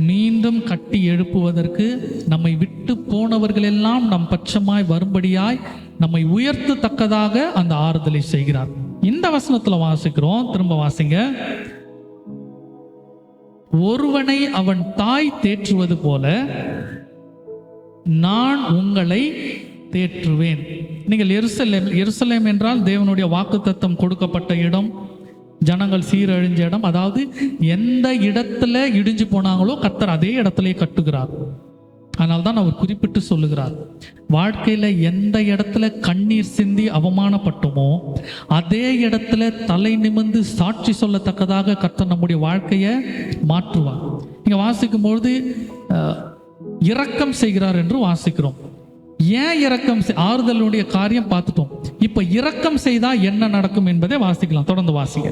மீண்டும் கட்டி எழுப்புவதற்கு, நம்மை விட்டு போனவர்கள் எல்லாம் நம் பட்சமாய் வரும்படியாய் நம்மை உயர்த்தத்தக்கதாக அந்த ஆறுதலை செய்கிறார். இந்த வசனத்துல வாசிக்கிறோம், திரும்ப வாசிங்க. ஒருவனை அவன் தாய் தேற்றுவது போல நான் உங்களை தேற்றுவேன். நீங்கள் எருசலேம் என்றால் தேவனுடைய வாக்குத்தத்தம் கொடுக்கப்பட்ட இடம், ஜனங்கள் சீரழிஞ்ச இடம். அதாவது எந்த இடத்துல இடிஞ்சு போனாங்களோ கர்த்தர் அதே இடத்துல கட்டுகிறார். அதனால்தான் அவர் குறிப்பிட்டு சொல்லுகிறார், வாழ்க்கையில எந்த இடத்துல கண்ணீர் சிந்தி அவமானப்பட்டோமோ அதே இடத்துல தலை நிமிர்ந்து சாட்சி சொல்லத்தக்கதாக கர்த்தர் நம்முடைய வாழ்க்கையை மாற்றுவார். நீங்க வாசிக்கும் பொழுது இரக்கம் செய்கிறார் என்று வாசிக்கிறோம். ஏன் இரக்கம் ஆறுதலுடைய காரியம் பார்த்துட்டோம். இப்ப இரக்கம் செய்தா என்ன நடக்கும் என்பதை வாசிக்கலாம். தொடர்ந்து வாசிங்க.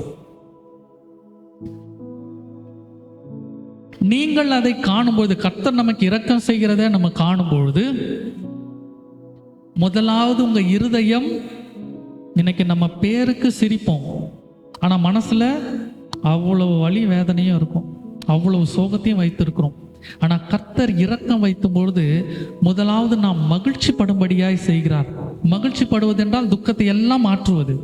நீங்கள் அதை காணும்போது, கர்த்தர் நமக்கு இரக்கம் செய்கிறத நம்ம காணும்பொழுது, முதலாவது உங்க இருதயம், இன்னைக்கு நம்ம பேருக்கு சிரிப்போம், ஆனா மனசுல அவ்வளவு வலி வேதனையும் இருக்கும், அவ்வளவு சோகத்தையும் வைத்திருக்கிறோம். ஆனா கர்த்தர் இரக்கம் வைத்தும் பொழுது முதலாவது நாம் மகிழ்ச்சி படும்படியாய் செய்கிறார். மகிழ்ச்சி படுவது என்றால் துக்கத்தை எல்லாம் மாற்றுவது.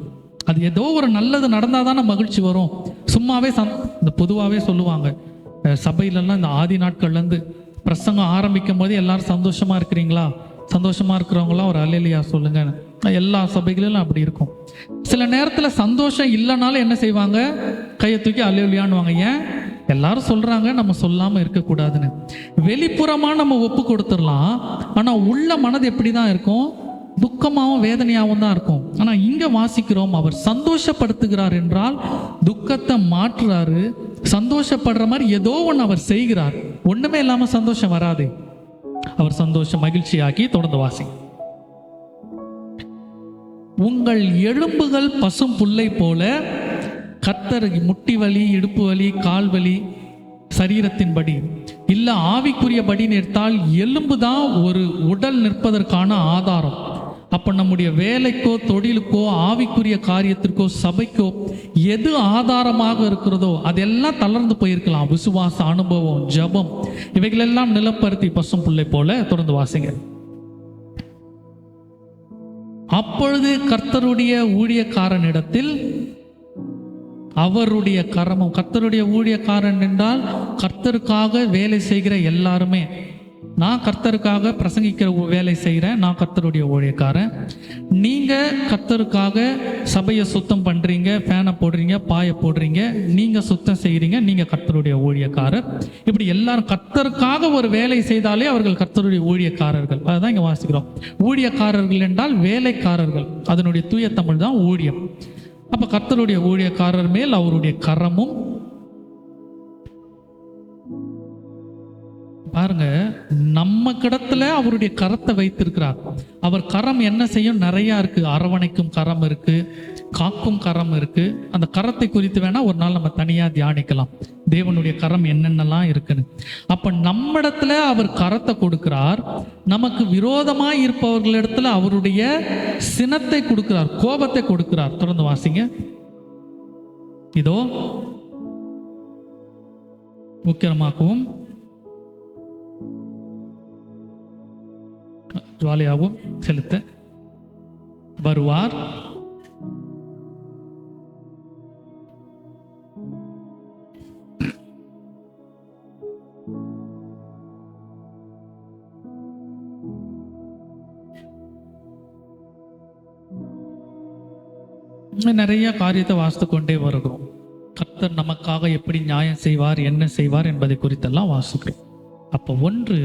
அது ஏதோ ஒரு நல்லது நடந்தாதானே மகிழ்ச்சி வரும். சும்மாவே இந்த பொதுவாகவே சொல்லுவாங்க சபையிலெல்லாம், இந்த ஆதி நாட்கள்லேருந்து பிரசங்கம் ஆரம்பிக்கும் போது எல்லாரும் சந்தோஷமா இருக்கிறீங்களா, சந்தோஷமா இருக்கிறவங்களாம் ஒரு அல்லேலூயா சொல்லுங்க. எல்லா சபைகளிலும் அப்படி இருக்கும். சில நேரத்தில் சந்தோஷம் இல்லைனாலும் என்ன செய்வாங்க, கையை தூக்கி அல்லேலூயான்னுவாங்க. ஏன்? எல்லாரும் சொல்றாங்க, நம்ம சொல்லாம இருக்கக்கூடாதுன்னு. வெளிப்புறமா நம்ம ஒப்பு கொடுத்துடலாம், ஆனா உள்ள மனது எப்படிதான் இருக்கும், துக்கமாகவும் வேதனையாகவும் தான் இருக்கும். ஆனா இங்க வாசிக்கிறோம், அவர் சந்தோஷப்படுத்துகிறார் என்றால் துக்கத்தை மாற்றுறாரு. சந்தோஷப்படுற மாதிரி ஏதோ ஒன்று அவர் செய்கிறார். ஒண்ணுமே இல்லாம சந்தோஷம் வராது. அவர் சந்தோஷம் மகிழ்ச்சியாக்கி. தொடர்ந்து வாசி. உங்கள் எலும்புகள் பசும் புல்லை போல, கர்த்தர் முட்டி வலி, இடுப்பு வலி, கால் வலி சரீரத்தின்படி இல்ல ஆவிக்குரிய படி நிற்றால் எலும்பு தான் ஒரு உடல் நிற்பதற்கான ஆதாரம். அப்ப நம்முடைய வேலைக்கோ தொழிலுக்கோ ஆவிக்குரிய காரியத்திற்கோ சபைக்கோ எது ஆதாரமாக இருக்கிறதோ அதெல்லாம் தளர்ந்து போயிருக்கலாம். விசுவாச அனுபவம், ஜபம், இவைகளெல்லாம் நிலப்பருத்தி பசும் புல்லை போல. தொடர்ந்து வாசிங்க. அப்பொழுது கர்த்தருடைய ஊழியக்காரனிடத்தில் அவருடைய கரமும், கர்த்தருடைய ஊழியக்காரன் என்றால் கர்த்தருக்காக வேலை செய்கிற எல்லாருமே. நான் கர்த்தருக்காக பிரசங்கிக்கிற வேலை செய்கிறேன், நான் கர்த்தருடைய ஊழியக்காரன். நீங்க கர்த்தருக்காக சபையை சுத்தம் பண்றீங்க, ஃபேனை போடுறீங்க, பாயை போடுறீங்க, நீங்க சுத்தம் செய்கிறீங்க, நீங்க கர்த்தருடைய ஊழியக்காரர். இப்படி எல்லாரும் கர்த்தருக்காக ஒரு வேலை செய்தாலே அவர்கள் கர்த்தருடைய ஊழியக்காரர்கள். அதுதான் இங்க வாசிக்கிறோம். ஊழியக்காரர்கள் என்றால் வேலைக்காரர்கள், அதனுடைய தூய தமிழ் தான் ஊழியம். அப்ப கர்த்தருடைய ஊழியக்காரர் மேல் அவருடைய கரமும். பாருங்க, நம்ம கிடத்துல அவருடைய கரத்தை வைத்திருக்கிறார். அவர் கரம் என்ன செய்யும்? நிறைய இருக்கு. அரவணைக்கும் கரம் இருக்கு, காக்கும் கரம் இருக்கு. அந்த கரத்தை குறித்து வேணா ஒரு நாள் நம்ம தனியா தியானிக்கலாம், தேவனுடைய கரம் என்னென்னலாம் இருக்குன்னு. அப்ப நம்மிடத்துல அவர் கரத்தை கொடுக்கிறார். நமக்கு விரோதமாய் இருப்பவர்களிடத்துல அவருடைய சினத்தை கொடுக்கிறார், கோபத்தை கொடுக்கிறார். தொடர்ந்து வாசிங்க. இதோ முக்கியமாகவும் ஜுவாலியாகவும் செலுத்த வருவார். நிறைய காரியத்தை வாசித்து கொண்டே வருகிறோம். கர்த்தர் நமக்காக எப்படி நியாயம் செய்வார், என்ன செய்வார் என்பதை குறித்தெல்லாம் வாசிக்கிறோம். அப்போ ஒன்று,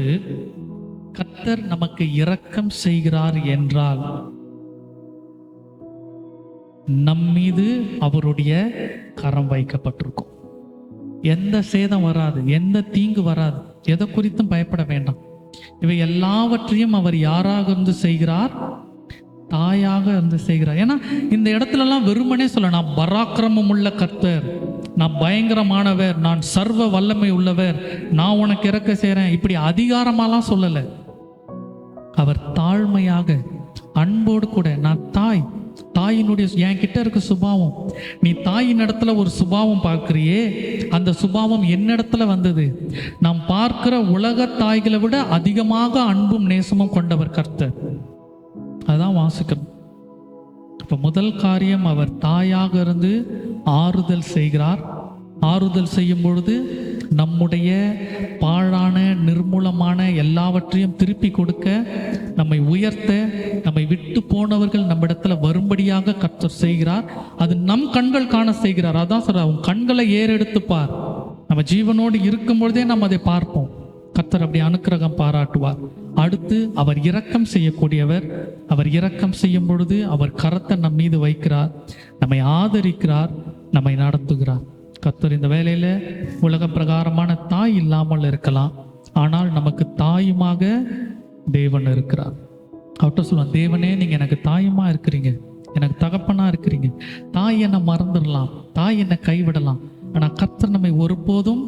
கர்த்தர் நமக்கு இரக்கம் செய்கிறார் என்றால் நம்மீது அவருடைய கரம் வைக்கப்பட்டிருக்கும். எந்த சேதம் வராது, எந்த தீங்கு வராது, எதை குறித்தும் பயப்பட வேண்டாம். இவை எல்லாவற்றையும் அவர் யாராக இருந்து செய்கிறார்? தாயாக இருந்து செய்கிறார். ஏன்னா இந்த இடத்துலலாம் வெறுமனே சொல்ல, நான் பராக்கிரமம் உள்ள கர்த்தர், நான் பயங்கரமானவர், நான் சர்வ வல்லமை உள்ளவர், நான் உனக்கு இறக்க செய்கிறேன், இப்படி அதிகாரமாலாம் சொல்லலை. அவர் தாழ்மையாக அன்போடு கூட, நான் தாயினுடைய என்கிட்ட இருக்க சுபாவம், நீ தாயின் இடத்துல ஒரு சுபாவம் பார்க்கிறியே, அந்த சுபாவம் என்னிடத்துல வந்தது. நாம் பார்க்கிற உலக தாய்களை விட அதிகமாக அன்பும் நேசமும் கொண்டவர் கர்த்தர். அதான் வாசிக்கணும். இப்ப முதல் காரியம், அவர் தாயாக இருந்து ஆறுதல் செய்கிறார். ஆறுதல் செய்யும் பொழுது நம்முடைய பாழான நிர்மூலமான எல்லாவற்றையும் திருப்பி கொடுக்க, நம்மை உயர்த்த, நம்மை விட்டு போனவர்கள் நம்ம இடத்துல வரும்படியாக கர்த்தர் செய்கிறார். அது நம் கண்கள் காண செய்கிறார். அதான் சொல்ற, உன் கண்களை ஏறெடுத்து பார். நம்ம ஜீவனோடு இருக்கும் பொழுதே நம்ம அதை பார்ப்போம். கர்த்தர் அப்படி அனுக்கிரகம் பாராட்டுவார். அடுத்து, அவர் இரக்கம் செய்யக்கூடியவர். அவர் இரக்கம் செய்யும் பொழுது அவர் கரத்தை நம் மீது வைக்கிறார், நம்மை ஆதரிக்கிறார், நம்மை நடத்துகிறார். கர்த்தர் இந்த வேலையில உலக பிரகாரமான தாய் இல்லாமல் இருக்கலாம், ஆனால் நமக்கு தாயுமாக தேவன் இருக்கிறார். அவர்கிட்ட சொல்லுவான், தேவனே நீங்கள் எனக்கு தாயுமா இருக்கிறீங்க, எனக்கு தகப்பனா இருக்கிறீங்க. தாய் என்னை மறந்துடலாம், தாய் என்னை கைவிடலாம், ஆனால் கர்த்தர் நம்மை ஒருபோதும்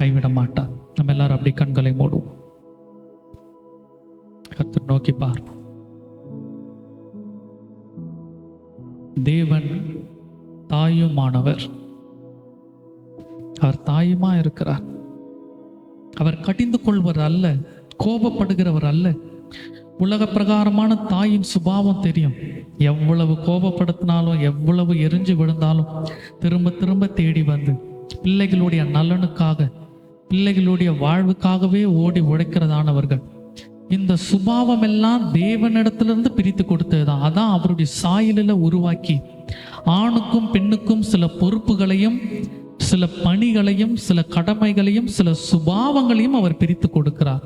கைவிட மாட்டார். நம்ம எல்லாரும் அப்படி கண்களை மூடுவோம், கர்த்தர் நோக்கி பார்ப்போம். தேவன் தாயுமானவர், அவர் தாயுமா இருக்கிறார். அவர் கடிந்து கொள்வர் அல்ல, கோபப்படுகிறவர் அல்ல. உலக பிரகாரமான தாயின் சுபாவம் தெரியும். எவ்வளவு கோபப்படுத்தினாலும், எவ்வளவு எரிஞ்சு விழுந்தாலும் திரும்ப திரும்ப தேடி வந்து பிள்ளைகளுடைய நலனுக்காக, பிள்ளைகளுடைய வாழ்வுக்காகவே ஓடி உழைக்கிறதானவர்கள். இந்த சுபாவம் எல்லாம் தேவனிடத்திலிருந்து பிரித்து கொடுத்ததுதான். அதான் அவருடைய சாயலில் உருவாக்கி ஆணுக்கும் பெண்ணுக்கும் சில பொறுப்புகளையும், சில பணிகளையும், சில கடமைகளையும், சில சுபாவங்களையும் அவர் பிரித்து கொடுக்கிறார்.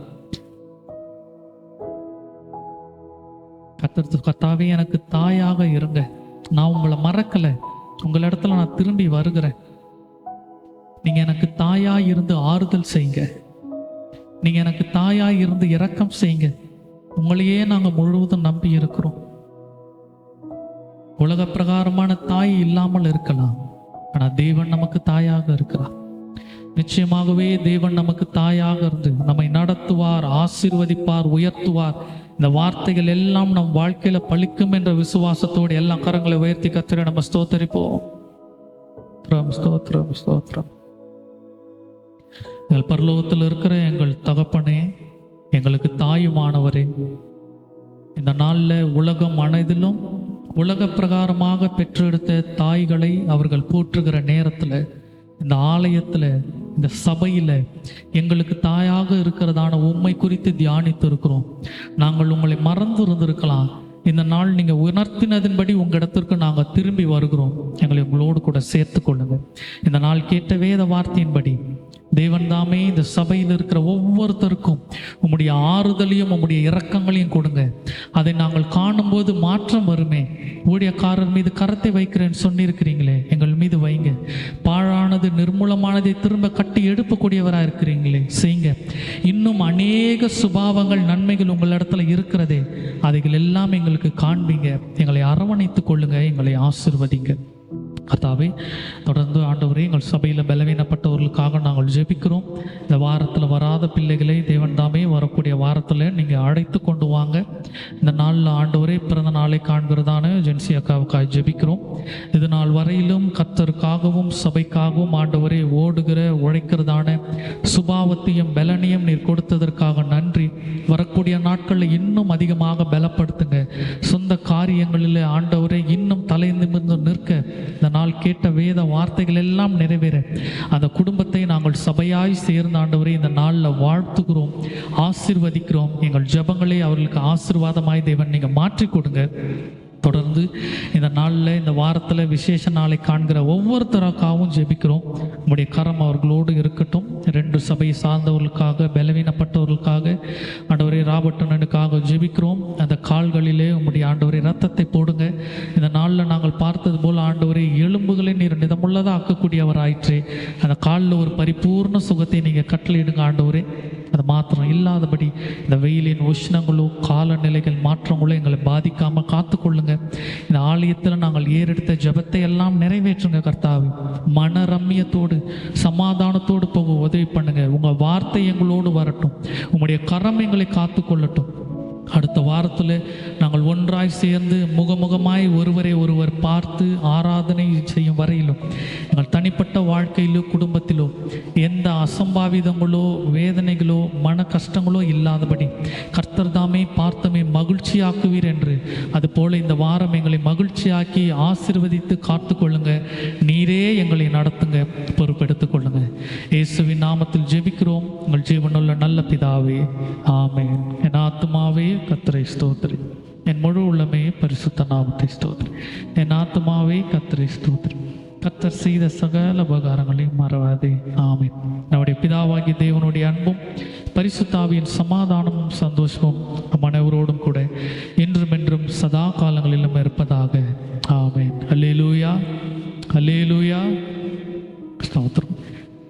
கர்த்தாவே எனக்கு தாயாக இருங்க, நான் உங்களை மறக்கல, உங்களிடத்துல நான் திரும்பி வருகிறேன். நீங்க எனக்கு தாயா இருந்து ஆறுதல் செய்யுங்க, நீங்க எனக்கு தாயா இருந்து இரக்கம் செய்யுங்க. உங்களையே நாங்க முழுவதும் நம்பி இருக்கிறோம். உலக பிரகாரமான தாய் இல்லாமல் இருக்கலாம், ஆனா தேவன் நமக்கு தாயாக இருக்கிறார். நிச்சயமாகவே தேவன் நமக்கு தாயாக இருந்து நம்மை நடத்துவார், ஆசீர்வதிப்பார், உயர்த்துவார். இந்த வார்த்தைகள் எல்லாம் நம் வாழ்க்கையில பலிக்கும் என்ற விசுவாசத்தோடு எல்லா கரங்களை உயர்த்தி கர்த்தரை நம்ம ஸ்தோத்தரிப்போம். ஸ்தோத்திரம், ஸ்தோத்திரம். எங்கள் பரலோகத்தில் இருக்கிற எங்கள் தகப்பனே, எங்களுக்கு தாயுமானவரே, இந்த நாளில் உலகம் அனைதிலும் உலக பிரகாரமாக பெற்றெடுத்த தாய்களை அவர்கள் போற்றுகிற நேரத்தில், இந்த ஆலயத்தில், இந்த சபையில் எங்களுக்கு தாயாக இருக்கிறதான உண்மை குறித்து தியானித்து இருக்கிறோம். நாங்கள் உங்களை மறந்து இருந்திருக்கலாம். இந்த நாள் நீங்கள் உணர்த்தினதின்படி உங்கள் இடத்திற்கு நாங்கள் திரும்பி வருகிறோம். எங்களை உங்களோடு கூட சேர்த்து கொள்ளுங்க. இந்த நாள் கேட்ட வேத வார்த்தையின்படி தேவன் தாமே இந்த சபையில் இருக்கிற ஒவ்வொருத்தருக்கும் உம்முடைய ஆறுதலையும் உம்முடைய இரக்கங்களையும் கொடுங்க. அதை நாங்கள் காணும்போது மாற்றம் வருமே. ஊழியக்காரர் மீது கரத்தை வைக்கிறேன்னு சொன்னிருக்கிறீங்களே, எங்கள் மீது வைங்க. பாழானது நிர்மூலமானதை திரும்ப கட்டி எழுப்பக்கூடியவராக இருக்கிறீங்களே, செய்யுங்க. இன்னும் அநேக சுபாவங்கள், நன்மைகள் உங்கள் இடத்துல இருக்கிறதே, அதைகள் எல்லாம் எங்களுக்கு காண்பீங்க. எங்களை அரவணைத்து கொள்ளுங்க, எங்களை ஆசீர்வதிங்க. கர்த்தாவே, தொடர்ந்து ஆண்டவரே, எங்கள் சபையில் பலவீனப்பட்டவர்களுக்காக நாங்கள் ஜெபிக்கிறோம். இந்த வாரத்தில் வராத பிள்ளைகளை தேவன் தாமே வரக்கூடிய வாரத்தில் நீங்கள் அழைத்து கொண்டு வாங்க. இந்த நாளில் ஆண்டவரே, பிறந்த நாளை காண்கிறதான ஜென்சி அக்காவுக்காக ஜெபிக்கிறோம். இது நாள் வரையிலும் கர்த்தருக்காகவும் சபைக்காகவும் ஆண்டவரே ஓடுகிற உழைக்கிறதான சுபாவத்தையும் பலனையும் நீர் கொடுத்ததற்காக நன்றி. வரக்கூடிய நாட்களில் இன்னும் அதிகமாக பலப்படுத்துங்க. சொந்த காரியங்களில் ஆண்டவரே இன்னும் தலை நிமிர்ந்து நிற்க இந்த நாள் கேட்ட வேத வார்த்தைகள் எல்லாம் நிறைவேற அந்த குடும்பத்தை நாங்கள் சபையாய் சேர்ந்த ஆண்டவரே இந்த நாளில் வாழ்த்துகிறோம், ஆசீர்வதிக்கிறோம். எங்கள் ஜெபங்களே அவர்களுக்கு ஆசீர்வாதமாய் தேவன் நீங்கள் மாற்றி கொடுங்க. தொடர்ந்து இந்த நாளில், இந்த வாரத்தில் விசேஷ நாளை காண்கிற ஒவ்வொருத்தருக்காகவும் ஜெபிக்கிறோம். உங்களுடைய கரம் அவர்களோடு இருக்கட்டும். 2 சபையை சார்ந்தவர்களுக்காக, பலவீனப்பட்டவர்களுக்காக ஆண்டவரே ராபர்ட்டனுக்காக ஜெபிக்கிறோம். அந்த கால்களிலே உங்களுடைய ஆண்டவரே ரத்தத்தை போடுங்க. இந்த நாளில் நாங்கள் பார்த்தது போல் ஆண்டவரே எலும்புகளை நீர் நிதமுள்ளதாக ஆக்கக்கூடியவராயிற்று. அந்த காலில் ஒரு பரிபூர்ண சுகத்தை நீங்கள் கட்டளையிடுங்க ஆண்டவரே. அது மாத்திரம் இல்லாதபடி இந்த வெயிலின் உஷ்ணங்களோ காலநிலைகள் மாற்றங்களோ எங்களை பாதிக்காமல் காத்துக்கொள்ளுங்க. இந்த ஆலயத்தில் நாங்கள் ஏறெடுத்த ஜெபத்தை எல்லாம் நிறைவேற்றுங்க கர்த்தாவே. மன ரம்மியத்தோடு சமாதானத்தோடு போக உதவி பண்ணுங்க. உங்கள் வார்த்தை எங்களோடு வரட்டும், உங்களுடைய கரம் எங்களை காத்துக்கொள்ளட்டும். அடுத்த வாரத்தில் நாங்கள் ஒன்றாய் சேர்ந்து முகமுகமாய் ஒருவரை ஒருவர் பார்த்து ஆராதனை செய்யும் வரையிலும் எங்கள் தனிப்பட்ட வாழ்க்கையிலோ குடும்பத்திலோ எந்த அசம்பாவிதங்களோ வேதனைகளோ மன கஷ்டங்களோ இல்லாதபடி கர்த்தர் தாமே பார்த்தமே மகிழ்ச்சியாக்குவீர் என்று, அதுபோல இந்த வாரம் எங்களை மகிழ்ச்சியாக்கி ஆசீர்வதித்து காத்துக்கொள்ளுங்க. நீரே எங்களை நடத்துங்க, பொறுப்பெடுத்துக் கொள்ளுங்க. இயேசுவின் நாமத்தில் ஜெபிக்கிறோம் உங்கள் ஜீவனுள்ள நல்ல பிதாவே, ஆமென். என் ஆத்துமாவே கர்த்தரை ஸ்தோத்திரி, என் முழு உள்ளமே பரிசுத்த நாமத்தை ஸ்தோத்திரி. என் ஆத்துமாவே கர்த்தரை ஸ்தோத்திரி, கர்த்தர் செய்த சகல உபகாரங்களையும் மறவாதே, ஆமென். நம்முடைய பிதாவாகிய தேவனுடைய அன்பும் பரிசுத்தாவியின் சமாதானமும் சந்தோஷமும் நம் அனைவரோடும் கூட என்றும் என்றும் சதா காலங்களிலும் இருப்பதாக, ஆமென். அல்லேலூயா, அல்லேலூயா. ஸ்தோத்திரம்.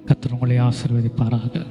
கர்த்தர் உங்களை ஆசீர்வதிப்பாராக.